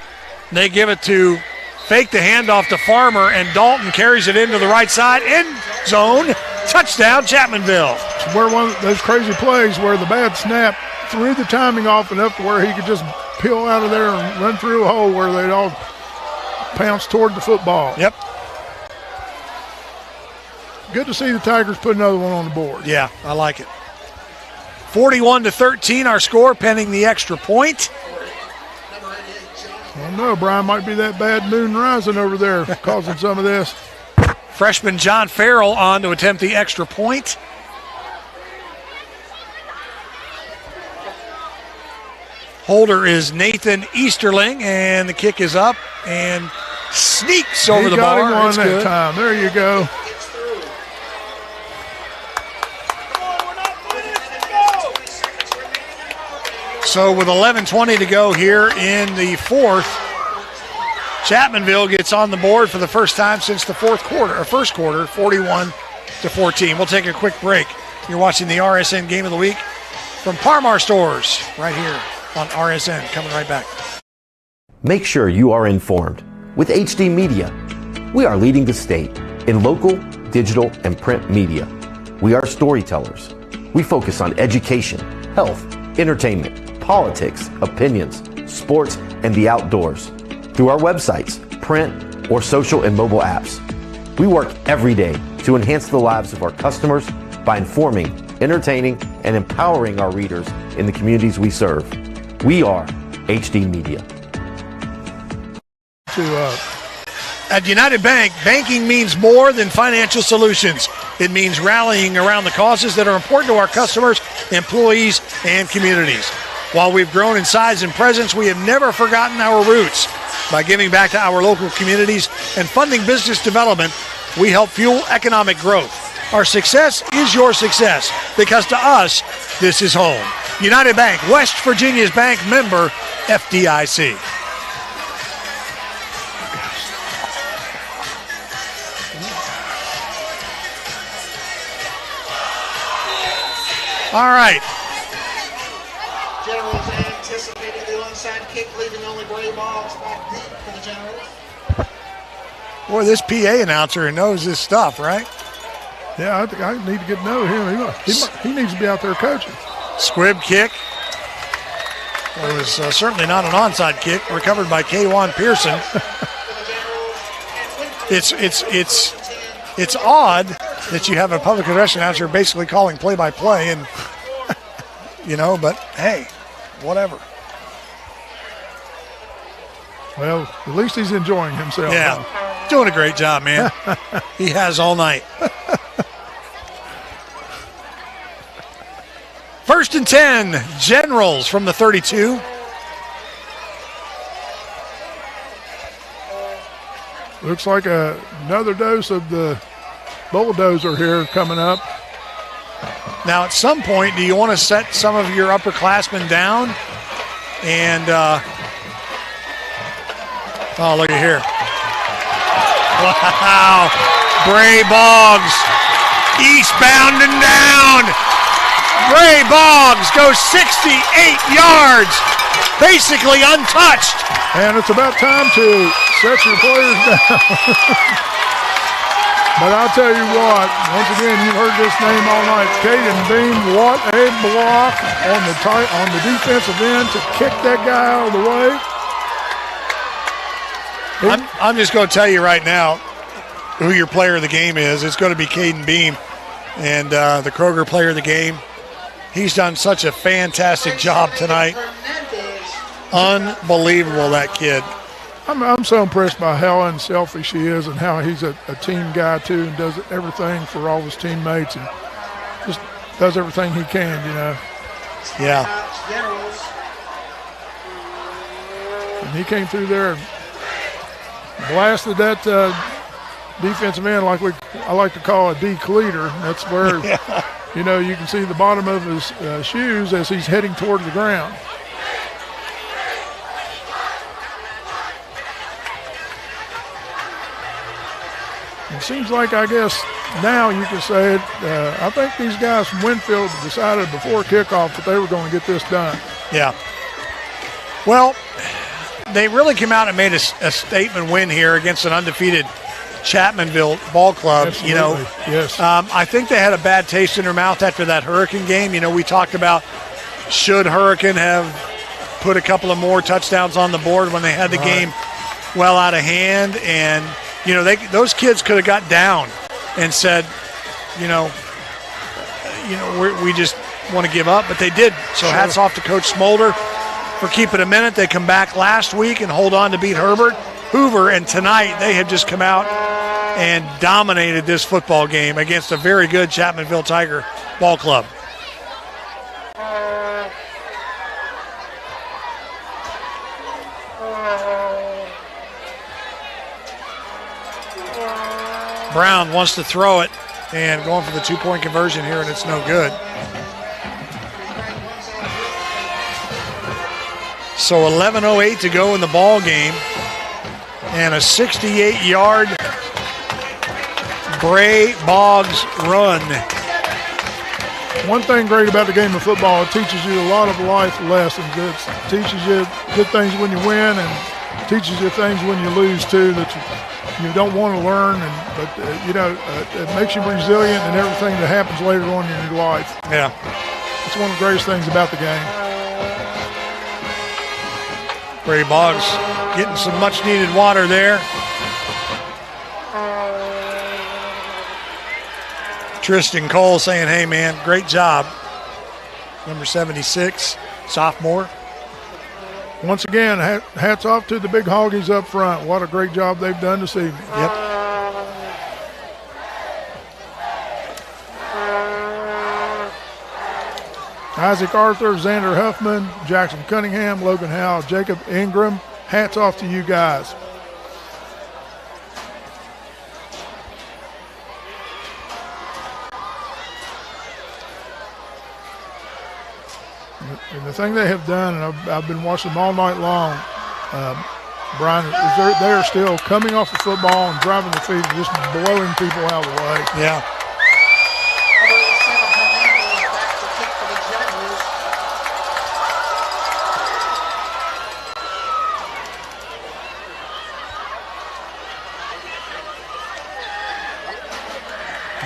They give it to fake the handoff to Farmer, and Dalton carries it into the right side. End zone. Touchdown, Chapmanville. It's where one of those crazy plays where the bad snap threw the timing off enough to where he could just peel out of there and run through a hole where they'd all pounce toward the football. Yep. Good to see the Tigers put another one on the board. Yeah, I like it. 41-13, our score, pending the extra point. I don't know, Brian, might be that bad moon rising over there causing some of this. Freshman John Farrell on to attempt the extra point. Holder is Nathan Easterling, and the kick is up and sneaks over the bar. He got him on that good. time. There you go. So with 11:20 to go here in the fourth, Chapmanville gets on the board for the first time since the first quarter, 41-14. We'll take a quick break. You're watching the RSN Game of the Week from Parmar Stores right here on RSN. Coming right back. Make sure you are informed. With HD Media, we are leading the state in local, digital, and print media. We are storytellers. We focus on education, health, entertainment, politics, opinions, sports, and the outdoors. Through our websites, print, or social and mobile apps. We work every day to enhance the lives of our customers by informing, entertaining, and empowering our readers in the communities we serve. We are HD Media. At United Bank, banking means more than financial solutions. It means rallying around the causes that are important to our customers, employees, and communities. While we've grown in size and presence, we have never forgotten our roots. By giving back to our local communities and funding business development, we help fuel economic growth. Our success is your success, because to us, this is home. United Bank, West Virginia's bank, member FDIC. All right. Generals anticipating the onside kick, leaving only Bray Boggs back deep for the Generals. Boy, this PA announcer knows his stuff, right? Yeah, I think I need to get to know him. He needs to be out there coaching. Squib kick. It was certainly not an onside kick. Recovered by Kwan Pearson. It's odd that you have a public address announcer basically calling play-by-play, and but hey, whatever. Well, at least he's enjoying himself. Yeah, doing a great job, man. He has all night. 1st and 10, Generals from the 32. Looks like another dose of the bulldozer here coming up. Now, at some point, do you want to set some of your upperclassmen down? And, oh, look at here. Wow. Bray Boggs eastbound and down. Bray Boggs goes 68 yards, basically untouched. And it's about time to set your players down. But I'll tell you what, once again, you've heard this name all night. Caden Beam, what a block on the defensive end to kick that guy out of the way. I'm just going to tell you right now who your player of the game is. It's going to be Caden Beam, and the Kroger player of the game. He's done such a fantastic job tonight. Unbelievable, that kid. I'm so impressed by how unselfish he is and how he's a team guy, too, and does everything for all his teammates and just does everything he can, you know. Yeah. And he came through there and blasted that defensive end like I like to call a decleater. That's where, you know, you can see the bottom of his shoes as he's heading toward the ground. It seems like, I guess, now you can say it. I think these guys from Winfield decided before kickoff that they were going to get this done. Yeah. Well, they really came out and made a statement win here against an undefeated Chapmanville ball club. Absolutely. You know, yes. I think they had a bad taste in their mouth after that Hurricane game. You know, we talked about should Hurricane have put a couple of more touchdowns on the board when they had the game well out of hand, and you know, those kids could have got down and said, we just want to give up, but they did. So Sure. Hats off to Coach Smolder for keeping a minute. They come back last week and hold on to beat Hoover, and tonight they have just come out and dominated this football game against a very good Chapmanville Tiger ball club. Brown wants to throw it and going for the 2-point conversion here, and it's no good. So 11:08 to go in the ball game, and a 68-yard Bray Boggs run. One thing great about the game of football, it teaches you a lot of life lessons. It teaches you good things when you win and teaches you things when you lose, too, that you don't want to learn, but it makes you resilient in everything that happens later on in your life. Yeah. It's one of the greatest things about the game. Bray Boggs getting some much-needed water there. Tristan Cole saying, hey, man, great job. Number 76, sophomore. Once again, hats off to the big hoggies up front. What a great job they've done this evening. Yep. Isaac Arthur, Xander Huffman, Jackson Cunningham, Logan Howe, Jacob Ingram. Hats off to you guys. And the thing they have done, and I've been watching them all night long, Brian, is they're still coming off the football and driving the feet and just blowing people out of the way. Yeah.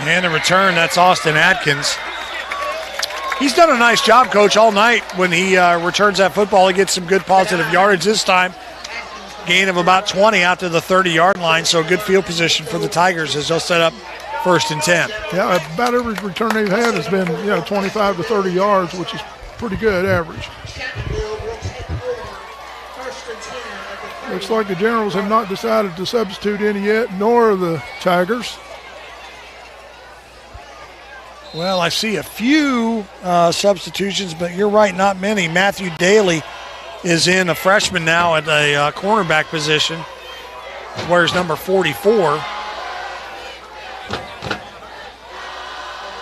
And the return, that's Austin Atkins. He's done a nice job, Coach, all night. When he returns that football, he gets some good positive yardage this time. Gain of about 20 out to the 30-yard line, so good field position for the Tigers as they'll set up 1st and 10. Yeah, about every return they've had has been 25 to 30 yards, which is pretty good average. Looks like the Generals have not decided to substitute any yet, nor the Tigers. Well, I see a few substitutions, but you're right, not many. Matthew Daly is in, a freshman now at a cornerback position. Wears number 44.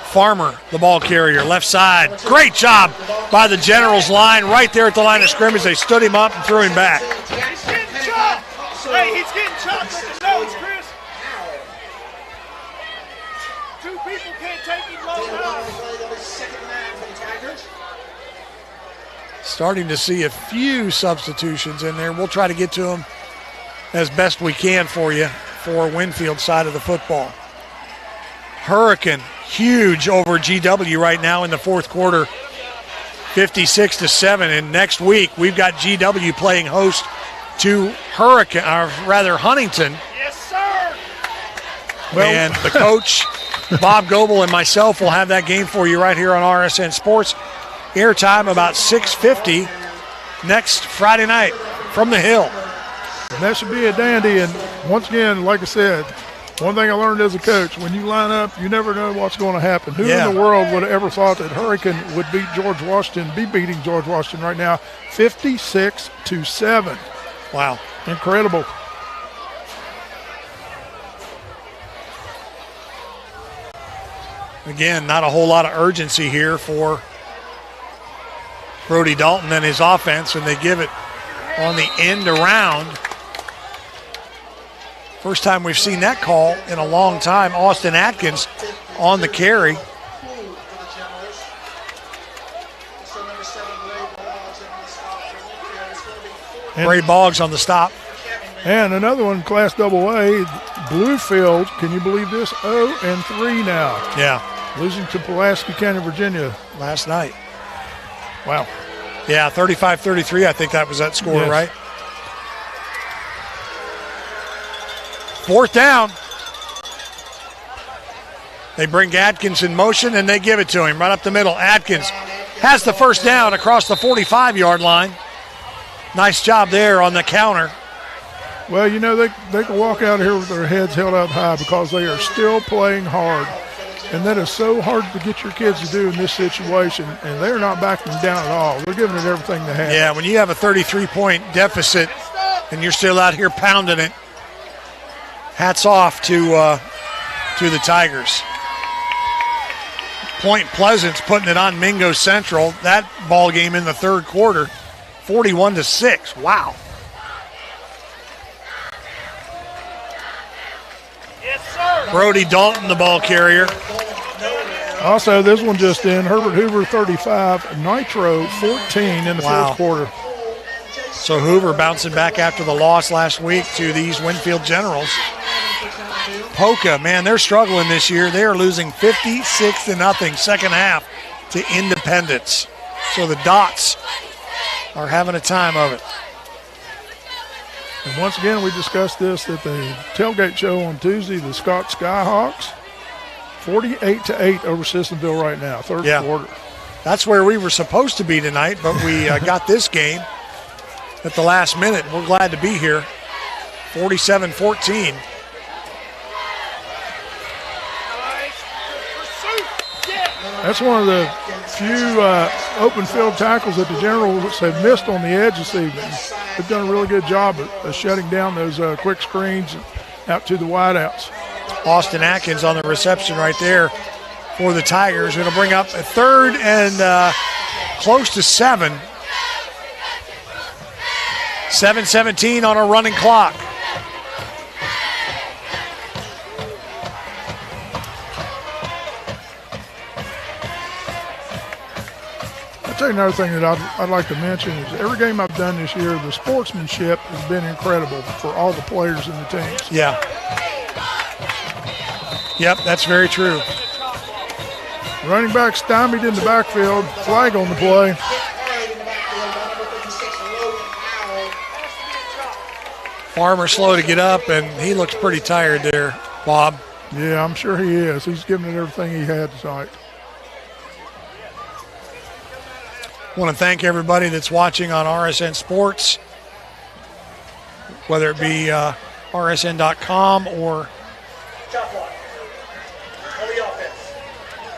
Farmer, the ball carrier, left side. Great job by the Generals line right there at the line of scrimmage. They stood him up and threw him back. He's getting chopped. Hey, he's getting chopped at the nose, Chris. Two people can't take him low enough. Starting to see a few substitutions in there. We'll try to get to them as best we can for you for Winfield side of the football. Hurricane, huge over GW right now in the fourth quarter, 56-7. And next week we've got GW playing host to Hurricane, or rather Huntington. Yes, sir. And the coach, Bob Goebel, and myself will have that game for you right here on RSN Sports. Airtime about 6:50 next Friday night from the Hill. And that should be a dandy. And once again, like I said, one thing I learned as a coach, when you line up, you never know what's going to happen. Who in the world would have ever thought that Hurricane would beat George Washington, be beating George Washington right now, 56-7. Wow. Incredible. Again, not a whole lot of urgency here for Brody Dalton and his offense, and they give it on the end around. First time we've seen that call in a long time. Austin Atkins on the carry. Ray Boggs on the stop. And another one, Class AA, Bluefield. Can you believe this? 0-3 now. Yeah. Losing to Pulaski County, Virginia. Last night. Wow. Yeah, 35-33, I think that was that score, yes. right? Fourth down. They bring Atkins in motion, and they give it to him right up the middle. Atkins has the first down across the 45-yard line. Nice job there on the counter. Well, you know, they can walk out here with their heads held up high because they are still playing hard. And that is so hard to get your kids to do in this situation, and they're not backing down at all. They're giving it everything they have. Yeah, when you have a 33-point deficit and you're still out here pounding it, hats off to the Tigers. Point Pleasant's putting it on Mingo Central. That ball game in the third quarter, 41-6. Wow. Yes, sir. Brody Dalton, the ball carrier. Also, this one just in, Herbert Hoover 35, Nitro 14 in the fourth quarter. So Hoover bouncing back after the loss last week to these Winfield Generals. Polka, man, they're struggling this year. They are losing 56-0 second half to Independence. So the Dots are having a time of it. And once again, we discussed this at the tailgate show on Tuesday, the Scott Skyhawks. 48-8 over Sissonville right now, third quarter. That's where we were supposed to be tonight, but we got this game at the last minute. We're glad to be here. 47-14. That's one of the few open field tackles that the Generals have missed on the edge this evening. They've done a really good job of shutting down those quick screens out to the wideouts. Austin Atkins on the reception right there for the Tigers. Going to bring up a third and close to 7. 7:17 on a running clock. I'll tell you another thing that I'd like to mention is every game I've done this year, the sportsmanship has been incredible for all the players in the teams. Yeah. Yep, that's very true. Running back stymied in the backfield, flag on the play. Farmer slow to get up, and he looks pretty tired there, Bob. Yeah, I'm sure he is. He's giving it everything he had tonight. I want to thank everybody that's watching on RSN Sports, whether it be rsn.com or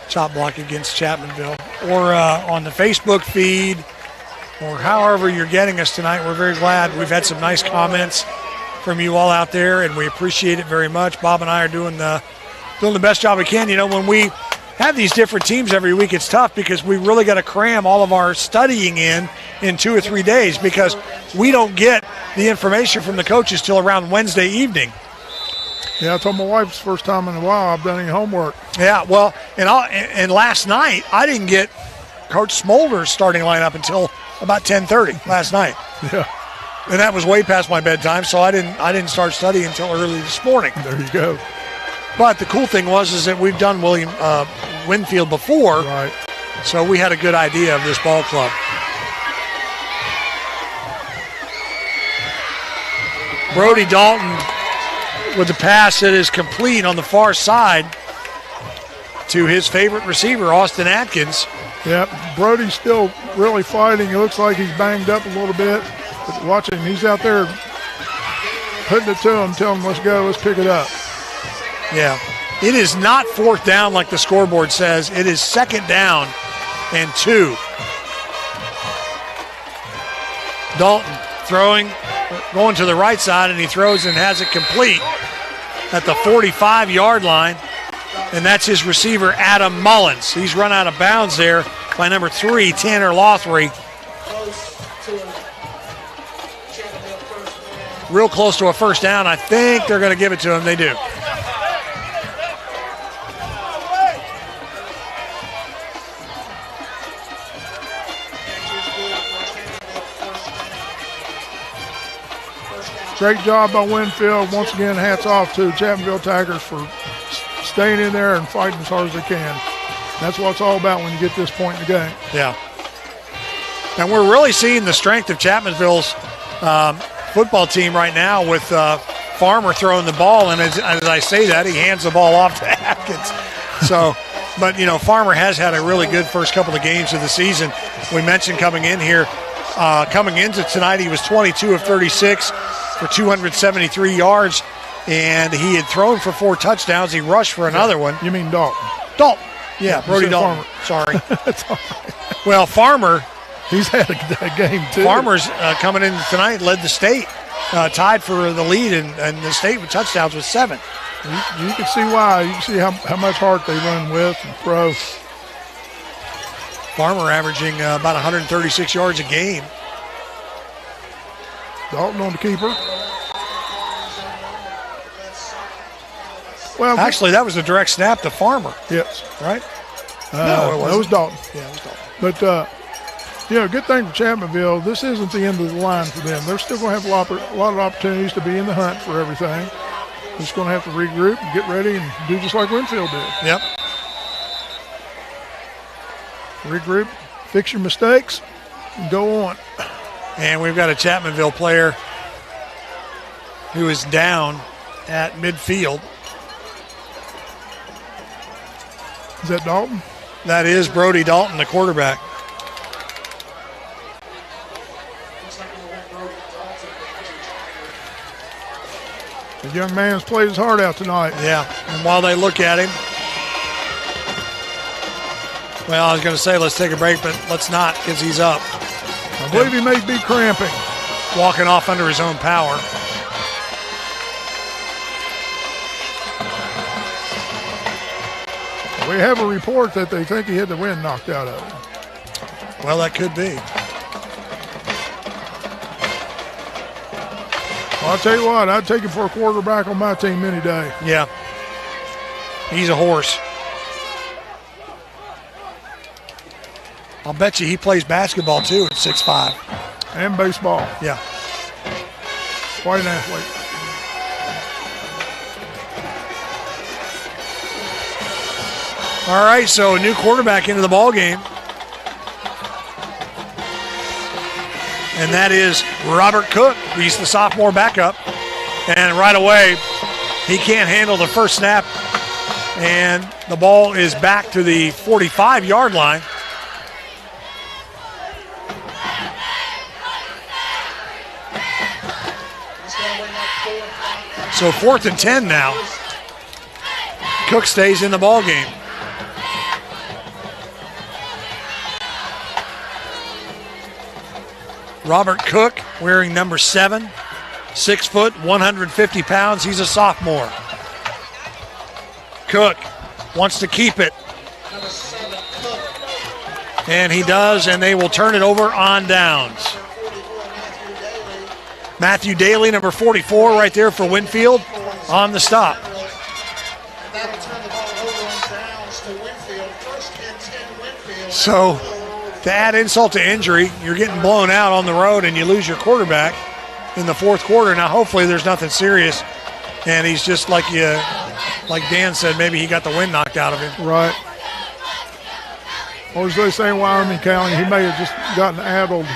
Chop Block against Chapmanville, or on the Facebook feed, or however you're getting us tonight. We're very glad. We've had some nice comments from you all out there, and we appreciate it very much. Bob and I are doing the best job we can. You know, when we have these different teams every week, it's tough because we really got to cram all of our studying in 2 or 3 days because we don't get the information from the coaches till around Wednesday evening. Yeah, I told my wife it's the first time in a while I've done any homework. Yeah, well, and last night I didn't get Coach Smolder's starting lineup until about 10:30 last night. Yeah. And that was way past my bedtime, so I didn't start studying until early this morning. There you go. But the cool thing is that we've done Winfield before, right? So we had a good idea of this ball club. Brody Dalton with the pass that is complete on the far side to his favorite receiver, Austin Atkins. Yep, Brody's still really fighting. It looks like he's banged up a little bit. But watch him, he's out there putting it to him, telling him, let's go, let's pick it up. Yeah, it is not fourth down like the scoreboard says. It is second down and 2. Dalton throwing, going to the right side, and he throws and has it complete at the 45-yard line. And that's his receiver, Adam Mullins. He's run out of bounds there by number 3, Tanner Lothry. Real close to a first down. I think they're going to give it to him. They do. Great job by Winfield. Once again, hats off to Chapmanville Tigers for staying in there and fighting as hard as they can. That's what it's all about when you get this point in the game. Yeah. And we're really seeing the strength of Chapmanville's football team right now with Farmer throwing the ball. And as I say that, he hands the ball off to Atkins. So, but, Farmer has had a really good first couple of games of the season. We mentioned coming into tonight, he was 22 of 36 for 273 yards. And he had thrown for 4 touchdowns. He rushed for another one. You mean Dalton? Dalton. Yeah, Brody Dalton. Farmer. Sorry. That's all right. Well, Farmer. He's had a game, too. Farmer's coming in tonight, led the state, tied for the lead, and the state with touchdowns with 7. You can see why. You can see how much heart they run with and throw. Farmer averaging about 136 yards a game. Dalton on the keeper. Well, actually, that was a direct snap to Farmer. Yes. Right? No, it was Dalton. Yeah, it was Dalton. But, good thing for Chapmanville, this isn't the end of the line for them. They're still going to have a lot of opportunities to be in the hunt for everything. They're just going to have to regroup and get ready and do just like Winfield did. Yep. Regroup, fix your mistakes, and go on. And we've got a Chapmanville player who is down at midfield. Is that Dalton? That is Brody Dalton, the quarterback. The young man's played his heart out tonight. Yeah, and while they look at him, well, I was going to say let's take a break, but let's not because he's up. I believe he may be cramping. Walking off under his own power. We have a report that they think he had the wind knocked out of him. Well, that could be. Well, I'll tell you what, I'd take him for a quarterback on my team any day. Yeah. He's a horse. I'll bet you he plays basketball too at 6'5". And baseball. Yeah. Quite an athlete. All right, so a new quarterback into the ball game. And that is Robert Cook. He's the sophomore backup. And right away, he can't handle the first snap. And the ball is back to the 45-yard line. So 4th and 10 now. Cook stays in the ball game. Robert Cook wearing number 7, 6 foot, 150 pounds. He's a sophomore. Cook wants to keep it. And he does, and they will turn it over on downs. Matthew Daly, number 44, right there for Winfield. on the stop. That'll turn the ball over on downs to Winfield. First and 10 Winfield. So to add insult to injury, you're getting blown out on the road and you lose your quarterback in the fourth quarter. Now hopefully there's nothing serious, and he's just like Dan said, maybe he got the wind knocked out of him. Right. Or as they say in Wyoming County, he may have just gotten addled.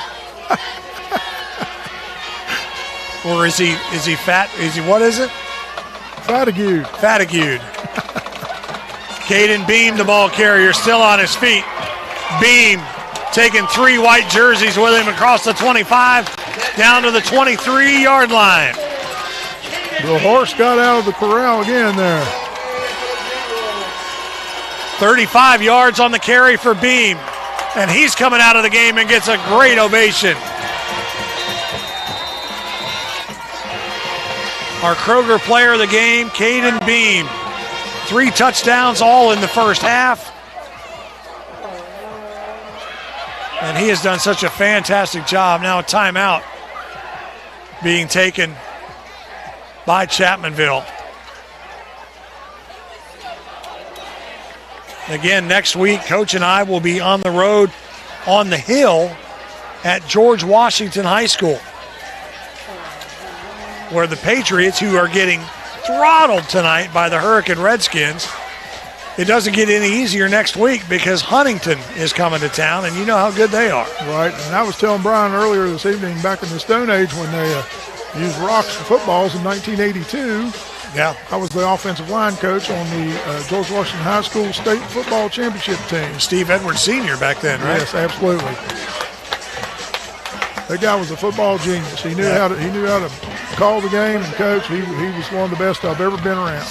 Or is he fat? Is he, what is it? Fatigued. Caden Beam, the ball carrier, still on his feet. Beam taking 3 white jerseys with him across the 25 down to the 23-yard line. The horse got out of the corral again there. 35 yards on the carry for Beam, and he's coming out of the game and gets a great ovation. Our Kroger player of the game, Caden Beam. 3 touchdowns, all in the first half. And he has done such a fantastic job. Now a timeout being taken by Chapmanville. Again, next week, Coach and I will be on the road on the hill at George Washington High School, where the Patriots, who are getting throttled tonight by the Hurricane Redskins, it doesn't get any easier next week because Huntington is coming to town, and you know how good they are. Right, and I was telling Brian earlier this evening, back in the Stone Age when they used rocks for footballs in 1982, yeah, I was the offensive line coach on the George Washington High School State Football Championship team. Steve Edwards Sr. back then, right? Yes, absolutely. That guy was a football genius. He knew how to call the game and coach. He was one of the best I've ever been around.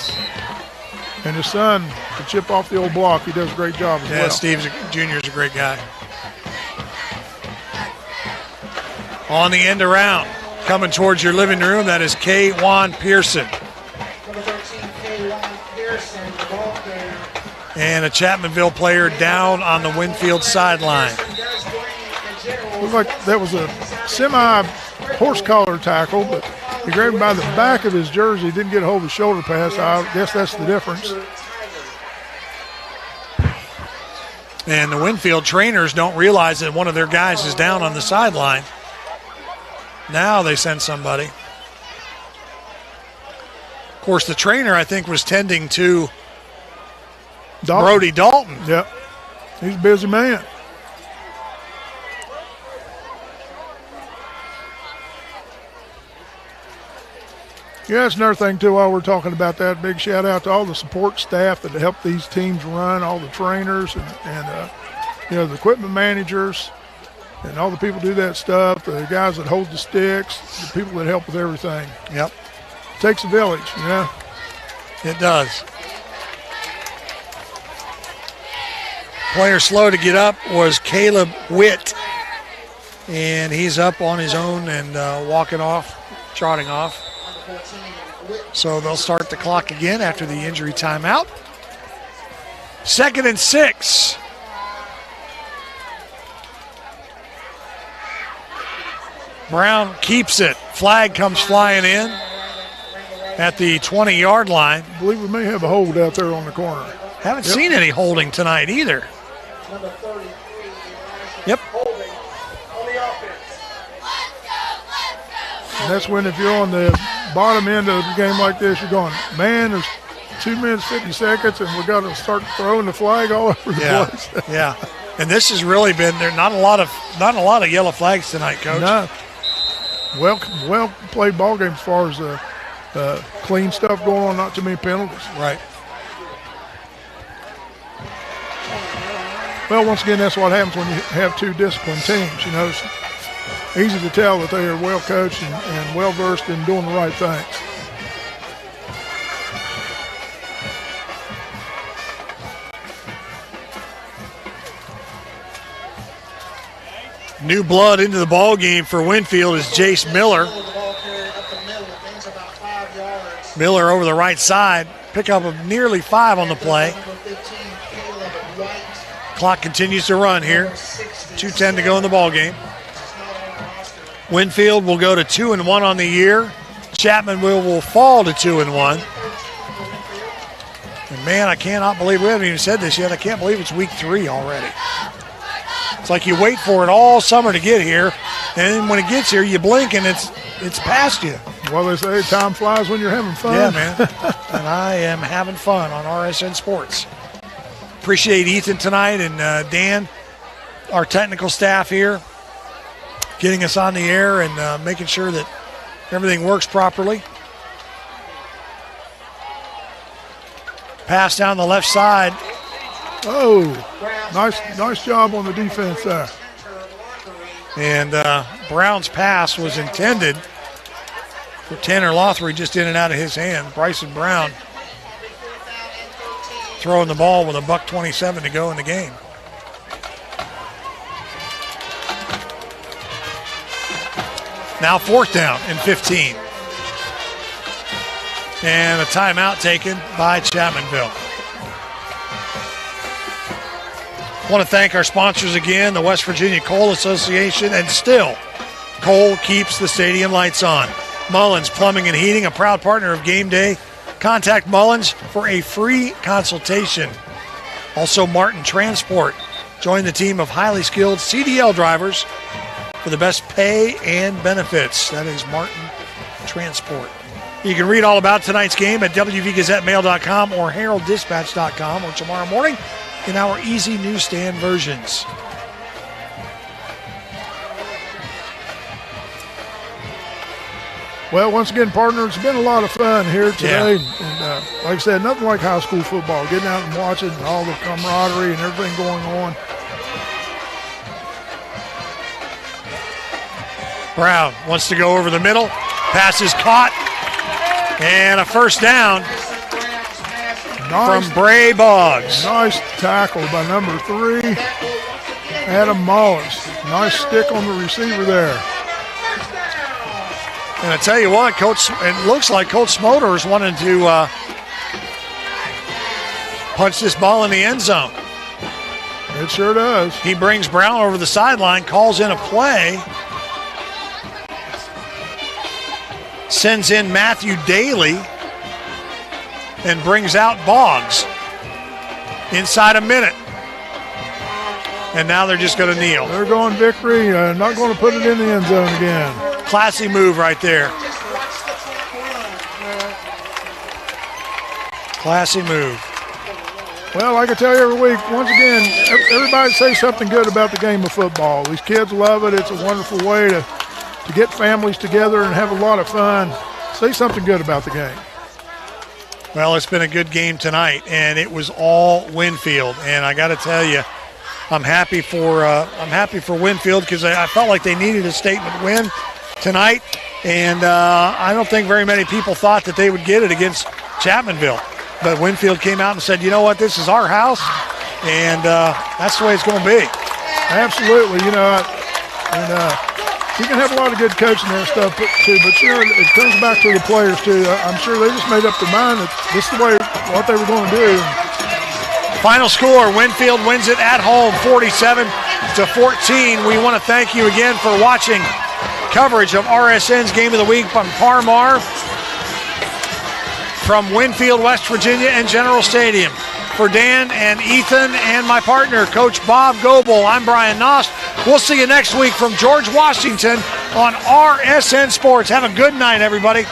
And his son could chip off the old block. He does a great job as well. Yeah, Steve Jr. is a great guy. On the end around, coming towards your living room, that is K-Juan Pearson. Number 13, K-Juan Pearson, the ball carrier. And a Chapmanville player down on the Winfield sideline. Looked like that was a semi-horse collar tackle, but he grabbed him by the back of his jersey, didn't get a hold of the shoulder pass. I guess that's the difference. And the Winfield trainers don't realize that one of their guys is down on the sideline. Now they send somebody. Of course, the trainer, I think, was tending to Brody Dalton. Yep. He's a busy man. Yeah, that's another thing, too, while we're talking about that. Big shout-out to all the support staff that help these teams run, all the trainers and the equipment managers and all the people who do that stuff, the guys that hold the sticks, the people that help with everything. Yep. It takes a village, you know. It does. Player slow to get up was Caleb Witt, and he's up on his own and walking off, trotting off. So they'll start the clock again after the injury timeout. 2nd and 6. Brown keeps it. Flag comes flying in at the 20-yard line. I believe we may have a hold out there on the corner. Haven't seen any holding tonight either. Number 33. Yep. Holding on the offense. And that's when, if you're on the bottom end of a game like this, you're going, man, there's 2 minutes, 50 seconds, and we've got to start throwing the flag all over the place. Yeah. And this has really been there. Not a lot of yellow flags tonight, Coach. No. Well played ball game as far as clean stuff going on, not too many penalties. Right. Well, once again, that's what happens when you have 2 disciplined teams. You know, it's easy to tell that they are well coached and well versed in doing the right things. New blood into the ball game for Winfield is Jace Miller. Miller over the right side. Pick up of nearly 5 on the play. Clock continues to run here. 2:10 to go in the ball game. Winfield will go to 2-1 on the year. Chapmanville will fall to 2-1. And man, I cannot believe, we haven't even said this yet, I can't believe it's week 3 already. It's like you wait for it all summer to get here, and then when it gets here, you blink and it's past you. Well, they say time flies when you're having fun. Yeah, man. And I am having fun on RSN Sports. Appreciate Ethan tonight and Dan, our technical staff here, getting us on the air and making sure that everything works properly. Pass down the left side. Oh, nice job on the defense there. And Brown's pass was intended for Tanner Lothry, just in and out of his hand. Bryson Brown throwing the ball with $1:27 to go in the game. Now 4th down and 15. And a timeout taken by Chapmanville. I want to thank our sponsors again, the West Virginia Coal Association, and still, coal keeps the stadium lights on. Mullins Plumbing and Heating, a proud partner of Game Day. Contact Mullins for a free consultation. Also, Martin Transport. Join the team of highly skilled CDL drivers for the best pay and benefits. That is Martin Transport. You can read all about tonight's game at wvgazettemail.com or heralddispatch.com or tomorrow morning in our easy newsstand versions. Well, once again, partner, it's been a lot of fun here today. Yeah. And like I said, nothing like high school football, getting out and watching and all the camaraderie and everything going on. Brown wants to go over the middle. Pass is caught. And a first down from Bray Boggs. Nice tackle by number 3, Adam Mullins. Nice stick on the receiver there. And I tell you what, Coach, it looks like Coach Smoters wanted to punch this ball in the end zone. It sure does. He brings Brown over the sideline, calls in a play. Sends in Matthew Daly and brings out Boggs inside a minute. And now they're just going to kneel. They're going victory, not going to put it in the end zone again. Classy move right there. Classy move. Well, like I tell you every week, once again, everybody say something good about the game of football. These kids love it. It's a wonderful way to get families together and have a lot of fun. Say something good about the game. Well, it's been a good game tonight, and it was all Winfield. And I got to tell you, I'm happy for Winfield because I felt like they needed a statement win tonight. And I don't think very many people thought that they would get it against Chapmanville. But Winfield came out and said, you know what, this is our house, and that's the way it's going to be. Absolutely, you know, you can have a lot of good coaching and stuff too, but you know, it comes back to the players too. I'm sure they just made up their mind that this is the way what they were going to do. Final score, Winfield wins it at home 47-14. We want to thank you again for watching coverage of RSN's Game of the Week on Parmar from Winfield, West Virginia and General Stadium. For Dan and Ethan and my partner, Coach Bob Goebel, I'm Brian Nost. We'll see you next week from George Washington on RSN Sports. Have a good night, everybody.